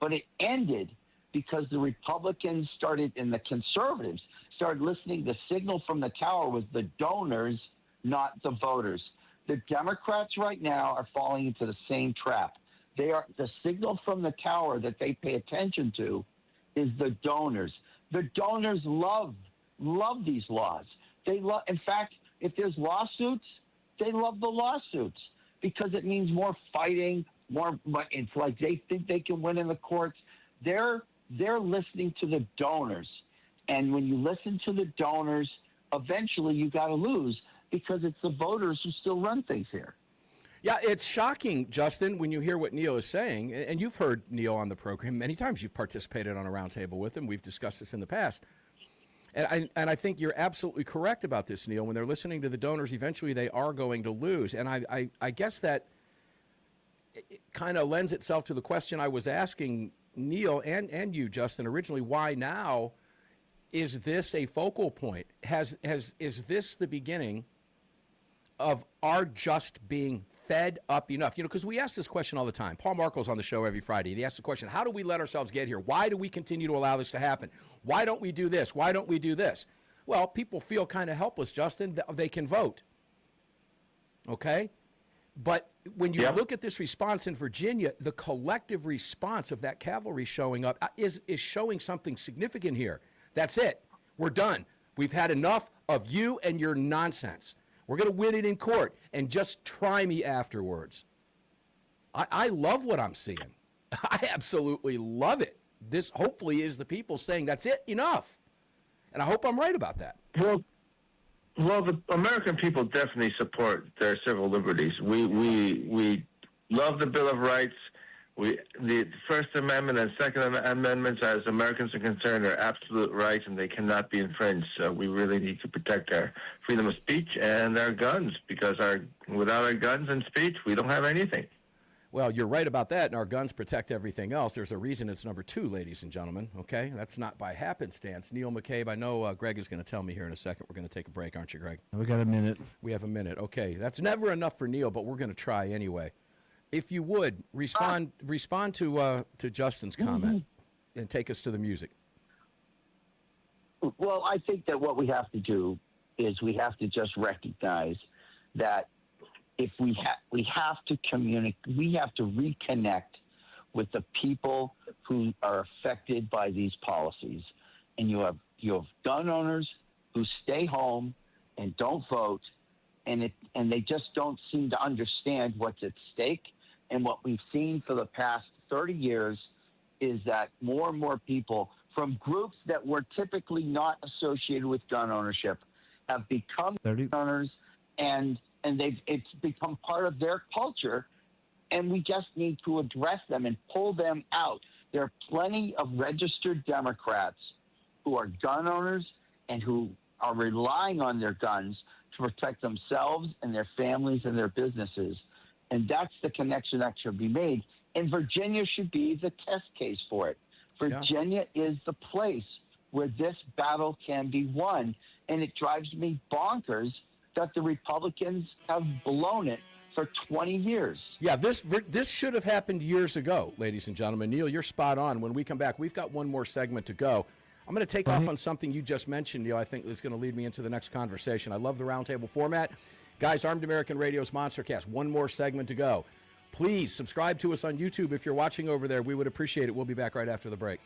But it ended because the Republicans and the conservatives started listening. The signal from the tower was the donors, not the voters. The Democrats right now are falling into the same trap. The signal from the tower that they pay attention to is the donors. The donors love these laws. In fact, if there's lawsuits, they love the lawsuits because it means more fighting, more. It's like they think they can win in the courts. They're listening to the donors, and when you listen to the donors, eventually you got to lose because it's the voters who still run things here. Yeah, it's shocking, Justin, when you hear what Neil is saying, and you've heard Neil on the program many times. You've participated on a roundtable with him. We've discussed this in the past. And I think you're absolutely correct about this, Neil. When they're listening to the donors, eventually they are going to lose. And I guess that kind of lends itself to the question I was asking Neil and you, Justin, originally. Why now? Is this a focal point? Is this the beginning of our just being fed up enough? Because we ask this question all the time. Paul Markel's on the show every Friday, and he asks the question, how do we let ourselves get here? Why do we continue to allow this to happen? Why don't we do this? Why don't we do this? Well, people feel kind of helpless, Justin. They can vote. Okay? But when you look at this response in Virginia, the collective response of that cavalry showing up is showing something significant here. That's it. We're done. We've had enough of you and your nonsense. We're going to win it in court, and just try me afterwards. I love what I'm seeing. I absolutely love it. This hopefully is the people saying, that's it, enough. And I hope I'm right about that. Well, the American people definitely support their civil liberties. We love the Bill of Rights. The First Amendment and Second Amendments, as Americans are concerned, are absolute rights, and they cannot be infringed. So we really need to protect our freedom of speech and our guns, because without our guns and speech, we don't have anything. Well, you're right about that, and our guns protect everything else. There's a reason it's number 2, ladies and gentlemen, okay? That's not by happenstance. Neil McCabe, I know Greg is going to tell me here in a second. We're going to take a break, aren't you, Greg? We got a minute. We have a minute. Okay, that's never enough for Neil, but we're going to try anyway. If you would, respond to Justin's comment and take us to the music. Well, I think that what we have to do is we have to just recognize that if we have to communicate, we have to reconnect with the people who are affected by these policies. And you have gun owners who stay home and don't vote, and they just don't seem to understand what's at stake. And what we've seen for the past 30 years is that more and more people from groups that were typically not associated with gun ownership have become gun owners, and it's become part of their culture, and we just need to address them and pull them out. There are plenty of registered Democrats who are gun owners and who are relying on their guns to protect themselves and their families and their businesses. And that's the connection that should be made. And Virginia should be the test case for it. Virginia is the place where this battle can be won. And it drives me bonkers that the Republicans have blown it for 20 years. Yeah, this should have happened years ago, ladies and gentlemen. Neil, you're spot on. When we come back, we've got one more segment to go. I'm going to take off on something you just mentioned, Neil. I think is going to lead me into the next conversation. I love the roundtable format. Guys, Armed American Radio's Monstercast, one more segment to go. Please subscribe to us on YouTube if you're watching over there. We would appreciate it. We'll be back right after the break.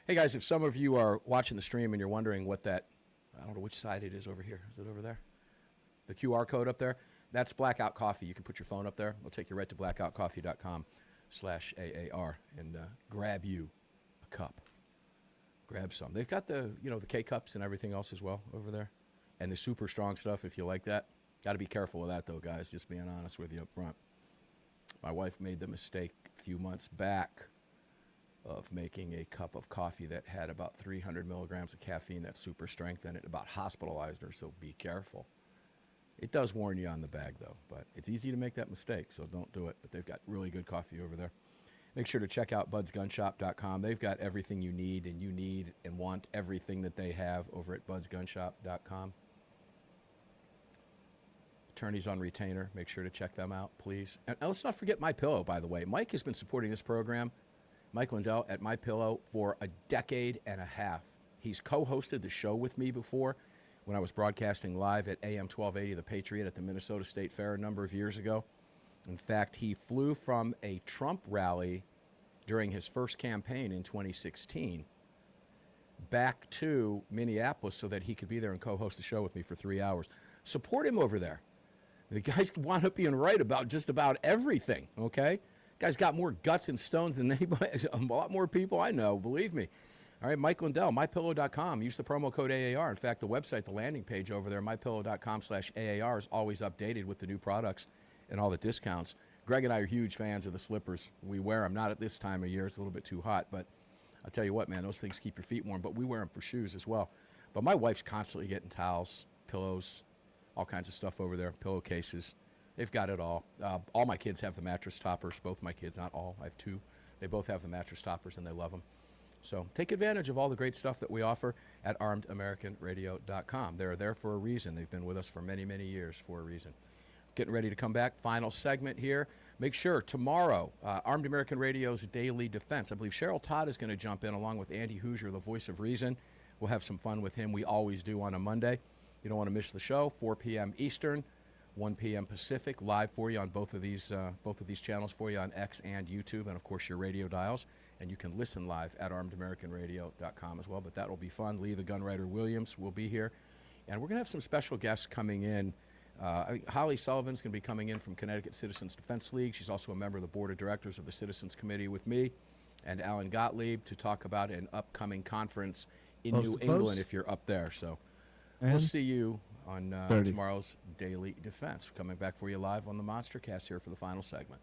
Hey guys, if some of you are watching the stream and you're wondering what that, I don't know which side it is over here. Is it over there? The QR code up there? That's Blackout Coffee. You can put your phone up there. It'll take you right to blackoutcoffee.com/AAR and grab you a cup. Grab some. They've got the K-cups and everything else as well over there. And the super strong stuff if you like that. Got to be careful with that though, guys, just being honest with you up front. My wife made the mistake a few months back of making a cup of coffee that had about 300 milligrams of caffeine, that's super strength, and it about hospitalized her, so be careful. It does warn you on the bag, though, but it's easy to make that mistake, so don't do it. But they've got really good coffee over there. Make sure to check out budsgunshop.com. They've got everything you need and want everything that they have over at budsgunshop.com. Attorneys on retainer, make sure to check them out, please. And let's not forget MyPillow, by the way. Mike has been supporting this program, Mike Lindell at MyPillow, for a decade and a half. He's co-hosted the show with me before when I was broadcasting live at AM 1280 The Patriot at the Minnesota State Fair a number of years ago. In fact, he flew from a Trump rally during his first campaign in 2016 back to Minneapolis so that he could be there and co-host the show with me for 3 hours. Support him over there. The guys wound up being right about just about everything, okay? Guy's got more guts and stones than anybody, a lot more people I know, believe me. All right, Mike Lindell, mypillow.com. Use the promo code AAR. In fact, the website, the landing page over there, mypillow.com/AAR, is always updated with the new products and all the discounts. Greg and I are huge fans of the slippers. We wear them, not at this time of year. It's a little bit too hot, but I'll tell you what, man, those things keep your feet warm, but we wear them for shoes as well. But my wife's constantly getting towels, pillows, all kinds of stuff over there, pillowcases. They've got it all. All my kids have the mattress toppers. Both my kids, not all. I have two. They both have the mattress toppers, and they love them. So take advantage of all the great stuff that we offer at armedamericanradio.com. They're there for a reason. They've been with us for many, many years for a reason. Getting ready to come back. Final segment here. Make sure tomorrow, Armed American Radio's Daily Defense. I believe Cheryl Todd is going to jump in along with Andy Hoosier, the voice of reason. We'll have some fun with him. We always do on a Monday. You don't want to miss the show. 4 p.m. Eastern, 1 p.m. Pacific, live for you on both of these channels for you on X and YouTube, and of course your radio dials. And you can listen live at armedamericanradio.com as well. But that will be fun. Lee the Gunwriter Williams will be here, and we're going to have some special guests coming in. Holly Sullivan's going to be coming in from Connecticut Citizens Defense League. She's also a member of the board of directors of the Citizens Committee with me and Alan Gottlieb to talk about an upcoming conference in New England if you're up there. So we'll see you on tomorrow's Daily Defense. Coming back for you live on the Monstercast here for the final segment.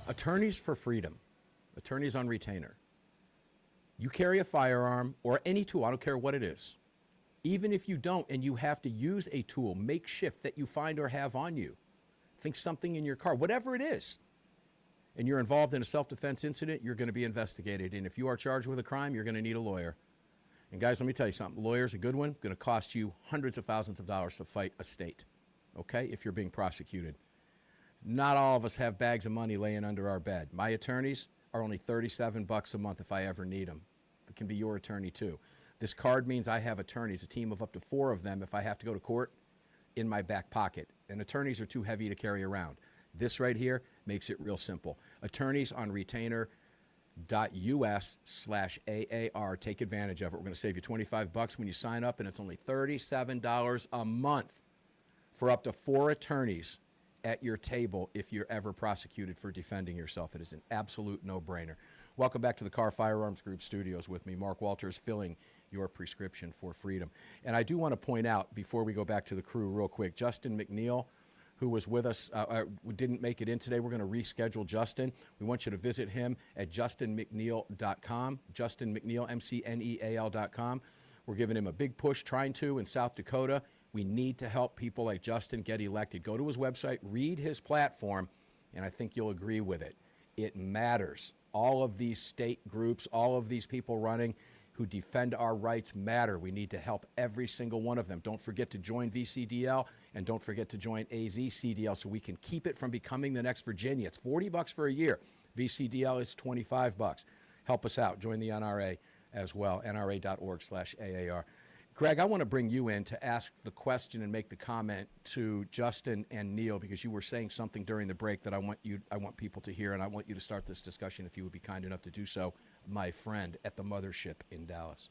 Attorneys for Freedom, attorneys on retainer. You carry a firearm or any tool, I don't care what it is. Even if you don't and you have to use a tool, makeshift that you find or have on you, think something in your car, whatever it is, and you're involved in a self-defense incident, you're going to be investigated. And if you are charged with a crime, you're going to need a lawyer. And guys, let me tell you something. Lawyer's a good one, going to cost you hundreds of thousands of dollars to fight a state, okay, if you're being prosecuted. Not all of us have bags of money laying under our bed. My attorneys are only $37 a month if I ever need them. It can be your attorney too. This card means I have attorneys, a team of up to 4 of them if I have to go to court, in my back pocket. And attorneys are too heavy to carry around. This right here makes it real simple. Attorneys on retainer.us/AAR. Take advantage of it. We're going to save you $25 when you sign up, and it's only $37 a month for up to 4 attorneys at your table if you're ever prosecuted for defending yourself. It is an absolute no-brainer. Welcome back to the Car Firearms Group studios with me. Mark Walters filling your prescription for freedom. And I do want to point out, before we go back to the crew real quick, Justin McNeil, who was with us, didn't make it in today. We're going to reschedule Justin. We want you to visit him at justinmcneil.com, Justin McNeil, McNeal.com. We're giving him a big push, trying to, in South Dakota. We need to help people like Justin get elected. Go to his website, read his platform, and I think you'll agree with it. It matters. All of these state groups, all of these people running who defend our rights matter. We need to help every single one of them. Don't forget to join VCDL, and don't forget to join AZCDL so we can keep it from becoming the next Virginia. It's $40 for a year. VCDL is $25. Help us out. Join the NRA as well, nra.org/AAR. Greg, I want to bring you in to ask the question and make the comment to Justin and Neil, because you were saying something during the break that I want people to hear, and I want you to start this discussion if you would be kind enough to do so, my friend at the mothership in Dallas.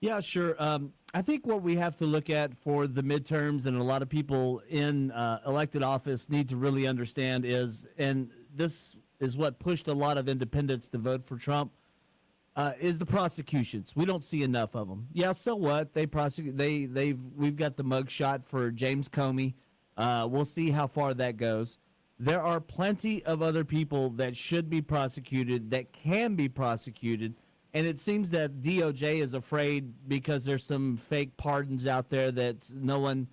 Yeah, sure. I think what we have to look at for the midterms, and a lot of people in elected office need to really understand is, and this is what pushed a lot of independents to vote for Trump, is the prosecutions. We don't see enough of them. Yeah, so what? They prosecute. We've got the mugshot for James Comey. We'll see how far that goes. There are plenty of other people that should be prosecuted, that can be prosecuted, and it seems that DOJ is afraid because there's some fake pardons out there that no one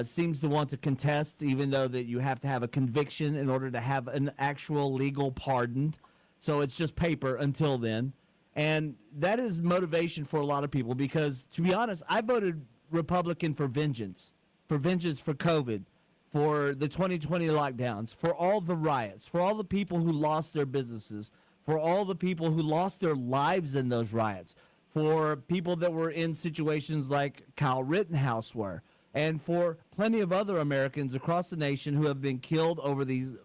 seems to want to contest, even though that you have to have a conviction in order to have an actual legal pardon. So it's just paper until then. And that is motivation for a lot of people because, to be honest, I voted Republican for vengeance for COVID, for the 2020 lockdowns, for all the riots, for all the people who lost their businesses, for all the people who lost their lives in those riots, for people that were in situations like Kyle Rittenhouse were, and for plenty of other Americans across the nation who have been killed over these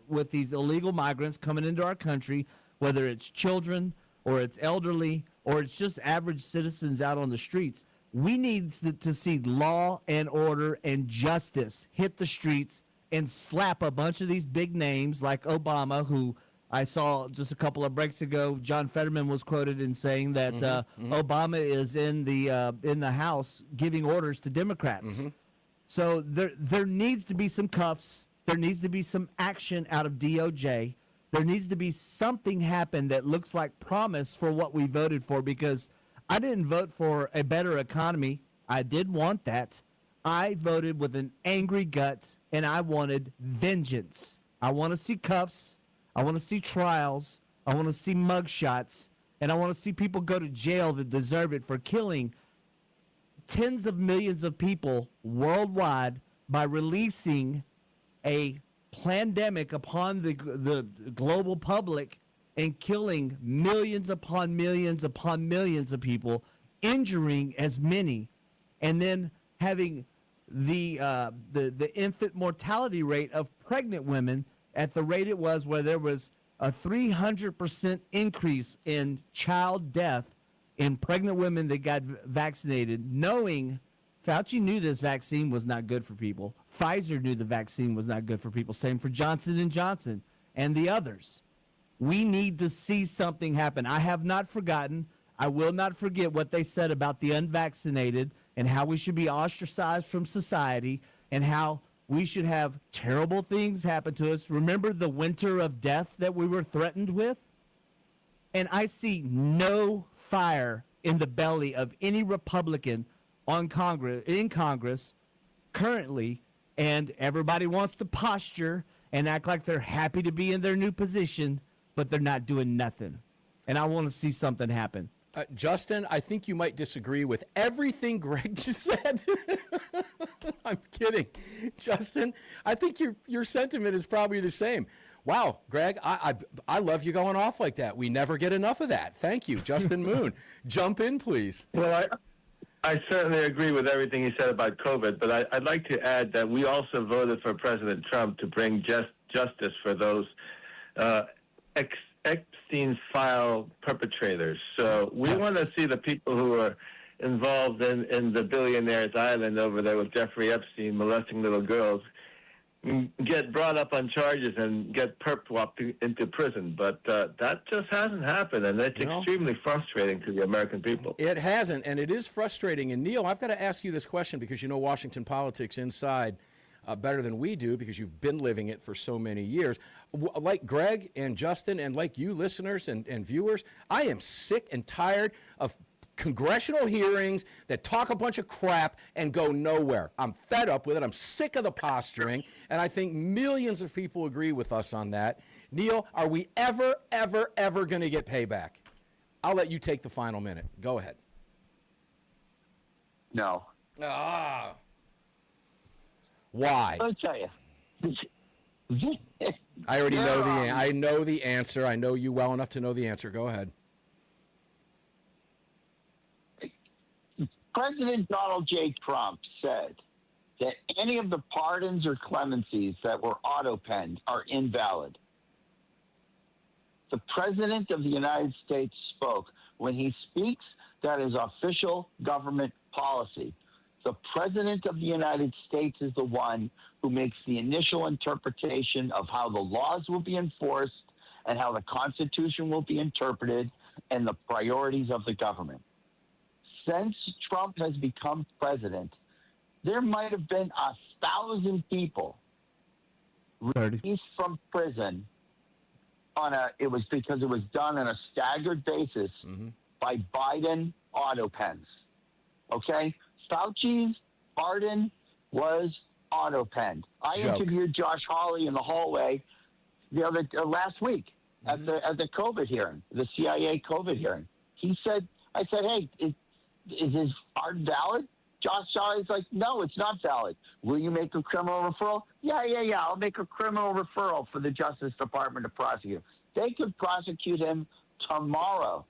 illegal migrants coming into our country, whether it's children or it's elderly or it's just average citizens out on the streets. We need to see law and order and justice hit the streets and slap a bunch of these big names like Obama, who I saw just a couple of breaks ago. John Fetterman was quoted in saying that Obama is in the House giving orders to Democrats. So there needs to be some cuffs. There needs to be some action out of DOJ. There needs to be something happen that looks like promise for what we voted for, because I didn't vote for a better economy. I did want that. I voted with an angry gut, and I wanted vengeance. I want to see cuffs. I want to see trials. I want to see mugshots. And I want to see people go to jail that deserve it for killing tens of millions of people worldwide by releasing a pandemic upon the global public and killing millions upon millions upon millions of people, injuring as many, and then having the infant mortality rate of pregnant women at the rate it was, where there was a 300% increase in child death in pregnant women that got vaccinated, knowing Fauci knew this vaccine was not good for people. Pfizer knew the vaccine was not good for people. Same for Johnson & Johnson and the others. We need to see something happen. I have not forgotten. I will not forget what they said about the unvaccinated and how we should be ostracized from society and how we should have terrible things happen to us. Remember the winter of death that we were threatened with? And I see no fire in the belly of any Republican in Congress currently, and everybody wants to posture and act like they're happy to be in their new position, but they're not doing nothing. And I want to see something happen. Justin, I think you might disagree with everything Greg just said. I'm kidding. Justin, I think your sentiment is probably the same. Wow, Greg, I love you going off like that. We never get enough of that. Thank you. Justin Moon, jump in, please. Well, I certainly agree with everything he said about COVID, but I'd like to add that we also voted for President Trump to bring justice for those Epstein file perpetrators. So we want to see the people who are involved in the billionaire's island over there with Jeffrey Epstein molesting little girls get brought up on charges and get perp-swapped into prison. But that just hasn't happened, and it's extremely frustrating to the American people. It hasn't, and it is frustrating. And Neil, I've got to ask you this question because you know Washington politics inside better than we do because you've been living it for so many years. Like Greg and Justin and like you listeners and viewers, I am sick and tired of congressional hearings that talk a bunch of crap and go nowhere. I'm fed up with it. I'm sick of the posturing, and I think millions of people agree with us on that. Neil, are we ever going to get payback? I'll let you take the final minute. Go ahead. No. Why? I'll tell you. I already know I know the answer. I know you well enough to know the answer. Go ahead. President Donald J. Trump said that any of the pardons or clemencies that were auto-penned are invalid. The President of the United States spoke. When he speaks, that is official government policy. The President of the United States is the one who makes the initial interpretation of how the laws will be enforced and how the Constitution will be interpreted and the priorities of the government. Since Trump has become president, there might have been 1,000 people released from prison it was because it was done on a staggered basis by Biden auto pens. Okay? Fauci's pardon was auto penned. I interviewed Josh Hawley in the hallway last week at the COVID hearing, the CIA COVID hearing. I said, hey, is his pardon valid? Josh Hawley's like, no, it's not valid. Will you make a criminal referral? Yeah. I'll make a criminal referral for the Justice Department to prosecute. They could prosecute him tomorrow.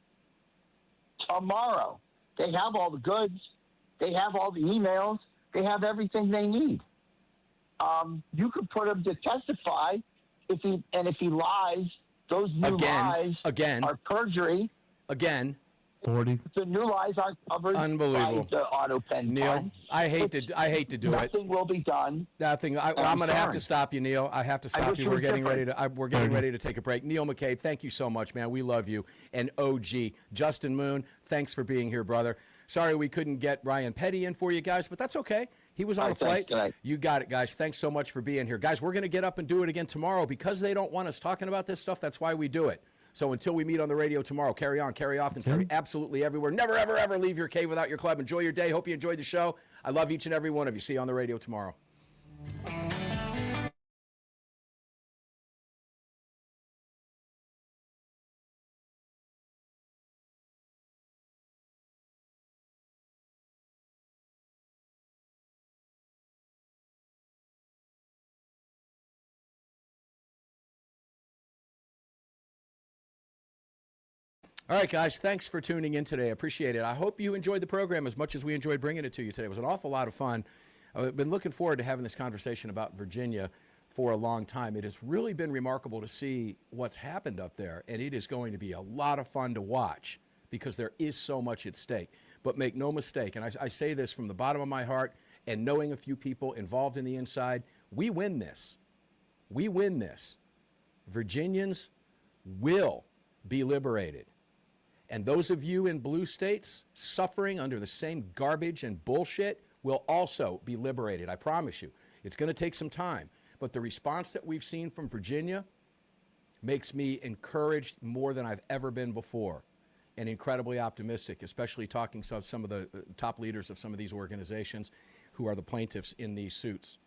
tomorrow. They have all the goods. They have all the emails. They have everything they need. You could put him to testify if he lies. Those new lies are perjury. Again. 40. The new lies aren't covered Unbelievable. by the auto pen Neil, funds. I hate to do it. Nothing will be done. Nothing. I'm going to have to stop you, Neil. I have to stop you. We're getting ready to take a break. Neil McCabe, thank you so much, man. We love you. And OG Justin Moon, thanks for being here, brother. Sorry we couldn't get Ryan Petty in for you guys, but that's okay. He was on a flight. You got it, guys. Thanks so much for being here. Guys, we're going to get up and do it again tomorrow. Because they don't want us talking about this stuff, that's why we do it. So until we meet on the radio tomorrow, carry on, carry often, carry absolutely everywhere. Never, ever, ever leave your cave without your club. Enjoy your day. Hope you enjoyed the show. I love each and every one of you. See you on the radio tomorrow. All right, guys, thanks for tuning in today. I appreciate it. I hope you enjoyed the program as much as we enjoyed bringing it to you today. It was an awful lot of fun. I've been looking forward to having this conversation about Virginia for a long time. It has really been remarkable to see what's happened up there, and it is going to be a lot of fun to watch because there is so much at stake. But make no mistake, and I say this from the bottom of my heart, and knowing a few people involved in the inside, we win this. We win this. Virginians will be liberated. And those of you in blue states suffering under the same garbage and bullshit will also be liberated. I promise you. It's going to take some time. But the response that we've seen from Virginia makes me encouraged more than I've ever been before and incredibly optimistic, especially talking to some of the top leaders of some of these organizations who are the plaintiffs in these suits.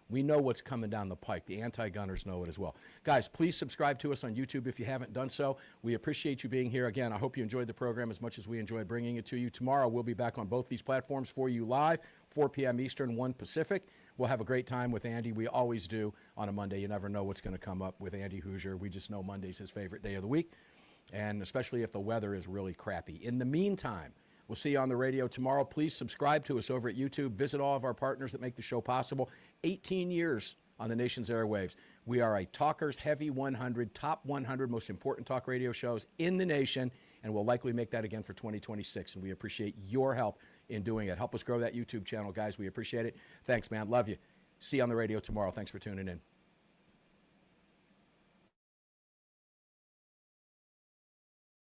We know what's coming down the pike. The anti-gunners know it as well. Guys, please subscribe to us on YouTube if you haven't done so. We appreciate you being here. Again, I hope you enjoyed the program as much as we enjoyed bringing it to you. Tomorrow, we'll be back on both these platforms for you live, 4 p.m. Eastern, 1 Pacific. We'll have a great time with Andy. We always do on a Monday. You never know what's going to come up with Andy Hoosier. We just know Monday's his favorite day of the week, and especially if the weather is really crappy. In the meantime, we'll see you on the radio tomorrow. Please subscribe to us over at YouTube. Visit all of our partners that make the show possible. 18 years on the nation's airwaves. We are a Talkers Heavy 100, top 100 most important talk radio shows in the nation, and we'll likely make that again for 2026, and we appreciate your help in doing it. Help us grow that YouTube channel, guys. We appreciate it. Thanks, man. Love you. See you on the radio tomorrow. Thanks for tuning in.